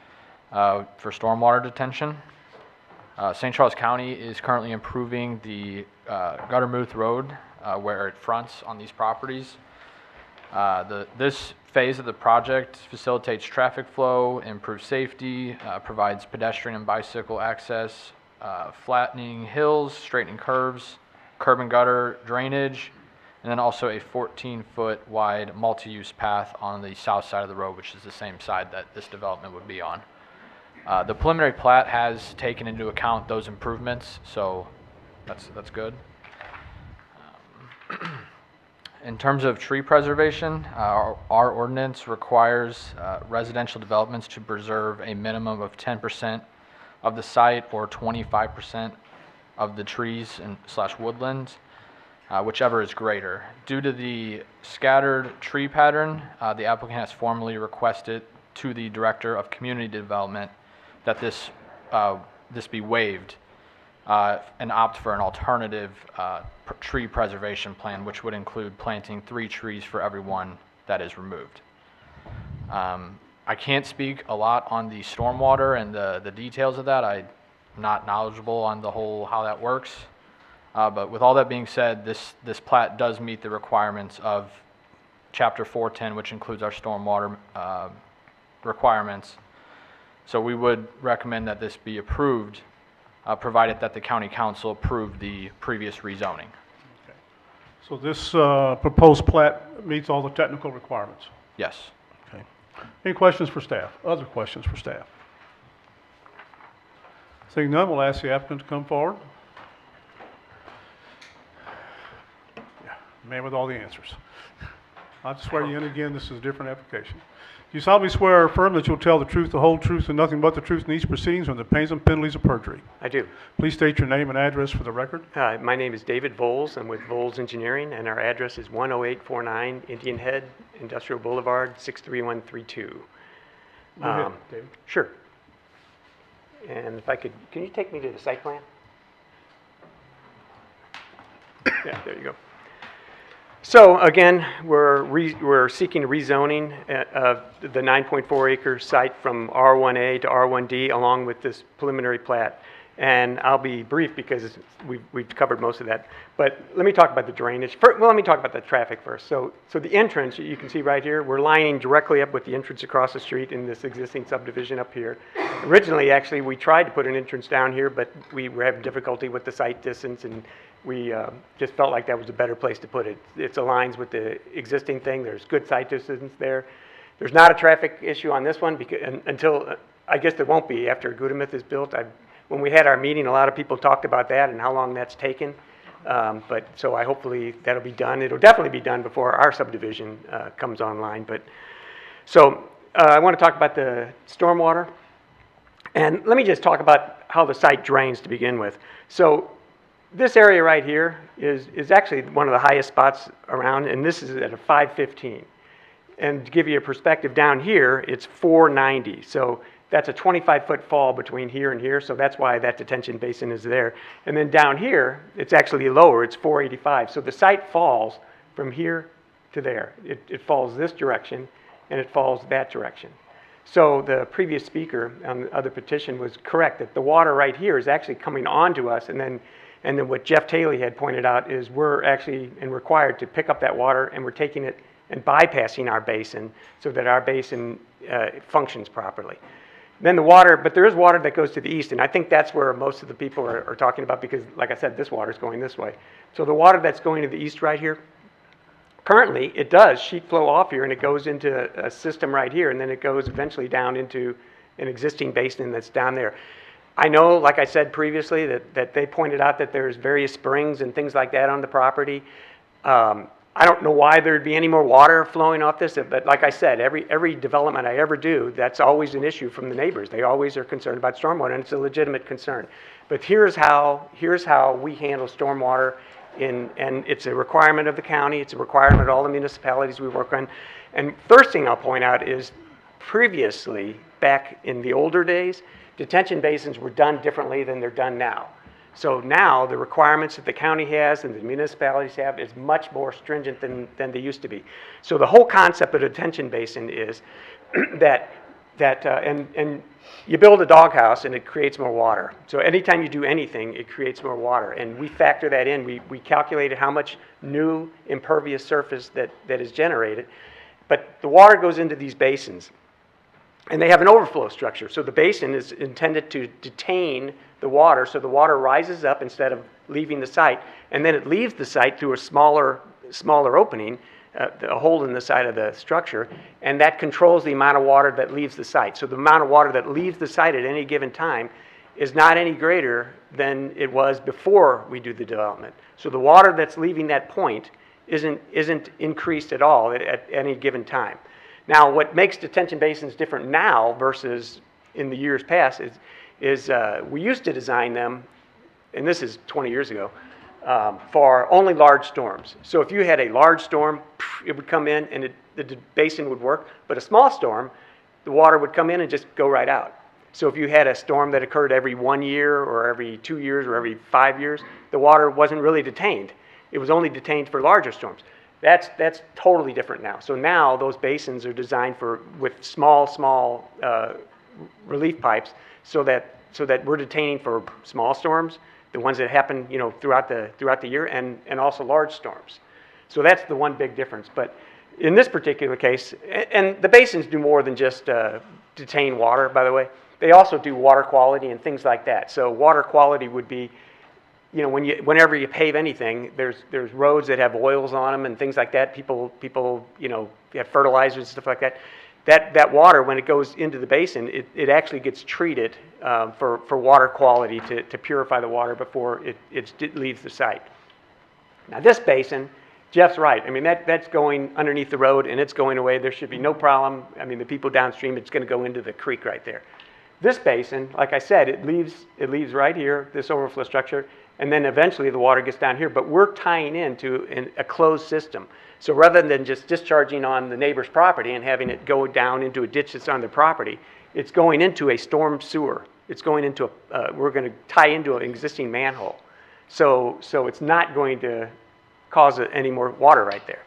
Speaker 15: for stormwater detention. St. Charles County is currently improving the Guttermouth Road where it fronts on these properties. This phase of the project facilitates traffic flow, improves safety, provides pedestrian and bicycle access, flattening hills, straightening curves, curb and gutter drainage, and then also a 14-foot wide multi-use path on the south side of the road, which is the same side that this development would be on. The preliminary plat has taken into account those improvements, so that's good. In terms of tree preservation, our ordinance requires residential developments to preserve a minimum of 10% of the site or 25% of the trees and / woodlands, whichever is greater. Due to the scattered tree pattern, the applicant has formally requested to the Director of Community Development that this be waived and opt for an alternative tree preservation plan, which would include planting 3 trees for every one that is removed. I can't speak a lot on the stormwater and the details of that. I'm not knowledgeable on the whole how that works. But with all that being said, this plat does meet the requirements of Chapter 410, which includes our stormwater requirements. So we would recommend that this be approved, provided that the county council approved the previous rezoning.
Speaker 3: So this proposed plat meets all the technical requirements?
Speaker 15: Yes.
Speaker 3: Okay. Any questions for staff? Other questions for staff? Seeing none, we'll ask the applicant to come forward. Yeah, man with all the answers. I'll just swear you in again, this is a different application. Do you solemnly swear or affirm that you'll tell the truth, the whole truth, and nothing but the truth in these proceedings on the pains and penalties of perjury?
Speaker 4: I do.
Speaker 3: Please state your name and address for the record.
Speaker 4: My name is David Voles. I'm with Voles Engineering, and our address is 10849 Indian Head Industrial Boulevard, 63132.
Speaker 3: Go ahead, David.
Speaker 4: Sure. And if I could, can you take me to the site plan? Yeah, there you go. So again, we're seeking rezoning of the 9.4 acre site from R1A to R1D along with this preliminary plat. And I'll be brief because we've covered most of that. But let me talk about the drainage. Let me talk about the traffic first. So the entrance, you can see right here, we're lining directly up with the entrance across the street in this existing subdivision up here. Originally, actually, we tried to put an entrance down here, but we were having difficulty with the site distance, and we just felt like that was a better place to put it. It aligns with the existing thing. There's good site distance there. There's not a traffic issue on this one because until, I guess there won't be after Gudemouth is built. When we had our meeting, a lot of people talked about that and how long that's taken. So hopefully that'll be done. It'll definitely be done before our subdivision comes online. I want to talk about the stormwater. And let me just talk about how the site drains to begin with. So this area right here is actually one of the highest spots around, and this is at a 515. And to give you a perspective, down here, it's 490. So that's a 25-foot fall between here and here, so that's why that detention basin is there. And then down here, it's actually lower, it's 485. So the site falls from here to there. It falls this direction, and it falls that direction. So the previous speaker on the other petition was correct, that the water right here is actually coming onto us, and then what Jeff Taylor had pointed out is we're actually required to pick up that water, and we're taking it and bypassing our basin so that our basin functions properly. Then the water, but there is water that goes to the east, and I think that's where most of the people are talking about because, like I said, this water is going this way. So the water that's going to the east right here, currently it does sheet flow off here, and it goes into a system right here, and then it goes eventually down into an existing basin that's down there. I know, like I said previously, that they pointed out that there's various springs and things like that on the property. I don't know why there'd be any more water flowing off this, but like I said, every development I ever do, that's always an issue from the neighbors. They always are concerned about stormwater, and it's a legitimate concern. But here's how we handle stormwater, and it's a requirement of the county, it's a requirement of all the municipalities we work on. And first thing I'll point out is previously, back in the older days, detention basins were done differently than they're done now. So now, the requirements that the county has and the municipalities have is much more stringent than they used to be. So the whole concept of detention basin is and you build a doghouse and it creates more water. So anytime you do anything, it creates more water. And we factor that in. We calculated how much new impervious surface that is generated. But the water goes into these basins. And they have an overflow structure. So the basin is intended to detain the water, so the water rises up instead of leaving the site, and then it leaves the site through a smaller opening, a hole in the side of the structure, and that controls the amount of water that leaves the site. So the amount of water that leaves the site at any given time is not any greater than it was before we do the development. So the water that's leaving that point isn't increased at all at any given time. Now, what makes detention basins different now versus in the years past is we used to design them, and this is 20 years ago, for only large storms. So if you had a large storm, it would come in and the basin would work, but a small storm, the water would come in and just go right out. So if you had a storm that occurred every 1 year or every 2 years or every 5 years, the water wasn't really detained. It was only detained for larger storms. That's totally different now. So now those basins are designed with small relief pipes so that we're detaining for small storms, the ones that happen throughout the year, and also large storms. So that's the one big difference. But in this particular case, and the basins do more than just detain water, by the way. They also do water quality and things like that. So water quality would be, whenever you pave anything, there's roads that have oils on them and things like that. People have fertilizers and stuff like that. That water, when it goes into the basin, it actually gets treated for water quality to purify the water before it leaves the site. Now this basin, Jeff's right. I mean, that's going underneath the road and it's going away. There should be no problem. I mean, the people downstream, it's going to go into the creek right there. This basin, like I said, it leaves right here, this overflow structure, and then eventually the water gets down here, but we're tying into a closed system. So rather than just discharging on the neighbor's property and having it go down into a ditch that's on their property, it's going into a storm sewer. It's going into we're going to tie into an existing manhole. So it's not going to cause any more water right there.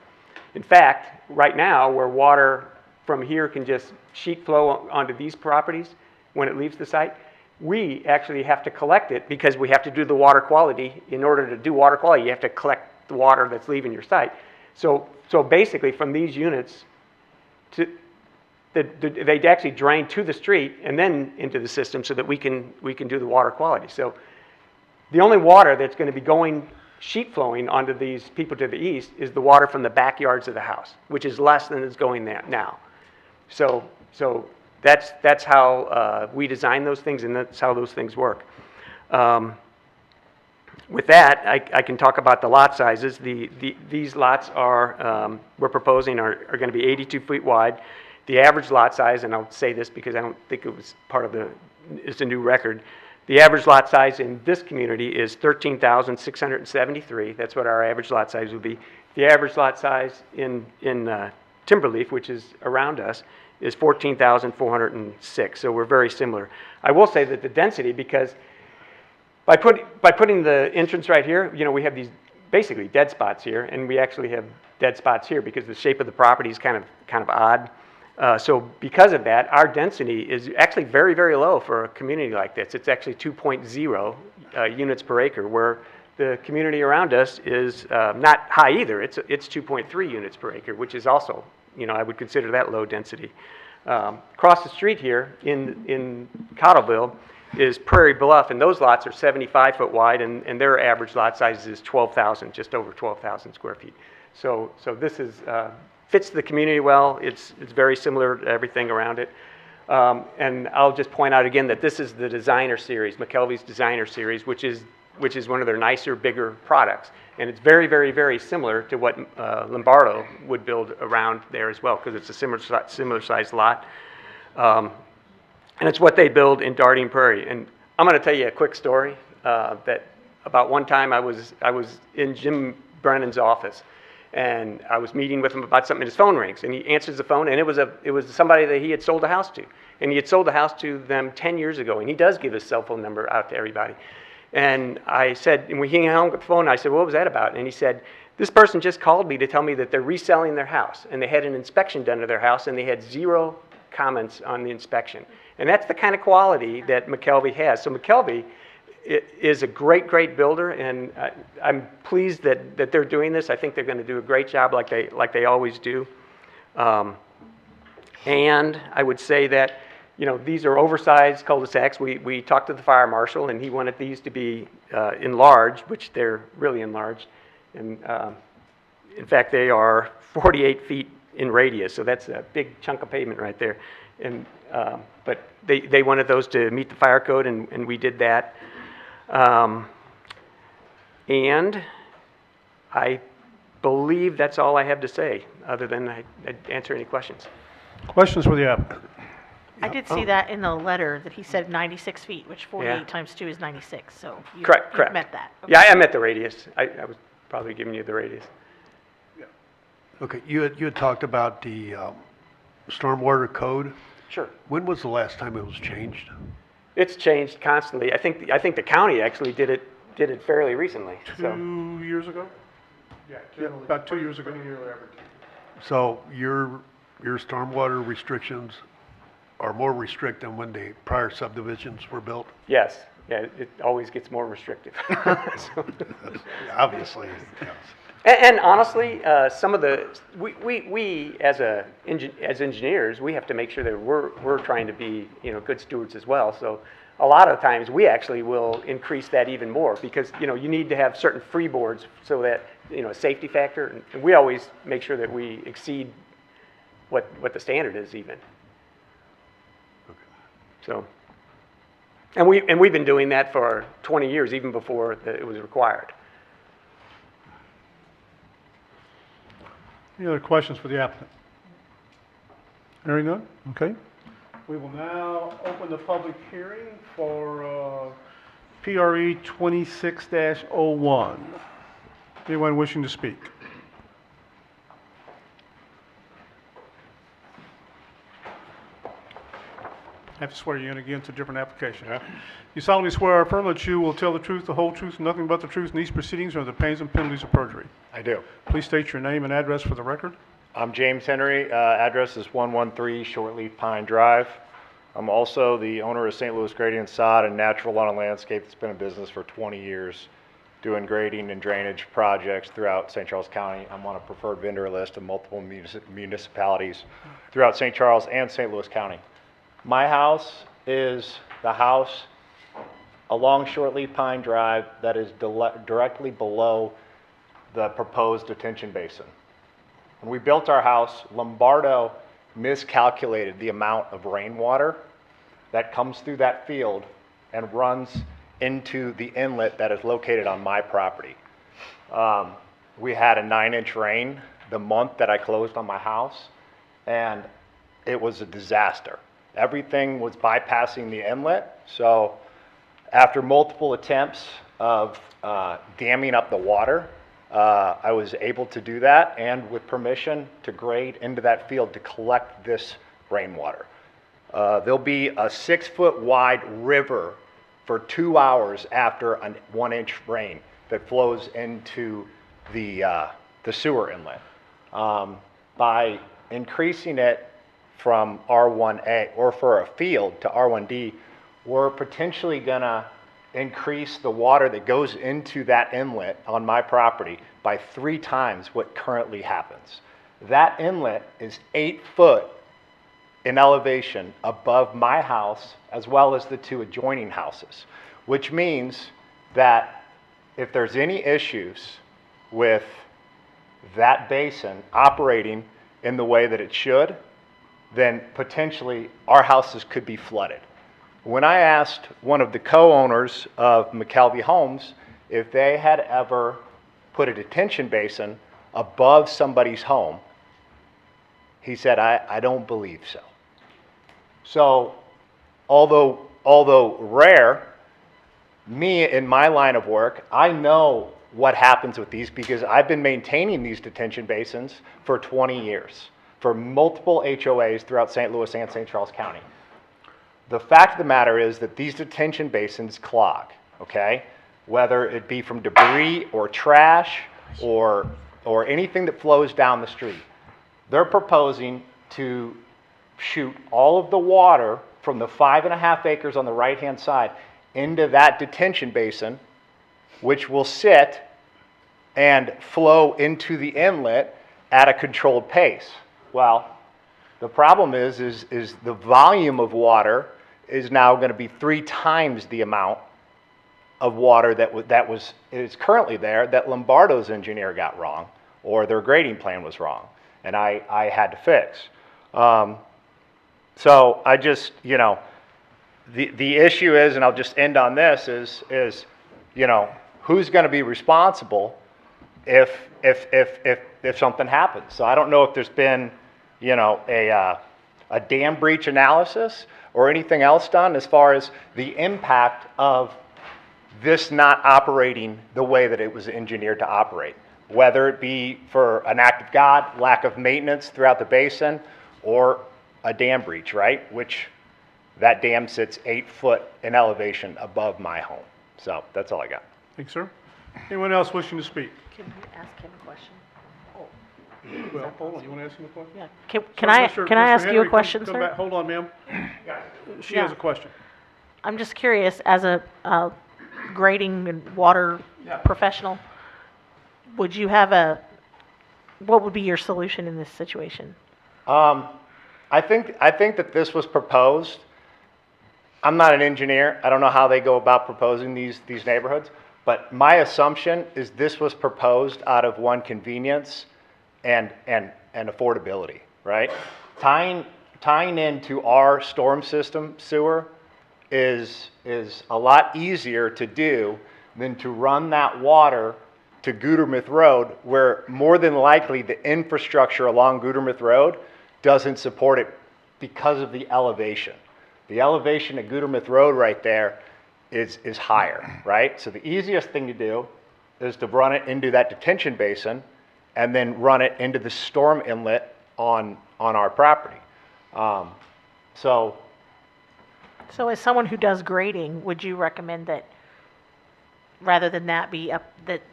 Speaker 4: In fact, right now, where water from here can just sheet flow onto these properties when it leaves the site, we actually have to collect it because we have to do the water quality. In order to do water quality, you have to collect the water that's leaving your site. So basically, from these units, they actually drain to the street and then into the system so that we can do the water quality. So the only water that's going to be going sheet flowing onto these people to the east is the water from the backyards of the house, which is less than is going there now. So that's how we design those things, and that's how those things work. With that, I can talk about the lot sizes. These lots we're proposing are going to be 82 feet wide. The average lot size, and I'll say this because I don't think it was it's a new record. The average lot size in this community is 13,673. That's what our average lot size would be. The average lot size in Timberleaf, which is around us, is 14,406. So we're very similar. I will say that the density, because by putting the entrance right here, we have these basically dead spots here, and we actually have dead spots here because the shape of the property is kind of odd. So because of that, our density is actually very, very low for a community like this. It's actually 2.0 units per acre, where the community around us is not high either. It's 2.3 units per acre, which is also, I would consider that low density. Across the street here in Cottleville is Prairie Bluff, and those lots are 75 foot wide, and their average lot size is 12,000, just over 12,000 square feet. So this is fits the community well. It's very similar to everything around it. And I'll just point out again that this is the designer series, McKelvey's designer series, which is one of their nicer, bigger products. And it's very, very, very similar to what Lombardo would build around there as well, because it's a similar sized lot. And it's what they build in Darting Prairie. And I'm going to tell you a quick story that about one time I was in Jim Brennan's office, and I was meeting with him about something, and his phone rings, and he answers the phone, and it was somebody that he had sold a house to. And he had sold the house to them 10 years ago, and he does give his cell phone number out to everybody. And I said, and we hung up the phone, and I said, what was that about? And he said, this person just called me to tell me that they're reselling their house, and they had an inspection done to their house, and they had 0 comments on the inspection. And that's the kind of quality that McKelvey has. So McKelvey is a great, great builder, and I'm pleased that they're doing this. I think they're going to do a great job like they always do. And I would say that, you know, these are oversized cul-de-sacs. We talked to the fire marshal, and he wanted these to be enlarged, which they're really enlarged. And in fact, they are 48 feet in radius, so that's a big chunk of pavement right there. And but they wanted those to meet the fire code, and we did that. And I believe that's all I have to say, other than I'd answer any questions.
Speaker 3: Questions for the applicant?
Speaker 12: I did see that in the letter that he said 96 feet, which 48
Speaker 4: Yeah.
Speaker 12: times 2 is 96, so you
Speaker 4: Correct.
Speaker 12: met that. Okay.
Speaker 4: Yeah, I met the radius. I was probably giving you the radius.
Speaker 14: Okay, you had talked about the stormwater code.
Speaker 4: Sure.
Speaker 14: When was the last time it was changed?
Speaker 4: It's changed constantly. I think the county actually did it fairly recently. So
Speaker 3: 2 years ago? Yeah, about 2 years ago.
Speaker 14: So your stormwater restrictions are more restricted than when the prior subdivisions were built?
Speaker 4: yes, yeah, it always gets more restrictive. So-
Speaker 14: Obviously, yes.
Speaker 4: And honestly, some of the we as engineers, we have to make sure that we're trying to be, you know, good stewards as well. So a lot of times we actually will increase that even more, because, you know, you need to have certain freeboards so that, you know, a safety factor, and we always make sure that we exceed what the standard is even. So, and we've been doing that for 20 years, even before it was required.
Speaker 3: Any other questions for the applicant? Hearing none? Okay. We will now open the public hearing for PRE 26-01. Anyone wishing to speak? I have to swear you in again. It's a different application. You solemnly swear or affirm that you will tell the truth, the whole truth, and nothing but the truth in these proceedings or the pains and penalties of perjury?
Speaker 18: I do.
Speaker 3: Please state your name and address for the record.
Speaker 18: I'm James Henry. Address is 113 Shortleaf Pine Drive. I'm also the owner of St. Louis Grading and Sod and Natural Lawn and Landscape. It's been in business for 20 years, doing grading and drainage projects throughout St. Charles County. I'm on a preferred vendor list of multiple municipalities throughout St. Charles and St. Louis County. My house is the house along Shortleaf Pine Drive that is directly below the proposed detention basin. When we built our house, Lombardo miscalculated the amount of rainwater that comes through that field and runs into the inlet that is located on my property. We had a 9-inch rain the month that I closed on my house, and it was a disaster. Everything was bypassing the inlet, so after multiple attempts of damming up the water, I was able to do that, and with permission to grade into that field to collect this rainwater. There'll be a 6-foot wide river for 2 hours after a 1-inch rain that flows into the sewer inlet. By increasing it from R1A, or for a field, to R1D, we're potentially gonna increase the water that goes into that inlet on my property by 3 times what currently happens. That inlet is 8 foot in elevation above my house, as well as the 2 adjoining houses, which means that if there's any issues with that basin operating in the way that it should, then potentially our houses could be flooded. When I asked one of the co-owners of McKelvey Homes if they had ever put a detention basin above somebody's home, he said, I don't believe so. So, although rare, me in my line of work, I know what happens with these because I've been maintaining these detention basins for 20 years for multiple HOAs throughout St. Louis and St. Charles County. the fact of the matter is that these detention basins clog, okay? Whether it be from debris or trash or anything that flows down the street. They're proposing to shoot all of the water from the 5.5 acres on the right-hand side into that detention basin, which will sit and flow into the inlet at a controlled pace. Well, the problem is the volume of water is now going to be 3 times the amount of water that is currently there that Lombardo's engineer got wrong, or their grading plan was wrong, and I had to fix. So I just, you know, the issue is, and I'll just end on this, is you know, who's going to be responsible if something happens? So I don't know if there's been, you know, a dam breach analysis or anything else done as far as the impact of this not operating the way that it was engineered to operate, whether it be for an act of God, lack of maintenance throughout the basin, or a dam breach, right? Which that dam sits 8 foot in elevation above my home. So that's all I got.
Speaker 3: Thanks, sir. Anyone else wishing to speak?
Speaker 12: Can we ask him a question?
Speaker 3: Well, hold on, you want to ask him a question?
Speaker 12: Yeah. Can
Speaker 3: Sir,
Speaker 12: I
Speaker 3: Mr.
Speaker 12: ask you
Speaker 3: Henry,
Speaker 12: a question,
Speaker 3: come
Speaker 12: sir?
Speaker 3: back. Hold on, ma'am. She
Speaker 12: Yeah.
Speaker 3: has a question.
Speaker 12: I'm just curious, as a grading and water professional, would you have what would be your solution in this situation?
Speaker 18: I think that this was proposed. I'm not an engineer. I don't know how they go about proposing these neighborhoods, but my assumption is this was proposed out of one, convenience and affordability, right? Tying into our storm system sewer is a lot easier to do than to run that water to Gudermouth Road, where more than likely the infrastructure along Gudermouth Road doesn't support it because of the elevation. The elevation at Gudermouth Road right there is higher, right? So the easiest thing to do is to run it into that detention basin and then run it into the storm inlet on our property. So
Speaker 12: as someone who does grading, would you recommend that rather than that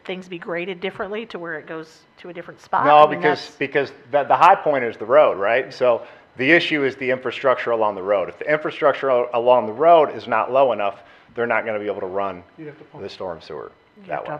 Speaker 12: things be graded differently to where it goes to a different spot?
Speaker 18: no,
Speaker 12: I mean,
Speaker 18: because the high point is the road, right? So the issue is the infrastructure along the road. If the infrastructure along the road is not low enough, they're not going to be able to run the storm sewer that way.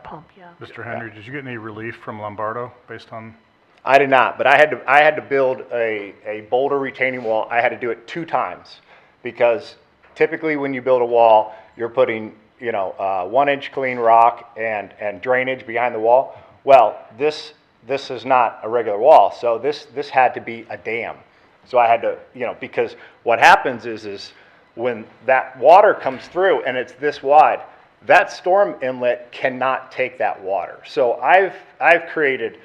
Speaker 9: Mr. Henry, did you get any relief from Lombardo based on?
Speaker 18: I did not, but I had to build a boulder retaining wall. I had to do it 2 times because typically when you build a wall, you're putting 1-inch clean rock and drainage behind the wall. Well, this is not a regular wall, so this had to be a dam. So I had to, because what happens is when that water comes through and it's this wide, that storm inlet cannot take that water. So I've created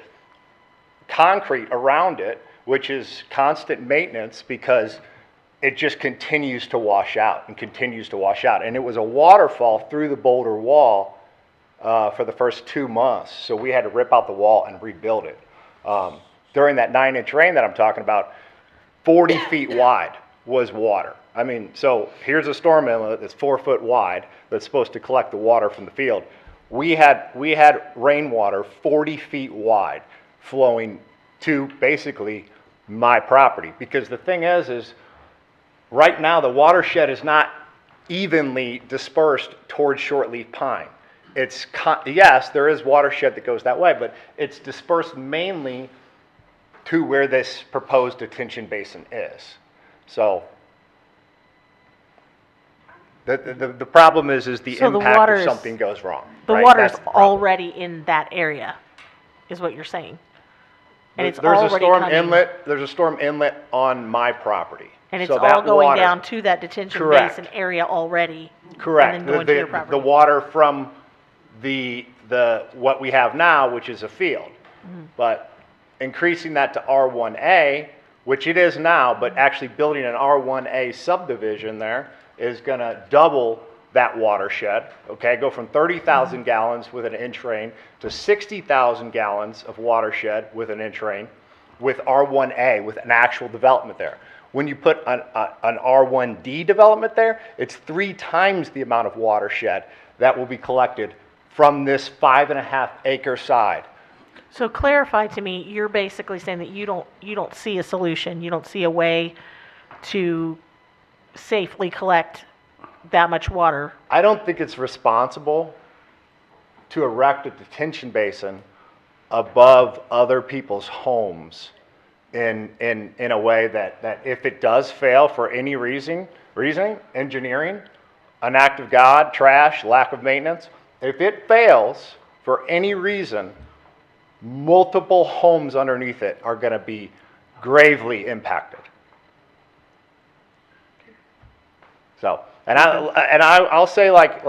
Speaker 18: concrete around it, which is constant maintenance because it just continues to wash out and continues to wash out. And it was a waterfall through the boulder wall for the first 2 months. So we had to rip out the wall and rebuild it. During that 9-inch rain that I'm talking about, 40 feet wide was water. I mean, so here's a storm inlet that's 4 foot wide that's supposed to collect the water from the field. We had rainwater 40 feet wide flowing to basically my property. Because the thing is right now the watershed is not evenly dispersed towards shortleaf pine. Yes, there is watershed that goes that way, but it's dispersed mainly to where this proposed detention basin is. So the problem is the
Speaker 12: So the
Speaker 18: impact
Speaker 12: water
Speaker 18: if
Speaker 12: is-
Speaker 18: something goes wrong.
Speaker 12: The
Speaker 18: right?
Speaker 12: water's
Speaker 18: That's the problem.
Speaker 12: already in that area, is what you're saying. And it's
Speaker 18: There's
Speaker 12: already
Speaker 18: a storm
Speaker 12: coming,
Speaker 18: inlet. There's a storm inlet on my property.
Speaker 12: and it's
Speaker 18: So
Speaker 12: all
Speaker 18: that
Speaker 12: going
Speaker 18: water-
Speaker 12: down to that detention
Speaker 18: Correct.
Speaker 12: basin area already.
Speaker 18: Correct.
Speaker 12: And then going to your property.
Speaker 18: The water from the what we have now, which is a field, but increasing that to R1A, which it is now, but actually building an R1A subdivision there is going to double that watershed. Okay, go from 30,000 gallons with an inch rain to 60,000 gallons of watershed with an inch rain, with R1A, with an actual development there. When you put an R1D development there, it's 3 times the amount of watershed that will be collected from this 5.5 acre side.
Speaker 12: So clarify to me, you're basically saying that you don't see a solution, you don't see a way to safely collect that much water.
Speaker 18: I don't think it's responsible to erect a detention basin above other people's homes in a way that if it does fail for any reasoning, engineering, an act of God, trash, lack of maintenance, if it fails for any reason, multiple homes underneath it are going to be gravely impacted. So, I'll say like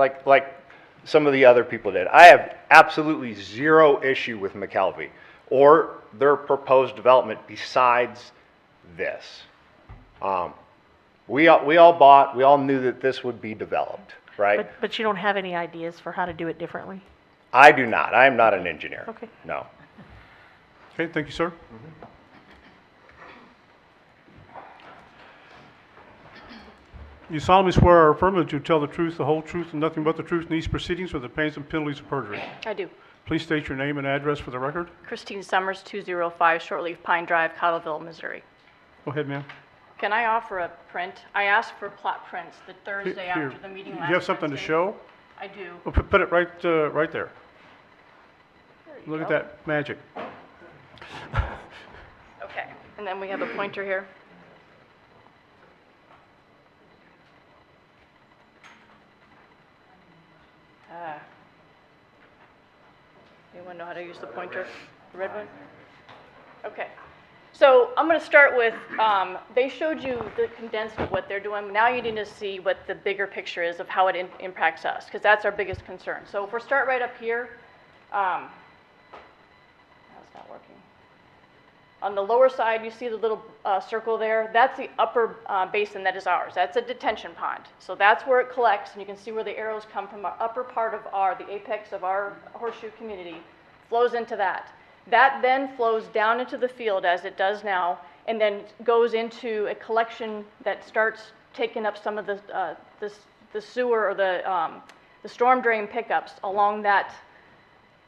Speaker 18: some of the other people did. I have absolutely zero issue with McKelvey or their proposed development besides this. We all knew that this would be developed, right?
Speaker 12: But you don't have any ideas for how to do it differently?
Speaker 18: I do not. I am not an engineer.
Speaker 12: Okay.
Speaker 18: No.
Speaker 3: Okay, thank you, sir. You solemnly swear or affirm that you tell the truth, the whole truth, and nothing but the truth in these proceedings with the pains and penalties of perjury.
Speaker 7: I do.
Speaker 3: Please state your name and address for the record.
Speaker 7: Christine Summers, 205 Shortleaf Pine Drive, Cottleville, Missouri.
Speaker 3: Go ahead, ma'am.
Speaker 7: Can I offer a print? I asked for plot prints the Thursday
Speaker 3: Here,
Speaker 7: after the meeting last
Speaker 3: you have something to
Speaker 7: Wednesday.
Speaker 3: show?
Speaker 7: I do.
Speaker 3: Well, put it right there.
Speaker 7: There you
Speaker 3: Look at
Speaker 7: go.
Speaker 3: that magic.
Speaker 7: Okay, and then we have a pointer here. Anyone know how to use the pointer? The red one? Okay. So I'm going to start with, they showed you the condensed of what they're doing. Now you need to see what the bigger picture is of how it impacts us, because that's our biggest concern. So if we start right up here, that's not working. On the lower side, you see the little circle there. That's the upper basin that is ours. That's a detention pond. So that's where it collects, and you can see where the arrows come from. Our upper part of the apex of our horseshoe community flows into that. That then flows down into the field as it does now, and then goes into a collection that starts taking up some of the sewer or the storm drain pickups along that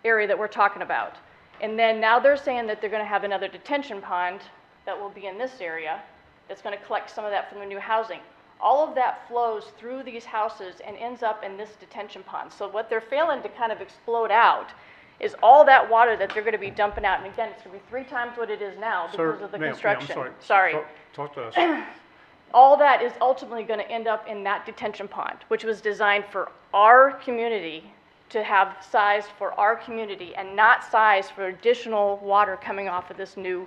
Speaker 7: area that we're talking about. And then now they're saying that they're going to have another detention pond that will be in this area that's going to collect some of that from the new housing. All of that flows through these houses and ends up in this detention pond. So what they're failing to kind of explode out is all that water that they're going to be dumping out. And again, it's going to be 3 times what it is now because of the construction.
Speaker 3: I'm
Speaker 7: Sorry.
Speaker 3: Talk to us.
Speaker 7: All that is ultimately going to end up in that detention pond, which was designed for our community, to have size for our community and not size for additional water coming off of this new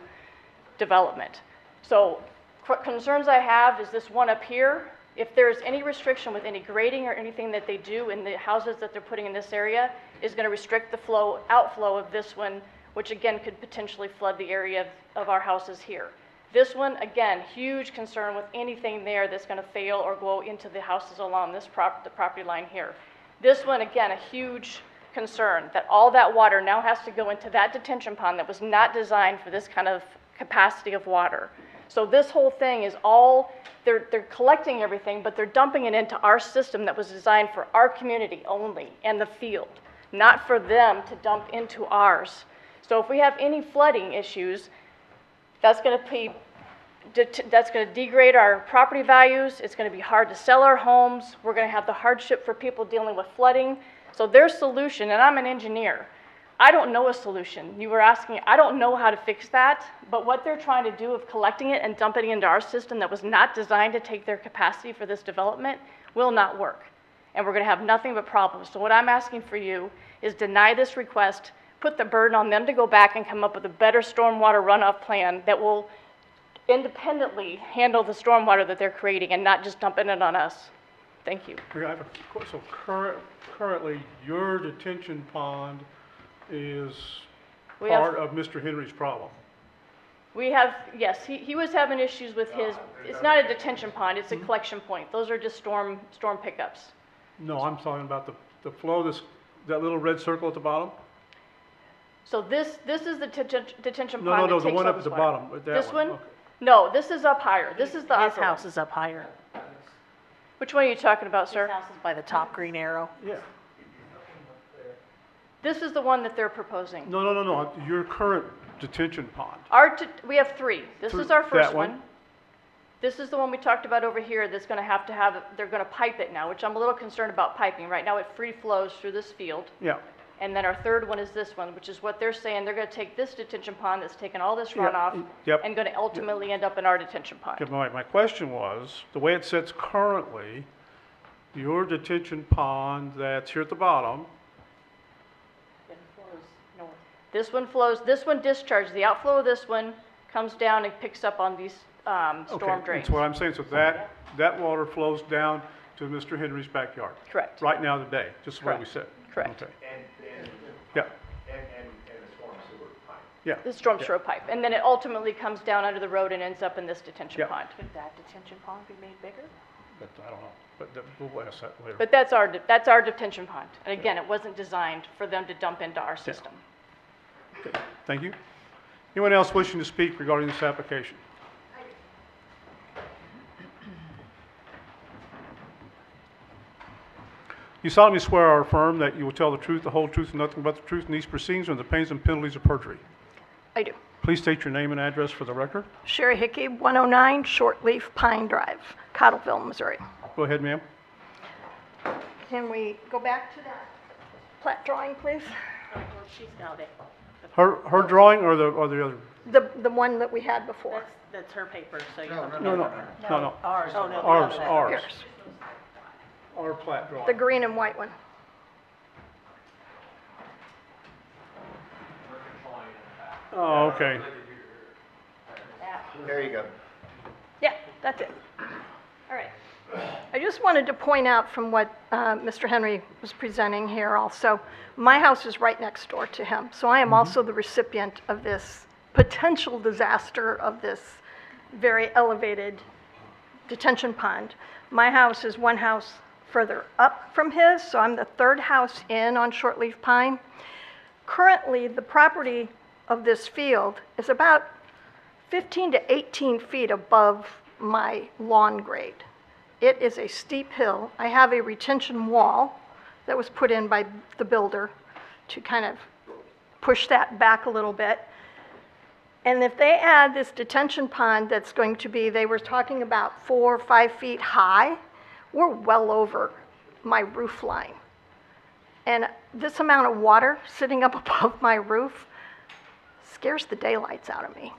Speaker 7: development. So concerns I have is this one up here. If there's any restriction with any grading or anything that they do in the houses that they're putting in this area, is going to restrict the outflow of this one, which again could potentially flood the area of our houses here. This one, again, huge concern with anything there that's going to fail or go into the houses along this the property line here. This one, again, a huge concern that all that water now has to go into that detention pond that was not designed for this kind of capacity of water. So this whole thing is all, they're collecting everything, but they're dumping it into our system that was designed for our community only and the field, not for them to dump into ours. So if we have any flooding issues, that's going to degrade our property values. It's going to be hard to sell our homes. We're going to have the hardship for people dealing with flooding. So their solution, and I'm an engineer, I don't know a solution. You were asking, I don't know how to fix that, but what they're trying to do of collecting it and dumping it into our system that was not designed to take their capacity for this development will not work. And we're going to have nothing but problems. So what I'm asking for you is deny this request, put the burden on them to go back and come up with a better stormwater runoff plan that will independently handle the stormwater that they're creating and not just dumping it on us. Thank you.
Speaker 3: So currently, your detention pond is part of Mr. Henry's problem.
Speaker 7: We have, yes, he was having issues with his, it's not a detention pond, it's a collection point. Those are just storm pickups.
Speaker 3: No, I'm talking about the flow, that little red circle at the bottom?
Speaker 7: So this is the detention pond.
Speaker 3: No,
Speaker 7: that
Speaker 3: the
Speaker 7: takes
Speaker 3: one
Speaker 7: all
Speaker 3: up at
Speaker 7: this
Speaker 3: the
Speaker 7: water.
Speaker 3: bottom. That
Speaker 7: This one?
Speaker 3: Okay.
Speaker 7: No, this is up higher. This is the
Speaker 12: His
Speaker 7: upper
Speaker 12: house
Speaker 7: one.
Speaker 12: is up higher.
Speaker 7: Which one are you talking about, sir?
Speaker 12: His house is by the top green arrow.
Speaker 3: Yeah.
Speaker 7: This is the one that they're proposing.
Speaker 3: No, your current detention pond.
Speaker 7: We have three. This is our
Speaker 3: That
Speaker 7: first
Speaker 3: one?
Speaker 7: one. This is the one we talked about over here that's gonna have to have, they're gonna pipe it now, which I'm a little concerned about piping. Right now, it free flows through this field.
Speaker 3: Yeah.
Speaker 7: And then our third one is this one, which is what they're saying, they're gonna take this detention pond that's taken all this
Speaker 3: Yeah,
Speaker 7: runoff
Speaker 3: yep.
Speaker 7: and gonna ultimately end up in our detention pond.
Speaker 3: Okay, my question was, the way it sits currently, your detention pond that's here at the bottom,
Speaker 7: This one flows, this one discharges, the outflow of this one comes down and picks up on these storm
Speaker 3: okay,
Speaker 7: drains.
Speaker 3: that's what I'm saying, so that water flows down to Mr. Henry's backyard.
Speaker 7: Correct.
Speaker 3: Right now today, just the way we
Speaker 7: Correct.
Speaker 3: sit.
Speaker 7: Correct.
Speaker 3: Okay. Yeah. Yeah.
Speaker 7: The storm
Speaker 3: Yeah.
Speaker 7: sewer pipe. And then it ultimately comes down under the road and ends up in this detention
Speaker 3: Yeah.
Speaker 7: pond.
Speaker 12: Could that detention pond be made bigger?
Speaker 3: But I don't know, but we'll ask that later.
Speaker 7: But that's our detention pond. And again, it wasn't designed for them to dump into our system.
Speaker 3: Okay, thank you. Anyone else wishing to speak regarding this application? You solemnly swear or affirm that you will tell the truth, the whole truth, and nothing but the truth in these proceedings under the pains and penalties of perjury.
Speaker 23: I do.
Speaker 3: Please state your name and address for the record.
Speaker 23: Sherry Hickey, 109 Shortleaf Pine Drive, Cottleville, Missouri.
Speaker 3: Go ahead, ma'am.
Speaker 23: Can we go back to that plat drawing, please?
Speaker 12: She's got it.
Speaker 3: Her drawing or the other?
Speaker 23: The one that we had before.
Speaker 12: That's her paper, so you
Speaker 3: No,
Speaker 12: don't.
Speaker 3: no.
Speaker 12: Ours. Oh, no.
Speaker 3: Ours.
Speaker 23: Yours.
Speaker 3: Our plat drawing.
Speaker 23: The green and white one.
Speaker 3: Oh, okay.
Speaker 2: There you go.
Speaker 23: Yeah, that's it. All right. I just wanted to point out from what Mr. Henry was presenting here also, my house is right next door to him. So I am also the recipient of this potential disaster of this very elevated detention pond. My house is one house further up from his, so I'm the third house in on Shortleaf Pine. Currently, the property of this field is about 15 to 18 feet above my lawn grade. It is a steep hill. I have a retention wall that was put in by the builder to kind of push that back a little bit. And if they add this detention pond that's going to be, they were talking about 4 or 5 feet high, we're well over my roof line. And this amount of water sitting up above my roof scares the daylights out of me.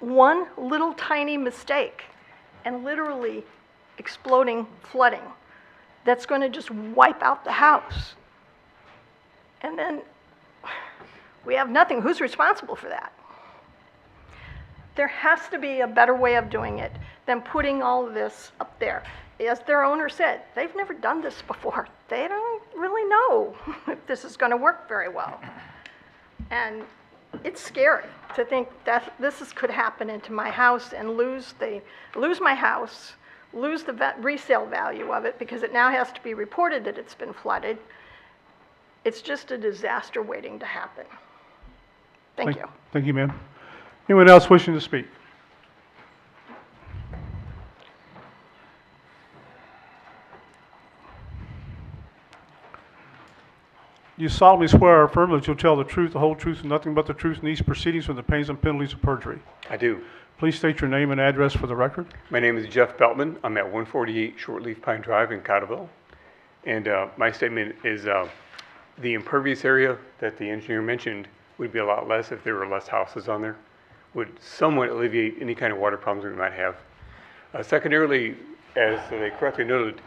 Speaker 23: One little tiny mistake and literally exploding flooding that's going to just wipe out the house. And then we have nothing. Who's responsible for that? There has to be a better way of doing it than putting all of this up there. As their owner said, they've never done this before. They don't really know if this is going to work very well. And it's scary to think that could happen into my house and lose my house, lose the resale value of it because it now has to be reported that it's been flooded. It's just a disaster waiting to happen. Thank you.
Speaker 3: Thank you, ma'am. Anyone else wishing to speak? You solemnly swear or affirm that you'll tell the truth, the whole truth, and nothing but the truth in these proceedings from the pains and penalties of perjury.
Speaker 17: I do.
Speaker 3: Please state your name and address for the record.
Speaker 17: My name is Jeff Beltman. I'm at 148 Shortleaf Pine Drive in Cottleville. And my statement is the impervious area that the engineer mentioned would be a lot less if there were less houses on there. Would somewhat alleviate any kind of water problems we might have. Secondarily, as they correctly noted,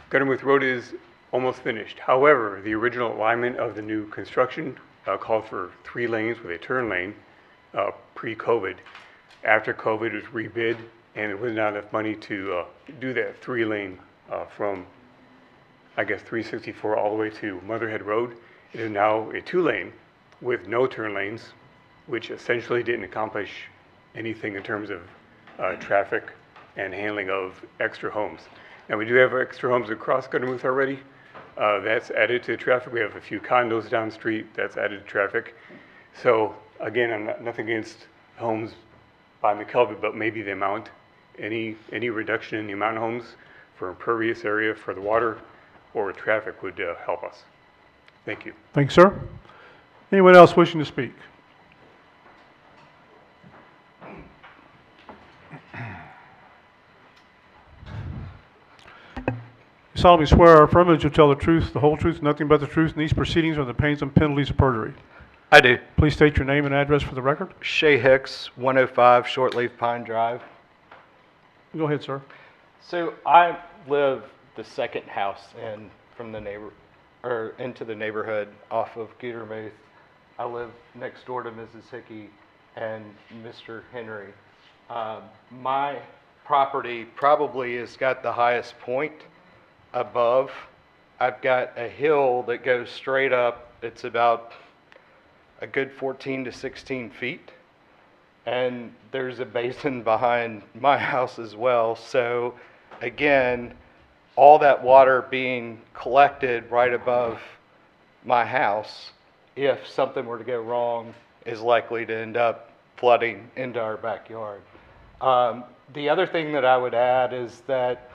Speaker 17: Guttermouth Road is almost finished. However, the original alignment of the new construction called for 3 lanes with a turn lane pre-COVID. After COVID, it was rebid, and there was not enough money to do that 3-lane from, I guess, 364 all the way to Motherhead Road. It is now a 2-lane with no turn lanes, which essentially didn't accomplish anything in terms of traffic and handling of extra homes. Now, we do have extra homes across Guttermouth already. That's added to traffic. We have a few condos down the street. That's added to traffic. So again, I'm nothing against homes by McKelvey, but maybe the amount, any reduction in the amount of homes for impervious area for the water or traffic would help us. Thank you.
Speaker 3: Thanks, sir. Anyone else wishing to speak? You solemnly swear or affirm that you'll tell the truth, the whole truth, nothing but the truth in these proceedings or the pains and penalties of perjury.
Speaker 1: I do.
Speaker 3: Please state your name and address for the record.
Speaker 1: Shay Hicks, 105 Shortleaf Pine Drive.
Speaker 3: Go ahead, sir.
Speaker 1: So I live the second house in from the into the neighborhood off of Gutermuth. I live next door to Mrs. Hickey and Mr. Henry. My property probably has got the highest point above. I've got a hill that goes straight up. It's about a good 14 to 16 feet. And there's a basin behind my house as well. So again, all that water being collected right above my house, if something were to go wrong, is likely to end up flooding into our backyard. The other thing that I would add is that,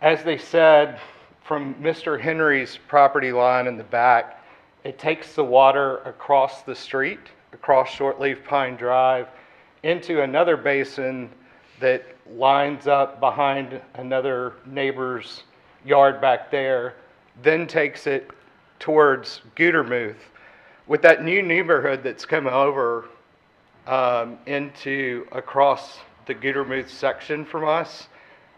Speaker 1: as they said, from Mr. Henry's property line in the back, it takes the water across the street, across Shortleaf Pine Drive, into another basin that lines up behind another neighbor's yard back there, then takes it towards Gutermuth. With that new neighborhood that's come over into across the Gutermuth section from us,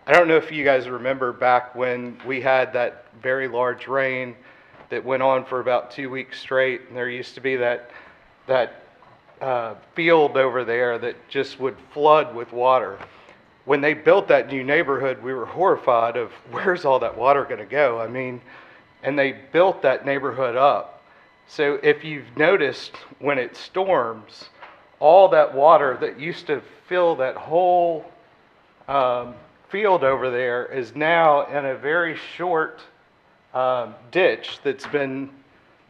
Speaker 1: I don't know if you guys remember back when we had that very large rain that went on for about 2 weeks straight, and there used to be that field over there that just would flood with water. When they built that new neighborhood, we were horrified of where's all that water going to go? I mean, and they built that neighborhood up. So if you've noticed, when it storms, all that water that used to fill that whole field over there is now in a very short ditch that's been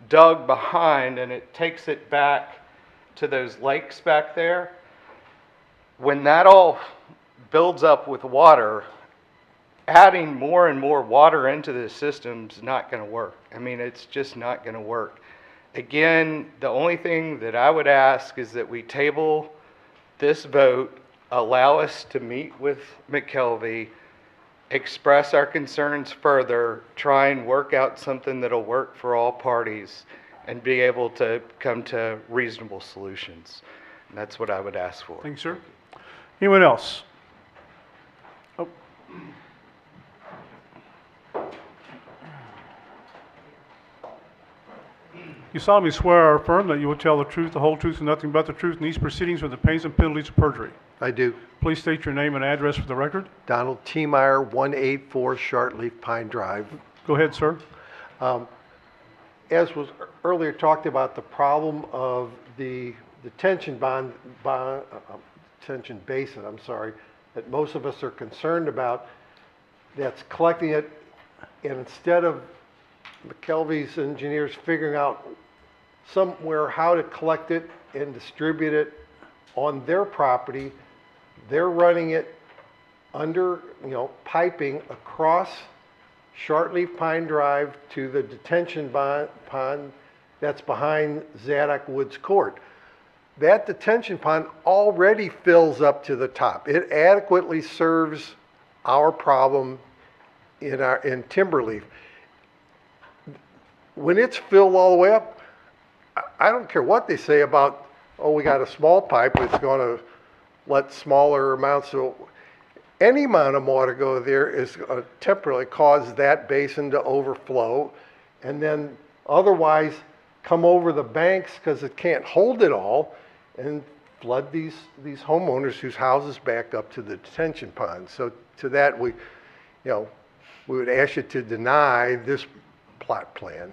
Speaker 1: dug behind, and it takes it back to those lakes back there. When that all builds up with water, adding more and more water into the system's not going to work. I mean, it's just not going to work. Again, the only thing that I would ask is that we table this vote, allow us to meet with McKelvey, express our concerns further, try and work out something that'll work for all parties, and be able to come to reasonable solutions. And that's what I would ask for.
Speaker 3: Thanks, sir. Anyone else? Oh. You solemnly swear or affirm that you will tell the truth, the whole truth, and nothing but the truth in these proceedings or the pains and penalties of perjury.
Speaker 14: I do.
Speaker 3: Please state your name and address for the record.
Speaker 14: Donald T. Meyer, 184 Shortleaf Pine Drive.
Speaker 3: Go ahead, sir.
Speaker 14: As was earlier talked about, the problem of the detention basin, that most of us are concerned about, that's collecting it, and instead of McKelvey's engineers figuring out somewhere how to collect it and distribute it on their property, they're running it under, piping across Shortleaf Pine Drive to the detention pond that's behind Zadok Woods Court. That detention pond already fills up to the top. It adequately serves our problem in Timberleaf. When it's filled all the way up, I don't care what they say about, oh, we got a small pipe that's going to let smaller amounts of, any amount of water go there is going to temporarily cause that basin to overflow, and then otherwise come over the banks because it can't hold it all, and flood these homeowners whose houses back up to the detention pond. So to that, we would ask you to deny this plot plan.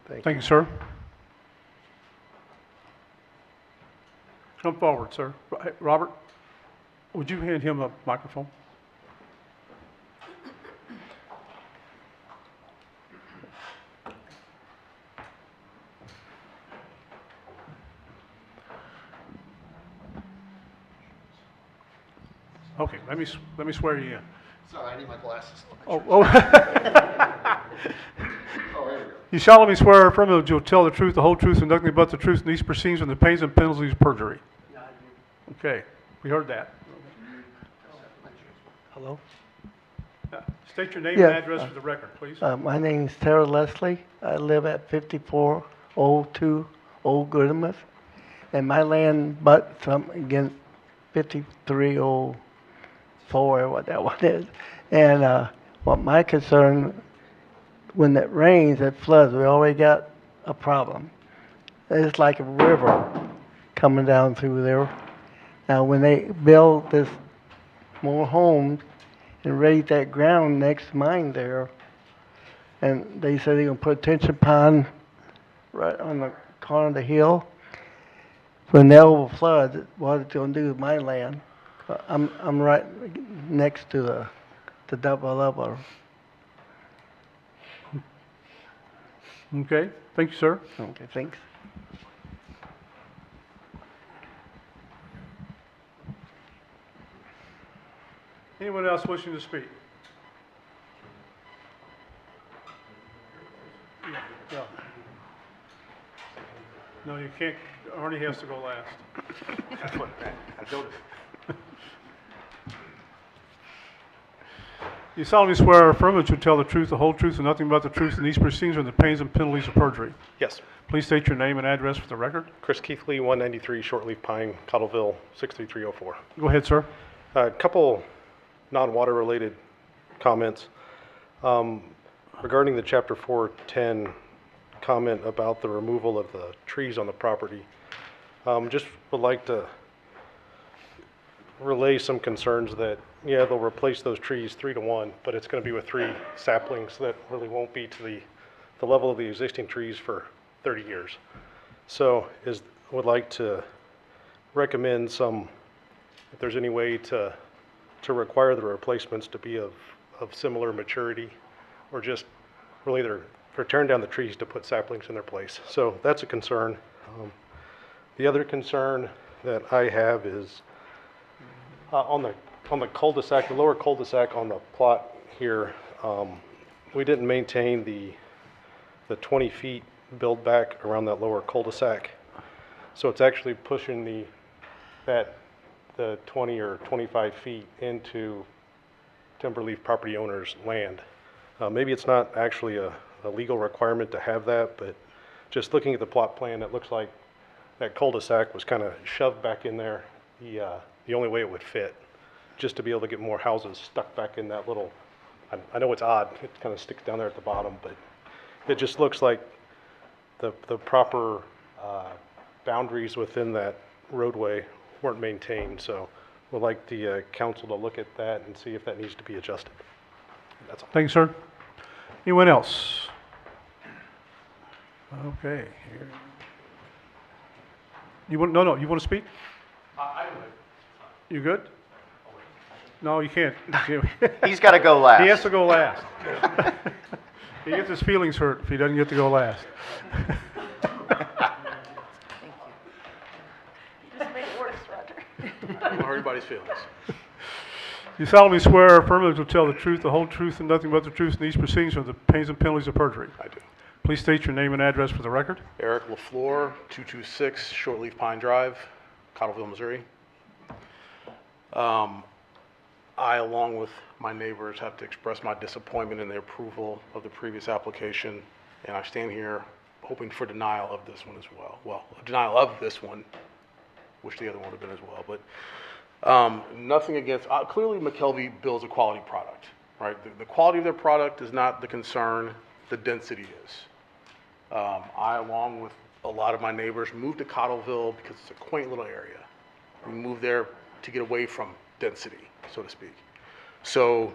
Speaker 3: Thank you, sir. Come forward, sir. Robert, would you hand him a microphone? Okay, let me swear you in.
Speaker 14: Sorry, I need my glasses.
Speaker 3: Oh, You solemnly swear or affirm that you'll tell the truth, the whole truth, and nothing but the truth in these proceedings and the pains and penalties of perjury? Okay, we heard that.
Speaker 19: Hello?
Speaker 3: State your name
Speaker 19: Yeah,
Speaker 3: and address for the record, please.
Speaker 19: My name is Tara Leslie. I live at 5402 Old Goodemouth, and my land butts up against 5304, or what that one is. And what my concern, when it rains, it floods. We already got a problem. It's like a river coming down through there. Now, when they build this more homes and raise that ground next to mine there, and they said they're gonna put a detention pond right on the corner of the hill. When they overflood, what it's gonna do with my land? I'm right next to the double level.
Speaker 3: Okay, thank you, sir.
Speaker 19: Okay, thanks.
Speaker 3: Anyone else wishing to speak? Yeah. No, you can't, Arnie has to go last.
Speaker 5: That's what I noticed.
Speaker 3: You solemnly swear or affirm that you'll tell the truth, the whole truth, and nothing but the truth in these proceedings and the pains and penalties of perjury?
Speaker 20: Yes.
Speaker 3: Please state your name and address for the record.
Speaker 20: Chris Keithley, 193 Shortleaf Pine, Cottleville, 63304.
Speaker 3: Go ahead, sir.
Speaker 20: A couple non-water related comments. Regarding the Chapter 410 comment about the removal of the trees on the property, just would like to relay some concerns that, yeah, they'll replace those trees 3 to 1, but it's going to be with 3 saplings that really won't be to the level of the existing trees for 30 years. So would like to recommend some, if there's any way to require the replacements to be of similar maturity, or just really tearing down the trees to put saplings in their place. So that's a concern. The other concern that I have is on the cul-de-sac, the lower cul-de-sac on the plot here, we didn't maintain the 20 feet build back around that lower cul-de-sac. So it's actually pushing the 20 or 25 feet into Timberleaf property owner's land. Maybe it's not actually a legal requirement to have that, but just looking at the plot plan, it looks like that cul-de-sac was kind of shoved back in there the only way it would fit, just to be able to get more houses stuck back in that little, I know it's odd, it kind of sticks down there at the bottom, but it just looks like the proper boundaries within that roadway weren't maintained. So we'd like the council to look at that and see if that needs to be adjusted. That's all.
Speaker 3: Thank you, sir. Anyone else? Okay. You want to speak?
Speaker 6: I would.
Speaker 3: You good? No, you can't.
Speaker 6: He's got to go last.
Speaker 3: He has to go last. He gets his feelings hurt if he doesn't get to go last.
Speaker 23: Just made it worse, Roger.
Speaker 20: Don't hurt anybody's feelings.
Speaker 3: You solemnly swear or affirm that you'll tell the truth, the whole truth, and nothing but the truth in these proceedings of the pains and penalties of perjury?
Speaker 20: I do.
Speaker 3: Please state your name and address for the record.
Speaker 20: Eric LaFleur, 226 Shortleaf Pine Drive, Cottleville, Missouri. I, along with my neighbors, have to express my disappointment in the approval of the previous application, and I stand here hoping for denial of this one as well. Well, denial of this one, which the other one would have been as well, but nothing against, clearly McKelvey builds a quality product, right? The quality of their product is not the concern, the density is. I, along with a lot of my neighbors, moved to Cottleville because it's a quaint little area. We moved there to get away from density, so to speak. So,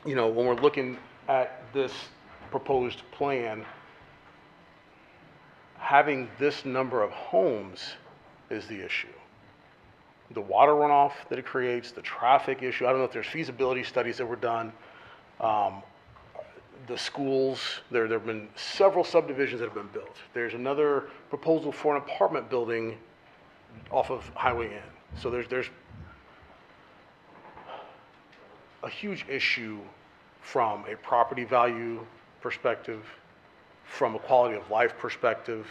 Speaker 20: you know, when we're looking at this proposed plan, having this number of homes is the issue. The water runoff that it creates, the traffic issue, I don't know if there's feasibility studies that were done. The schools, there have been several subdivisions that have been built. There's another proposal for an apartment building off of Highway N. So there's a huge issue from a property value perspective, from a quality of life perspective,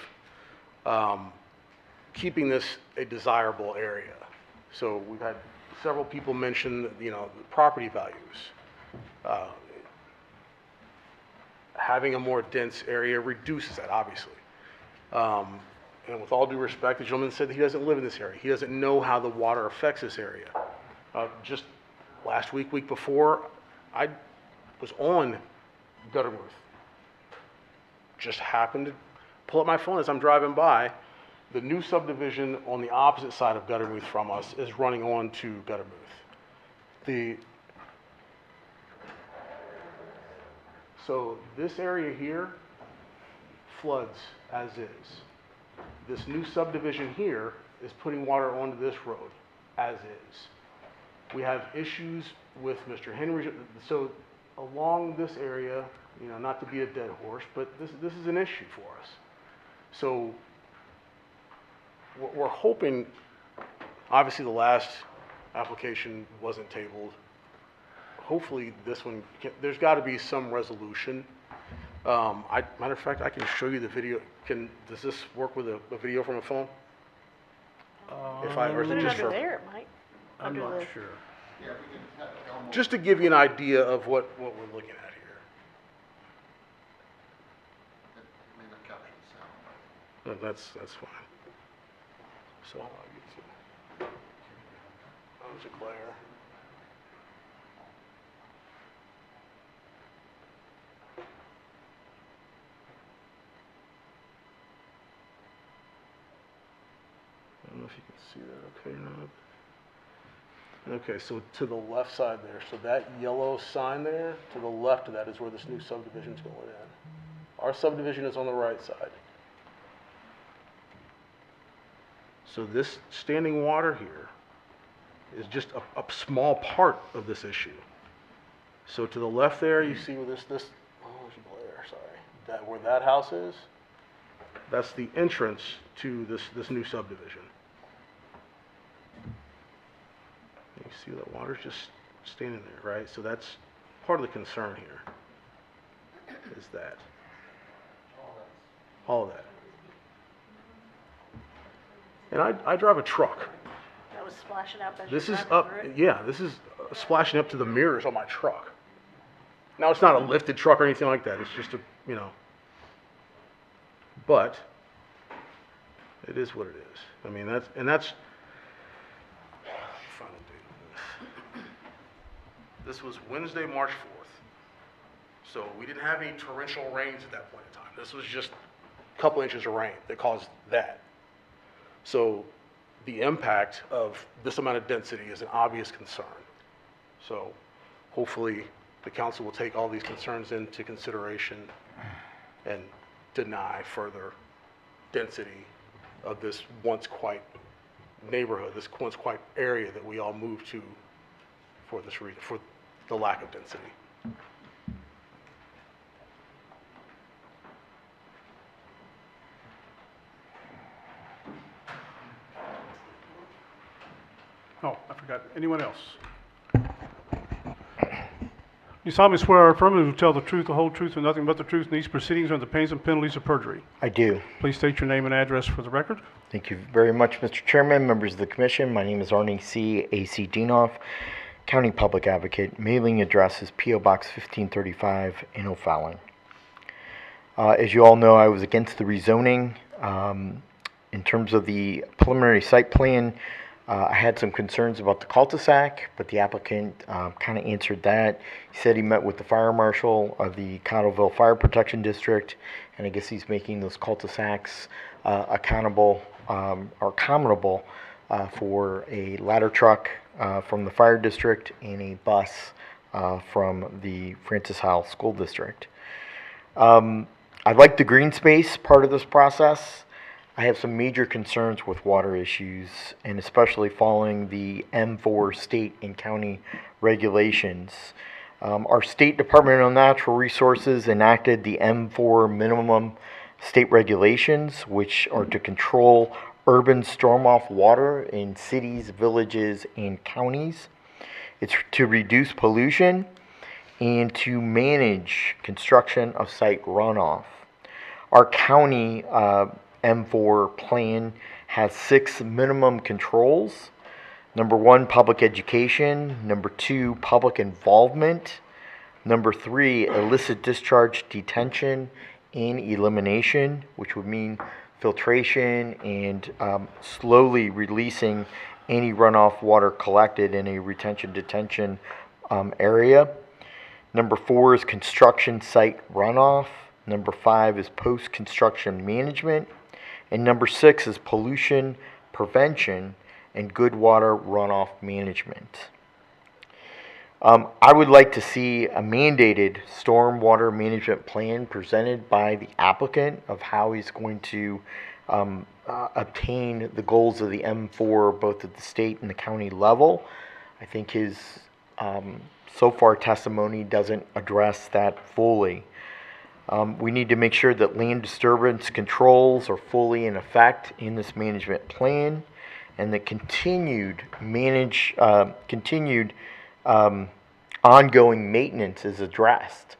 Speaker 20: keeping this a desirable area. So we've had several people mention, the property values. Having a more dense area reduces that, obviously. And with all due respect, the gentleman said that he doesn't live in this area. He doesn't know how the water affects this area. Just last week, week before, I was on Guttermouth. Just happened to pull up my phone as I'm driving by. The new subdivision on the opposite side of Guttermouth from us is running on to Guttermouth. So this area here floods as is. This new subdivision here is putting water onto this road as is. We have issues with Mr. Henry. So along this area, not to be a dead horse, but this is an issue for us. So we're hoping, obviously the last application wasn't tabled. Hopefully this one, there's got to be some resolution. Matter of fact, I can show you the video. Does this work with a video from a phone? Or is it just for?
Speaker 12: There, Mike.
Speaker 20: I'm not sure. Just to give you an idea of what we're looking at here. That's fine. So I'll get to. There's a glare. I don't know if you can see that okay or not. Okay, so to the left side there, so that yellow sign there, to the left of that is where this new subdivision's going in. Our subdivision is on the right side. So this standing water here is just a small part of this issue. So to the left there, you see where this oh, there's a glare, sorry. Where that house is, that's the entrance to this new subdivision. You see that water's just standing there, right? So that's part of the concern here, is that. All of that. And I drive a truck.
Speaker 12: That was splashing up as
Speaker 20: This
Speaker 12: you're
Speaker 20: is
Speaker 12: driving
Speaker 20: up,
Speaker 12: through it.
Speaker 20: yeah, this is splashing up to the mirrors on my truck. Now, it's not a lifted truck or anything like that. It's just but it is what it is. I mean, that's find a date on this. This was Wednesday, March 4th. So we didn't have any torrential rains at that point in time. This was just a couple inches of rain that caused that. So the impact of this amount of density is an obvious concern. So hopefully the council will take all these concerns into consideration and deny further density of this once quite neighborhood, this once quite area that we all moved to for this reason, for the lack of density.
Speaker 3: Oh, I forgot. Anyone else? You solemnly swear or affirmatively to tell the truth, the whole truth, and nothing but the truth in these proceedings under the pains and penalties of perjury.
Speaker 2: I do.
Speaker 3: Please state your name and address for the record.
Speaker 2: Thank you very much, Mr. Chairman, members of the commission. My name is Arnie C. A.C. Dienoff, County Public Advocate. Mailing address is P.O. Box 1535 in O'Fallon. As you all know, I was against the rezoning. In terms of the preliminary site plan, I had some concerns about the cul-de-sac, but the applicant kind of answered that. He said he met with the fire marshal of the Cottleville Fire Protection District, and I guess he's making those cul-de-sacs accountable or accommodable for a ladder truck from the fire district and a bus from the Francis Howell School District. I like the green space part of this process. I have some major concerns with water issues, and especially following the M4 state and county regulations. Our State Department of Natural Resources enacted the M4 minimum state regulations, which are to control urban storm-off water in cities, villages, and counties. It's to reduce pollution and to manage construction of site runoff. Our county M4 plan has 6 minimum controls. Number 1, public education. Number 2, public involvement. Number 3, illicit discharge detention and elimination, which would mean filtration and slowly releasing any runoff water collected in a retention detention area. Number 4 is construction site runoff. Number 5 is post-construction management. And number 6 is pollution prevention and good water runoff management. I would like to see a mandated stormwater management plan presented by the applicant of how he's going to obtain the goals of the M4 both at the state and the county level. I think his so far testimony doesn't address that fully. We need to make sure that land disturbance controls are fully in effect in this management plan, and that continued ongoing maintenance is addressed.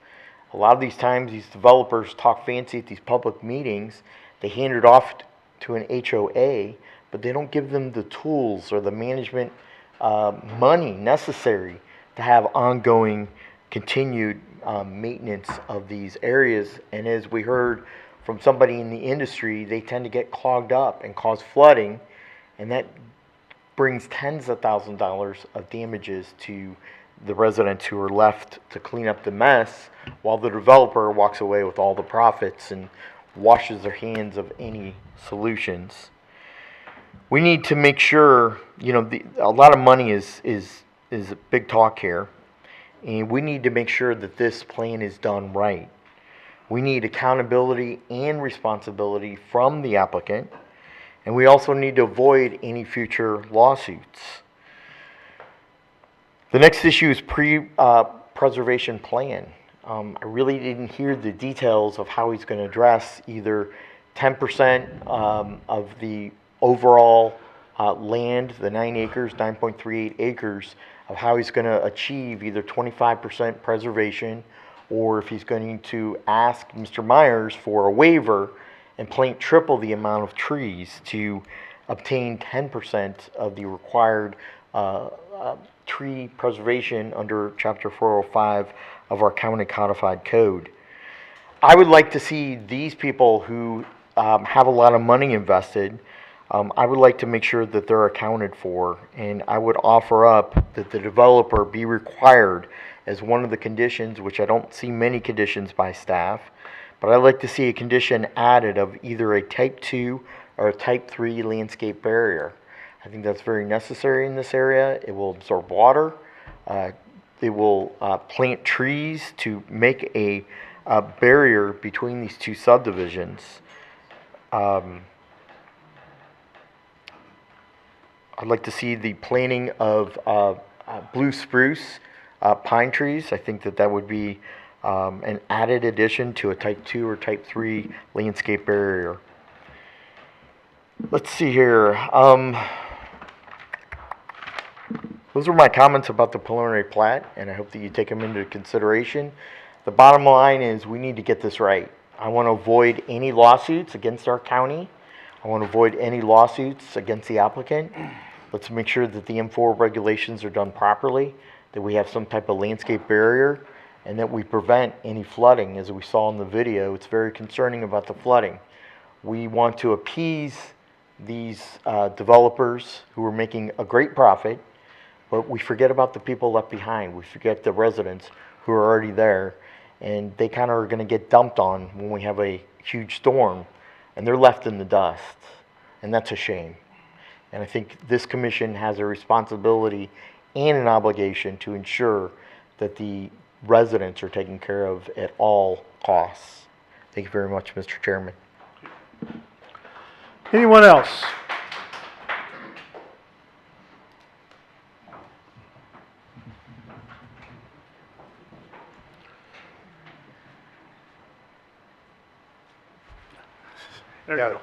Speaker 2: A lot of these times, these developers talk fancy at these public meetings. They hand it off to an HOA, but they don't give them the tools or the management money necessary to have ongoing, continued maintenance of these areas. And as we heard from somebody in the industry, they tend to get clogged up and cause flooding, and that brings tens of thousands of dollars of damages to the residents who are left to clean up the mess, while the developer walks away with all the profits and washes their hands of any solutions. We need to make sure, a lot of money is a big talk here, and we need to make sure that this plan is done right. We need accountability and responsibility from the applicant, and we also need to avoid any future lawsuits. The next issue is preservation plan. I really didn't hear the details of how he's going to address either 10% of the overall land, the 9 acres, 9.38 acres, of how he's going to achieve either 25% preservation, or if he's going to ask Mr. Myers for a waiver and plant triple the amount of trees to obtain 10% of the required tree preservation under Chapter 405 of our county codified code. I would like to see these people who have a lot of money invested, I would like to make sure that they're accounted for, and I would offer up that the developer be required as one of the conditions, which I don't see many conditions by staff, but I'd like to see a condition added of either a type 2 or a type 3 landscape barrier. I think that's very necessary in this area. It will absorb water. It will plant trees to make a barrier between these two subdivisions. I'd like to see the planting of blue spruce pine trees. I think that would be an added addition to a type 2 or type 3 landscape barrier. Let's see here. Those are my comments about the preliminary plat, and I hope that you take them into consideration. The bottom line is we need to get this right. I want to avoid any lawsuits against our county. I want to avoid any lawsuits against the applicant. Let's make sure that the M4 regulations are done properly, that we have some type of landscape barrier, and that we prevent any flooding. As we saw in the video, it's very concerning about the flooding. We want to appease these developers who are making a great profit, but we forget about the people left behind. We forget the residents who are already there, and they kind of are going to get dumped on when we have a huge storm, and they're left in the dust, and that's a shame. And I think this commission has a responsibility and an obligation to ensure that the residents are taken care of at all costs. Thank you very much, Mr. Chairman.
Speaker 3: Anyone else?
Speaker 5: Yeah.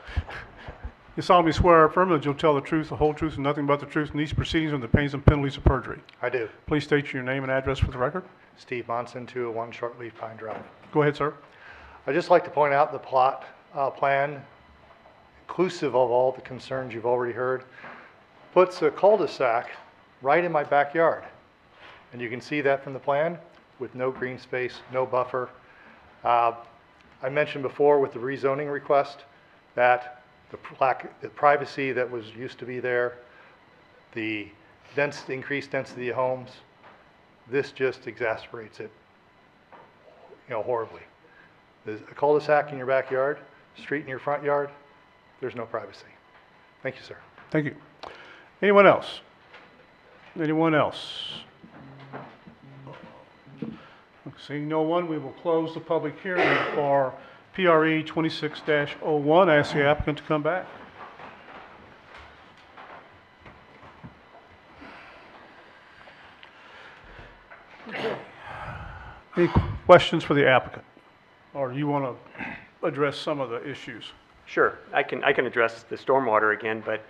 Speaker 3: You solemnly swear or affirm that you'll tell the truth, the whole truth, and nothing but the truth in these proceedings on the pains and penalties of perjury.
Speaker 5: I do.
Speaker 3: Please state your name and address for the record.
Speaker 5: Steve Monson, 201 Shortleaf Pine Drive.
Speaker 3: Go ahead, sir.
Speaker 5: I'd just like to point out the plot plan, inclusive of all the concerns you've already heard, puts a cul-de-sac right in my backyard. And you can see that from the plan with no green space, no buffer. I mentioned before with the rezoning request that the privacy that was used to be there, the increased density of homes, this just exacerbates it, horribly. There's a cul-de-sac in your backyard, street in your front yard, there's no privacy. Thank you, sir.
Speaker 3: Thank you. Anyone else? Anyone else? Seeing no one, we will close the public hearing for PRE 26-01. I ask the applicant to come back. Any questions for the applicant? Or do you want to address some of the issues?
Speaker 4: Sure, I can address the stormwater again, but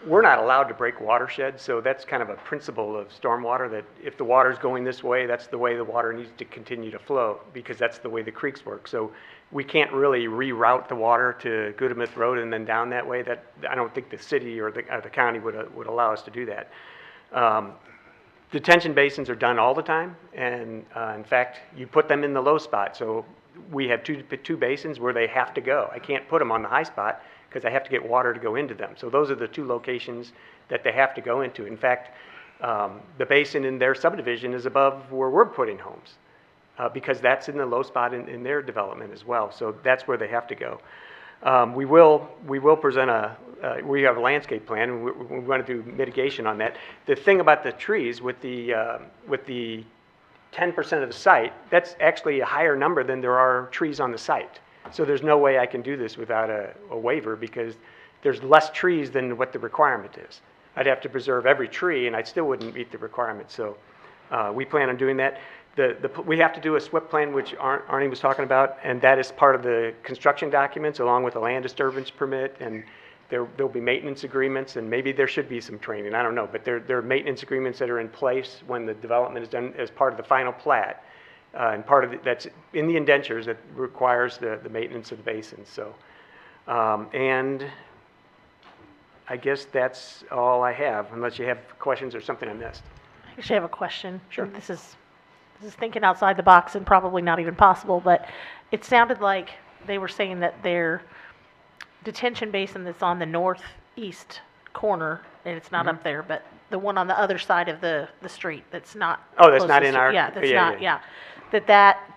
Speaker 4: we're not allowed to break watersheds, so that's kind of a principle of stormwater, that if the water's going this way, that's the way the water needs to continue to flow, because that's the way the creeks work. So we can't really reroute the water to Goodemouth Road and then down that way. That, I don't think the city or the county would allow us to do that. Detention basins are done all the time, and in fact, you put them in the low spot. So we have two basins where they have to go. I can't put them on the high spot because I have to get water to go into them. So those are the two locations that they have to go into. In fact, the basin in their subdivision is above where we're putting homes because that's in the low spot in their development as well. So that's where they have to go. We will present we have a landscape plan, and we want to do mitigation on that. The thing about the trees with the 10% of the site, that's actually a higher number than there are trees on the site. So there's no way I can do this without a waiver because there's less trees than what the requirement is. I'd have to preserve every tree and I still wouldn't meet the requirement. So we plan on doing that. We have to do a SWIP plan, which Arnie was talking about, and that is part of the construction documents along with a land disturbance permit, and there'll be maintenance agreements, and maybe there should be some training, I don't know, but there are maintenance agreements that are in place when the development is done as part of the final plat. And part of that's in the indentures that requires the maintenance of the basins. So, and I guess that's all I have, unless you have questions or something I missed.
Speaker 12: I actually have a question.
Speaker 4: Sure.
Speaker 12: This is thinking outside the box and probably not even possible, but it sounded like they were saying that their detention basin that's on the northeast corner, and it's not up there, but the one on the other side of the street that's not.
Speaker 4: Oh, that's not
Speaker 12: closest
Speaker 4: in
Speaker 12: to-
Speaker 4: our.
Speaker 12: Yeah, that's not, yeah. That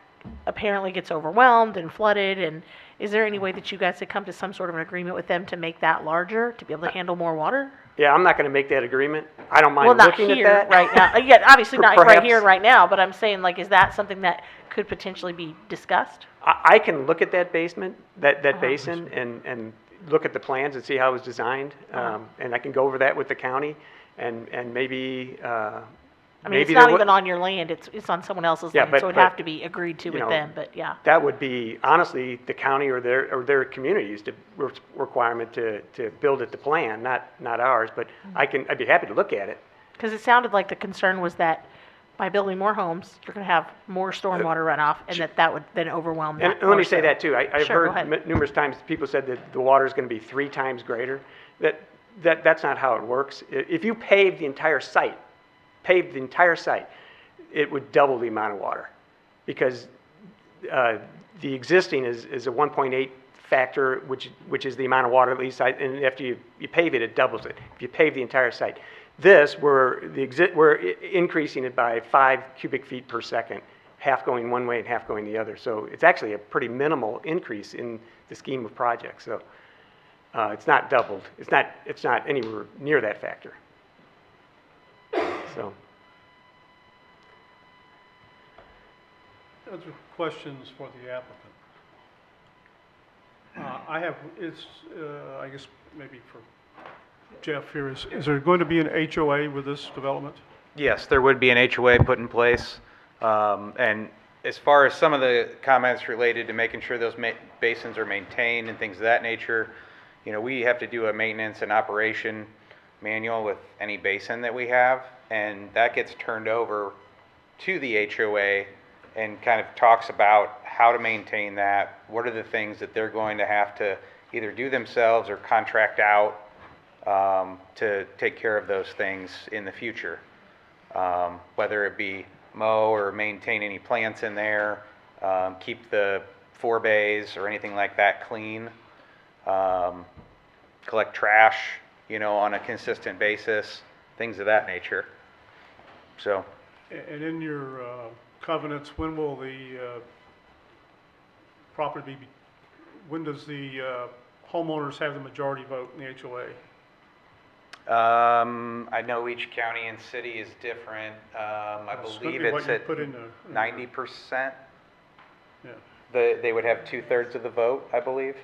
Speaker 12: apparently gets overwhelmed and flooded, and is there any way that you guys could come to some sort of an agreement with them to make that larger, to be able to handle more water?
Speaker 4: Yeah, I'm not going to make that agreement. I don't mind
Speaker 12: Well, not
Speaker 4: looking
Speaker 12: here
Speaker 4: at that.
Speaker 12: right now. Yeah, obviously not right
Speaker 4: Perhaps.
Speaker 12: here and right now, but I'm saying, like, is that something that could potentially be discussed?
Speaker 4: I can look at that basement, that basin, and look at the plans and see how it was designed, and I can go over that with the county, and maybe.
Speaker 12: I mean, it's
Speaker 4: maybe
Speaker 12: not
Speaker 4: there
Speaker 12: even on your land, it's on someone else's
Speaker 4: Yeah,
Speaker 12: land,
Speaker 4: but-
Speaker 12: so it'd
Speaker 4: but,
Speaker 12: have to be agreed to
Speaker 4: you
Speaker 12: with
Speaker 4: know,
Speaker 12: them, but yeah.
Speaker 4: That would be, honestly, the county or their community's requirement to build it to plan, not ours, but I'd be happy to look at it.
Speaker 12: Because it sounded like the concern was that by building more homes, you're gonna have more stormwater runoff, and that would then overwhelm that.
Speaker 4: And let me
Speaker 12: more
Speaker 4: say
Speaker 12: so.
Speaker 4: that too. I've
Speaker 12: Sure, go
Speaker 4: heard
Speaker 12: ahead.
Speaker 4: numerous times people said that the water is going to be 3 times greater. That's not how it works. If you pave the entire site, it would double the amount of water, because the existing is a 1.8 factor, which is the amount of water at least. And after you pave it, it doubles it. If you pave the entire site, we're increasing it by 5 cubic feet per second, half going one way and half going the other. So it's actually a pretty minimal increase in the scheme of projects. So it's not doubled. It's not anywhere near that factor. So.
Speaker 3: Other questions for the applicant? I have, I guess maybe for Jeff here, is there going to be an HOA with this development?
Speaker 16: Yes, there would be an HOA put in place. And as far as some of the comments related to making sure those basins are maintained and things of that nature, you know, we have to do a maintenance and operation manual with any basin that we have, and that gets turned over to the HOA and kind of talks about how to maintain that, what are the things that they're going to have to either do themselves or contract out to take care of those things in the future. Whether it be mow or maintain any plants in there, keep the forebays or anything like that clean, collect trash, you know, on a consistent basis, things of that nature. So,
Speaker 3: And in your covenants, when will the property be, when does the homeowners have the majority vote in the HOA?
Speaker 16: I know each county and city is different. I believe
Speaker 3: what
Speaker 16: it's
Speaker 3: you
Speaker 16: at
Speaker 3: put in the-
Speaker 16: 90%.
Speaker 3: Yeah.
Speaker 16: They would have 2/3 of the vote, I believe.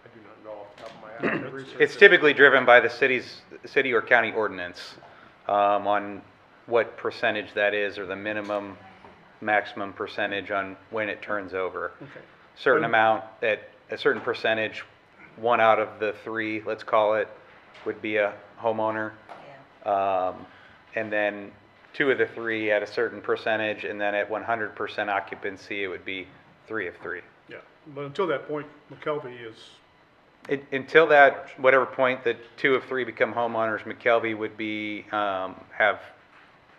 Speaker 20: I do not know off the top of my head. I've researched
Speaker 16: It's
Speaker 20: it.
Speaker 16: typically driven by the city or county ordinance on what percentage that is, or the minimum, maximum percentage on when it turns over.
Speaker 3: Okay.
Speaker 16: Certain amount, at a certain percentage, 1 out of the 3, let's call it, would be a homeowner. And then 2 of the 3 at a certain percentage, and then at 100% occupancy, it would be 3 of 3.
Speaker 3: Yeah, but until that point, McKelvey is,
Speaker 16: Until that, whatever point that 2 of 3 become homeowners, McKelvey would be, have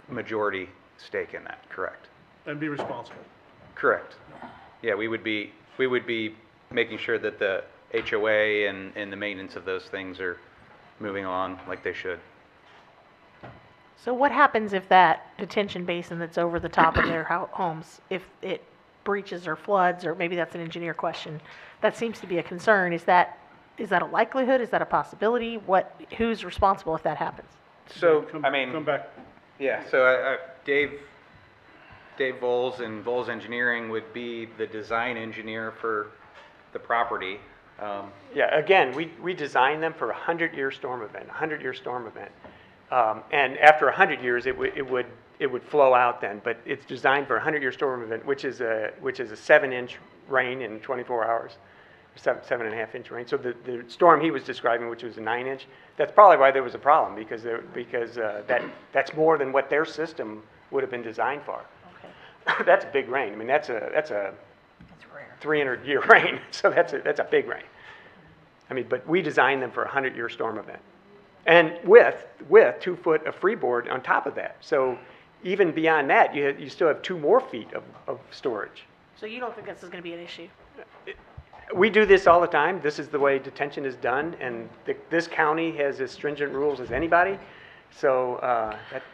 Speaker 16: majority stake in that, correct?
Speaker 3: and be responsible.
Speaker 16: Correct. Yeah, we would be making sure that the HOA and the maintenance of those things are moving along like they should.
Speaker 12: So what happens if that detention basin that's over the top of their homes, if it breaches or floods, or maybe that's an engineer question, that seems to be a concern. Is that a likelihood? Is that a possibility? Who's responsible if that happens?
Speaker 16: So,
Speaker 3: Come-
Speaker 16: I mean,
Speaker 3: Come back.
Speaker 16: yeah, so Dave Voles and Voles Engineering would be the design engineer for the property.
Speaker 4: Yeah, again, we designed them for a 100-year storm event, and after 100 years, it would flow out then, but it's designed for a 100-year storm event, which is a 7-inch rain in 24 hours, 7.5-inch rain. So the storm he was describing, which was a 9-inch, that's probably why there was a problem, because that's more than what their system would have been designed for.
Speaker 12: Okay.
Speaker 4: That's a big rain. I mean, that's a 300-year rain, so that's a big rain. I mean, but we designed them for a 100-year storm event, and with 2 foot of freeboard on top of that. So even beyond that, you still have 2 more feet of storage.
Speaker 12: So you don't think this is going to be an issue?
Speaker 4: We do this all the time. This is the way detention is done, and this county has as stringent rules as anybody. So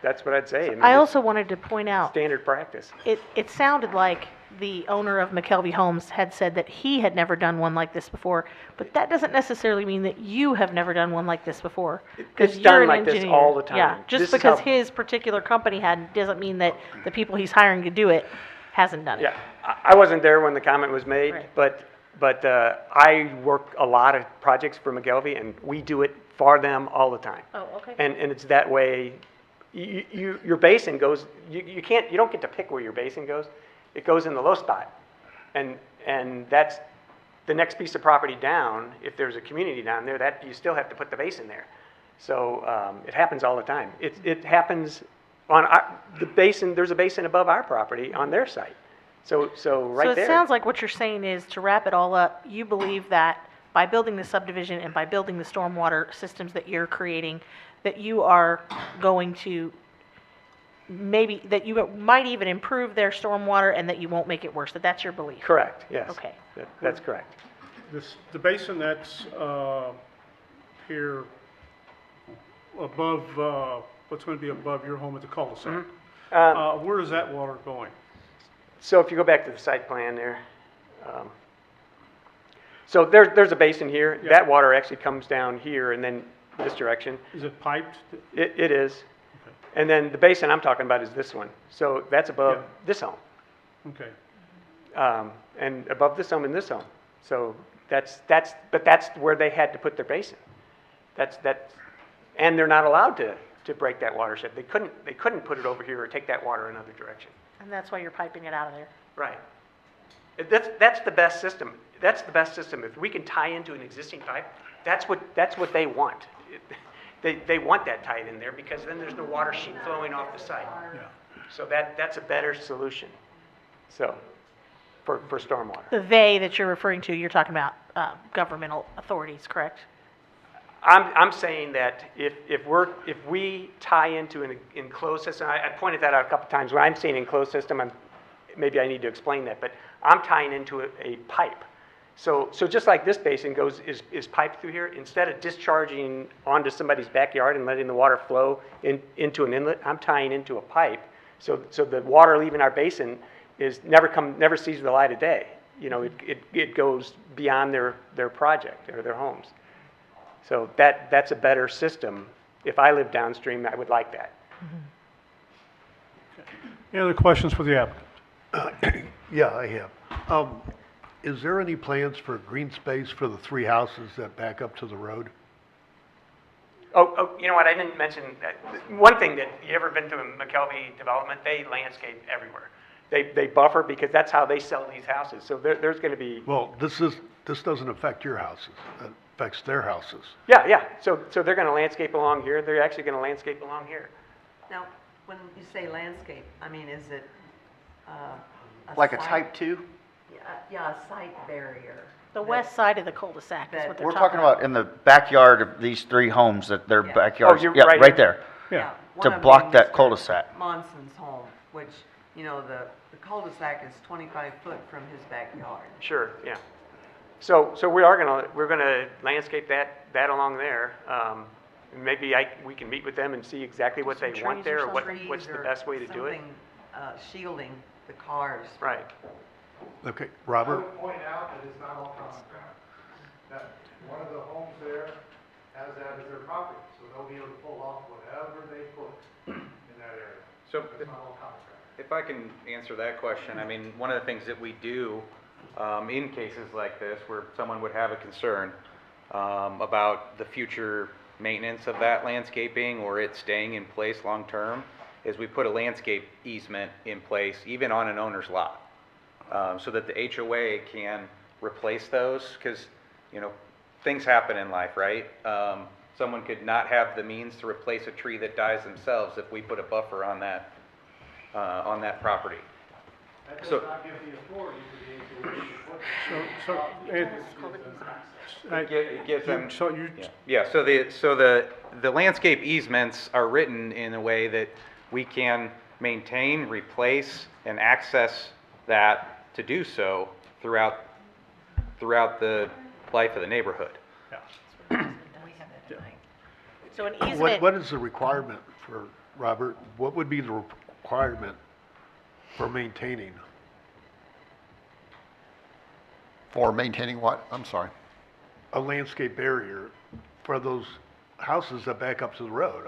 Speaker 4: that's what I'd say. I mean,
Speaker 12: I
Speaker 4: this
Speaker 12: also wanted to point out,
Speaker 4: standard practice.
Speaker 12: it sounded like the owner of McKelvey Homes had said that he had never done one like this before, but that doesn't necessarily mean that you have never done one like this before. 'cause
Speaker 4: It's
Speaker 12: you're
Speaker 4: done
Speaker 12: an
Speaker 4: like this
Speaker 12: engineer.
Speaker 4: all the time.
Speaker 12: Yeah, just
Speaker 4: This is
Speaker 12: because
Speaker 4: how-
Speaker 12: his particular company hadn't, doesn't mean that the people he's hiring to do it hasn't done it.
Speaker 4: Yeah, I wasn't there when the comment was made,
Speaker 12: Right.
Speaker 4: but I work a lot of projects for McKelvey, and we do it for them all the time.
Speaker 12: Oh, okay.
Speaker 4: And it's that way. Your basin goes. You don't get to pick where your basin goes. It goes in the low spot, and that's the next piece of property down. If there's a community down there, that you still have to put the basin there. So it happens all the time. It happens on the basin. There's a basin above our property on their site. So right
Speaker 12: So
Speaker 4: there.
Speaker 12: it sounds like what you're saying is, to wrap it all up, you believe that by building the subdivision and by building the stormwater systems that you're creating, that you are going to that you might even improve their stormwater and that you won't make it worse, that's your belief?
Speaker 4: Correct, yes.
Speaker 12: Okay.
Speaker 4: That's correct.
Speaker 3: The basin that's here above, what's going to be above your home at the cul-de-sac, where is that water going?
Speaker 4: So if you go back to the site plan there, so there's a basin here.
Speaker 3: Yeah.
Speaker 4: That water actually comes down here and then this direction.
Speaker 3: Is it piped?
Speaker 4: It is. And then the basin I'm talking about is this one. So that's above this home.
Speaker 3: Okay.
Speaker 4: And above this home and this home. So that's where they had to put their basin. And they're not allowed to break that watershed. They couldn't put it over here or take that water another direction.
Speaker 12: And that's why you're piping it out of there?
Speaker 4: Right. That's the best system. That's the best system. If we can tie into an existing pipe, that's what they want. They want that tied in there because then there's no water sheet flowing off the site. So that's a better solution, so, for stormwater.
Speaker 12: The they that you're referring to, you're talking about governmental authorities, correct?
Speaker 4: I'm saying that if we tie into an enclosed system, I pointed that out a couple times. When I'm saying enclosed system, maybe I need to explain that, but I'm tying into a pipe. So just like this basin is piped through here, instead of discharging onto somebody's backyard and letting the water flow into an inlet, I'm tying into a pipe. So the water leaving our basin never sees the light of day. You know, it goes beyond their project or their homes. So that's a better system. If I live downstream, I would like that.
Speaker 3: Any other questions for the applicant?
Speaker 14: Yeah, I have. Is there any plans for green space for the 3 houses that back up to the road?
Speaker 4: Oh, you know what, I didn't mention, one thing that, you ever been to a McKelvey development, they landscape everywhere. They buffer because that's how they sell these houses, so there's gonna be.
Speaker 14: Well, this doesn't affect your houses, it affects their houses.
Speaker 4: Yeah, so they're gonna landscape along here, they're actually gonna landscape along here.
Speaker 8: Now, when you say landscape, I mean, is it,
Speaker 6: Like a
Speaker 8: site-
Speaker 6: type 2?
Speaker 8: Yeah, a site barrier.
Speaker 12: The west side of the cul-de-sac is what they're
Speaker 6: We're
Speaker 12: talking
Speaker 6: talking about in the backyard of these 3 homes, that their backyards.
Speaker 4: you're
Speaker 6: Yeah,
Speaker 4: right
Speaker 6: right
Speaker 4: here.
Speaker 6: there.
Speaker 8: Yeah.
Speaker 6: To
Speaker 8: one of
Speaker 6: block
Speaker 8: being
Speaker 6: that
Speaker 8: Mr.
Speaker 6: cul-de-sac.
Speaker 8: Monson's home, which, you know, the cul-de-sac is 25 foot from his backyard.
Speaker 4: Sure, yeah. So we're gonna landscape that along there. Maybe we can meet with them and see exactly what they want there, or what's the best way to do it.
Speaker 8: Something, shielding the cars.
Speaker 4: Right.
Speaker 14: Okay, Robert?
Speaker 5: I would point out that it's not all common ground. That one of the homes there has that as their property, so they'll be able to pull off whatever they put in that area.
Speaker 16: So
Speaker 5: It's not all common ground.
Speaker 16: if I can answer that question, I mean, one of the things that we do in cases like this, where someone would have a concern about the future maintenance of that landscaping or it staying in place long-term, is we put a landscape easement in place, even on an owner's lot, so that the HOA can replace those, because, you know, things happen in life, right? Someone could not have the means to replace a tree that dies themselves if we put a buffer on that property.
Speaker 5: That does
Speaker 16: So-
Speaker 5: not give the authority to the HOA to put.
Speaker 16: It gives them.
Speaker 3: So you,
Speaker 16: Yeah, so the landscape easements are written in a way that we can maintain, replace, and access that to do so throughout the life of the neighborhood.
Speaker 12: So an easement.
Speaker 14: What is the requirement for, Robert, what would be the requirement for maintaining?
Speaker 21: For maintaining what? I'm sorry.
Speaker 14: A landscape barrier for those houses that back up to the road.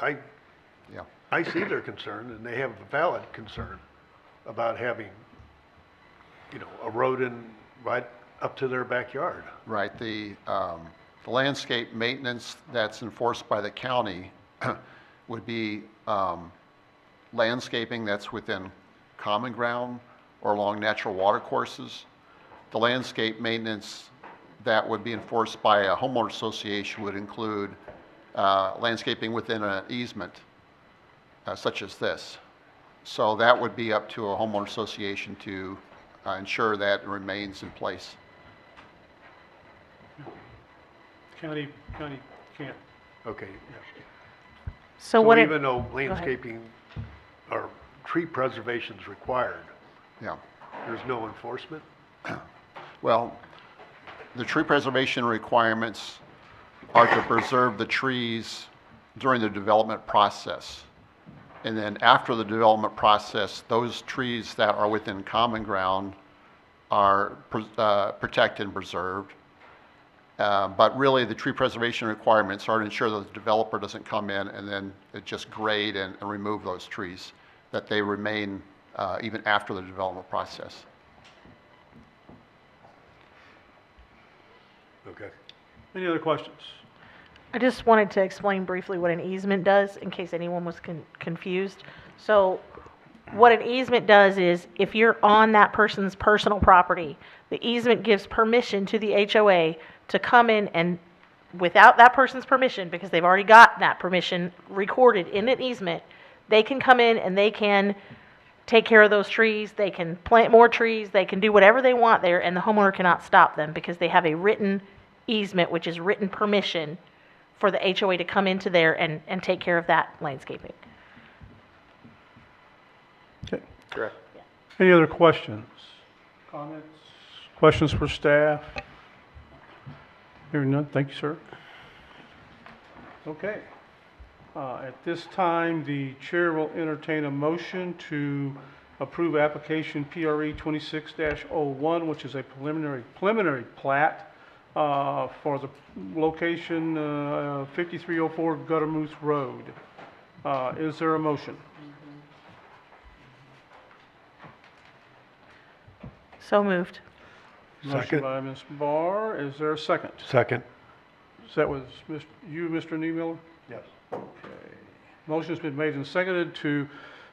Speaker 14: I see their concern, and they have a valid concern about having, you know, a road in right up to their backyard.
Speaker 21: Right, the landscape maintenance that's enforced by the county would be landscaping that's within common ground or along natural water courses. The landscape maintenance that would be enforced by a homeowner association would include landscaping within an easement, such as this. So that would be up to a homeowner association to ensure that it remains in place.
Speaker 3: county can't.
Speaker 14: Okay.
Speaker 12: So what it-
Speaker 14: even though
Speaker 12: Go ahead.
Speaker 14: landscaping or tree preservation is required,
Speaker 21: Yeah.
Speaker 14: there's no enforcement?
Speaker 21: Well, the tree preservation requirements are to preserve the trees during the development process. And then after the development process, those trees that are within common ground are protected and preserved. But really, the tree preservation requirements are to ensure that the developer doesn't come in and then just grade and remove those trees, that they remain even after the development process.
Speaker 14: Okay.
Speaker 3: Any other questions?
Speaker 12: I just wanted to explain briefly what an easement does, in case anyone was confused. So what an easement does is, if you're on that person's personal property, the easement gives permission to the HOA to come in and without that person's permission, because they've already got that permission recorded in an easement, they can come in and they can take care of those trees, they can plant more trees, they can do whatever they want there, and the homeowner cannot stop them because they have a written easement, which is written permission for the HOA to come into there and take care of that landscaping.
Speaker 3: Okay.
Speaker 1: Correct.
Speaker 3: Any other questions? Comments? Questions for staff? Hearing none, thank you, sir. Okay. At this time, the chair will entertain a motion to approve application PRE 26-01, which is a preliminary plat for the location 5304 Guttermouth Road. Is there a motion?
Speaker 12: So moved.
Speaker 3: Motion
Speaker 14: Second.
Speaker 3: by Ms. Barr. Is there a second?
Speaker 14: Second.
Speaker 3: That was you, Mr. Niemiller?
Speaker 14: Yes.
Speaker 3: Okay. Motion's been made and seconded to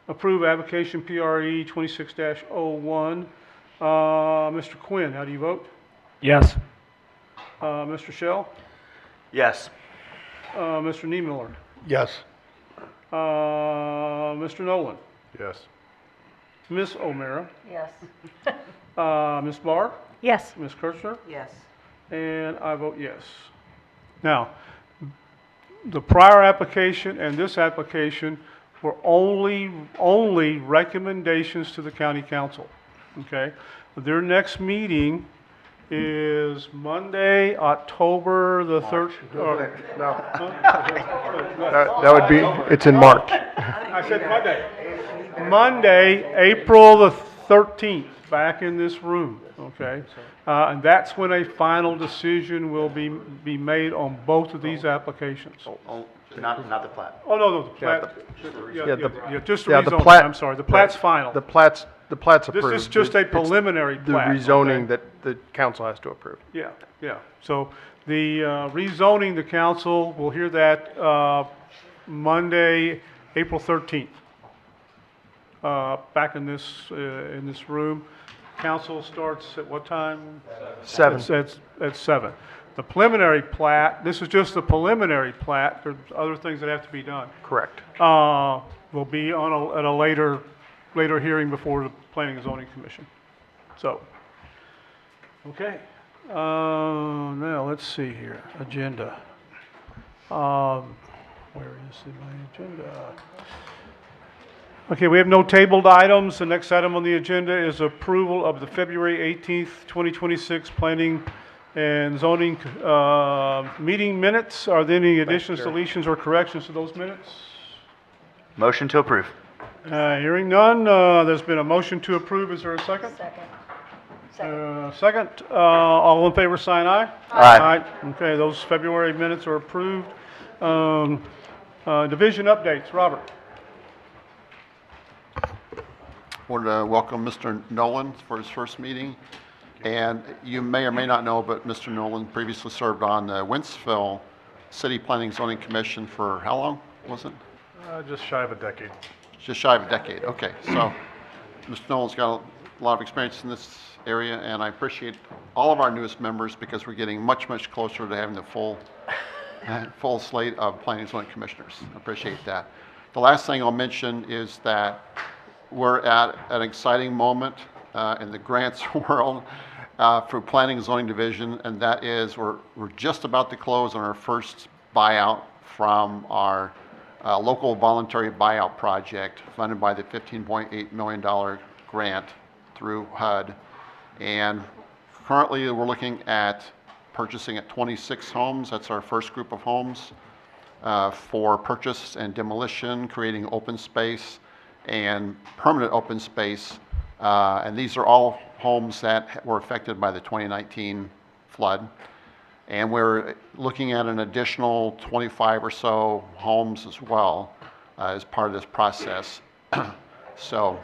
Speaker 3: approve application PRE 26-01. Mr. Quinn, how do you vote?
Speaker 18: Yes.
Speaker 3: Mr. Shell?
Speaker 6: Yes.
Speaker 3: Mr. Niemiller?
Speaker 14: Yes.
Speaker 3: Mr. Nolan?
Speaker 20: Yes.
Speaker 3: Ms. O'Meara?
Speaker 11: Yes.
Speaker 3: Ms. Barr?
Speaker 12: Yes.
Speaker 3: Ms. Kirchner?
Speaker 8: Yes.
Speaker 3: And I vote yes. Now, the prior application and this application were only recommendations to the county council, okay? Their next meeting is Monday, October the 13th.
Speaker 20: No. That would be, it's in March.
Speaker 3: I said Monday. Monday, April the 13th, back in this room, okay? And that's when a final decision will be made on both of these applications.
Speaker 6: Not the plat.
Speaker 3: Oh, no, the plat, just the
Speaker 20: Yeah, the
Speaker 3: rezoning,
Speaker 20: plat-
Speaker 3: I'm sorry, the plat's final.
Speaker 20: The plat's approved.
Speaker 3: This is just a
Speaker 20: It's
Speaker 3: preliminary
Speaker 20: the
Speaker 3: plat.
Speaker 20: rezoning
Speaker 3: okay?
Speaker 20: that the council has to approve.
Speaker 3: Yeah, yeah. So the rezoning, the council will hear that Monday, April 13th. Back in this room. Council starts at what time?
Speaker 20: 7.
Speaker 3: At 7. The preliminary plat, this is just the preliminary plat. There's other things that have to be done.
Speaker 20: Correct.
Speaker 3: Will be on at a later hearing before the Planning and Zoning Commission. So, okay. Now, let's see here. Agenda. Where is my agenda? Okay, we have no tabled items. The next item on the agenda is approval of the February 18th, 2026 Planning and Zoning meeting minutes. Are there any additions, deletions, or corrections to those minutes?
Speaker 6: Motion to approve.
Speaker 3: Hearing none, there's been a motion to approve. Is there a second? Second. All in favor, sign aye.
Speaker 6: Aye.
Speaker 3: Okay, those February minutes are approved. Division updates, Robert.
Speaker 21: Want to welcome Mr. Nolan for his first meeting. And you may or may not know, but Mr. Nolan previously served on the Wentzville City Planning Zoning Commission for how long was it?
Speaker 20: Just shy of a decade.
Speaker 21: Just shy of a decade, okay. So Mr. Nolan's got a lot of experience in this area, and I appreciate all of our newest members because we're getting much, much closer to having the full slate of planning and zoning commissioners. I appreciate that. The last thing I'll mention is that we're at an exciting moment in the grants world for Planning and Zoning Division, and that is we're just about to close on our first buyout from our local voluntary buyout project funded by the $15.8 million grant through HUD. And currently we're looking at purchasing at 26 homes. That's our first group of homes for purchase and demolition, creating open space and permanent open space. And these are all homes that were affected by the 2019 flood. And we're looking at an additional 25 or so homes as well as part of this process. So,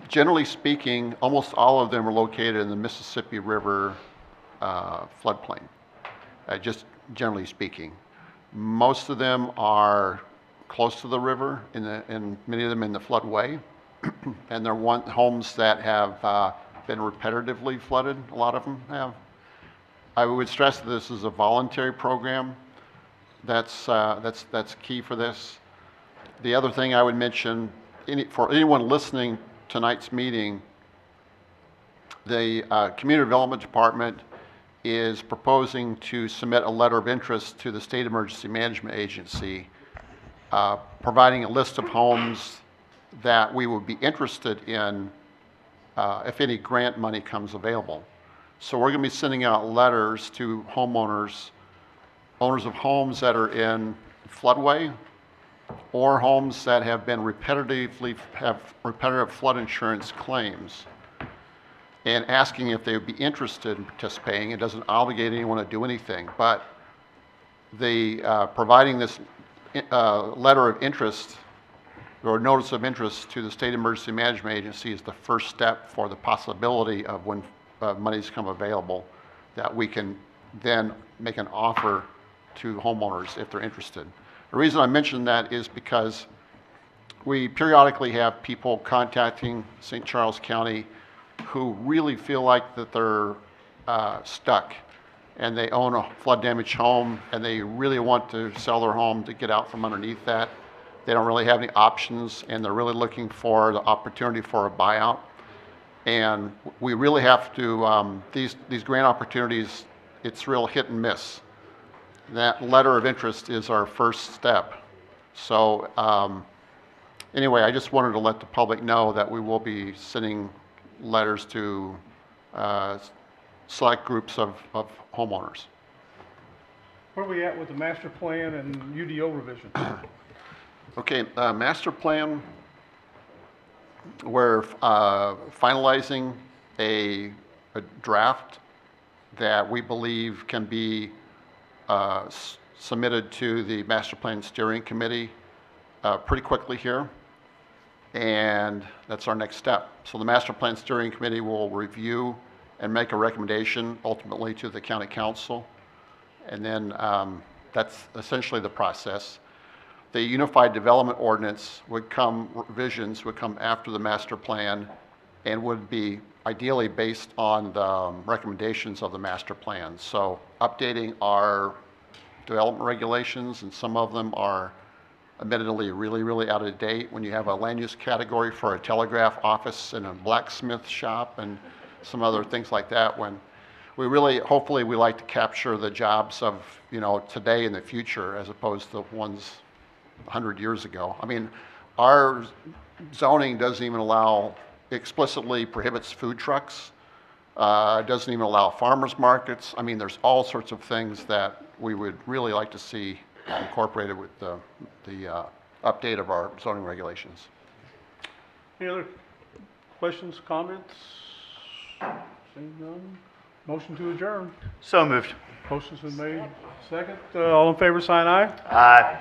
Speaker 21: generally speaking, almost all of them are located in the Mississippi River floodplain, just generally speaking. Most of them are close to the river, and many of them in the floodway. And they're homes that have been repetitively flooded, a lot of them have. I would stress that this is a voluntary program. That's key for this. The other thing I would mention, for anyone listening tonight's meeting, the Community Development Department is proposing to submit a letter of interest to the State Emergency Management Agency, providing a list of homes that we would be interested in if any grant money comes available. So we're going to be sending out letters to homeowners, owners of homes that are in floodway or homes that have been repetitive flood insurance claims, and asking if they would be interested in participating. It doesn't obligate anyone to do anything, but providing this letter of interest or notice of interest to the State Emergency Management Agency is the first step for the possibility of when monies come available, that we can then make an offer to homeowners if they're interested. The reason I mention that is because we periodically have people contacting St. Charles County who really feel like that they're stuck, and they own a flood damaged home and they really want to sell their home to get out from underneath that. They don't really have any options, and they're really looking for the opportunity for a buyout. And we really have to, these grant opportunities, it's real hit and miss. That letter of interest is our first step. So anyway, I just wanted to let the public know that we will be sending letters to select groups of homeowners.
Speaker 3: Where are we at with the master plan and UDO revision?
Speaker 21: Okay, master plan, we're finalizing a draft that we believe can be submitted to the Master Plan Steering Committee pretty quickly here, and that's our next step. So the Master Plan Steering Committee will review and make a recommendation ultimately to the County Council, and then that's essentially the process. The Unified Development Ordinance revisions would come after the master plan and would be ideally based on the recommendations of the master plan. So updating our development regulations, and some of them are admittedly really out of date. When you have a land use category for a telegraph office and a blacksmith shop and some other things like that, when we really, hopefully we like to capture the jobs of, today and the future as opposed to ones 100 years ago. I mean, our zoning doesn't even explicitly prohibits food trucks. It doesn't even allow farmers markets. I mean, there's all sorts of things that we would really like to see incorporated with the update of our zoning regulations.
Speaker 3: Any other questions, comments? Seeing none. Motion to adjourn.
Speaker 6: So moved.
Speaker 3: Motion's been made. Second. All in favor, sign aye.
Speaker 6: Aye.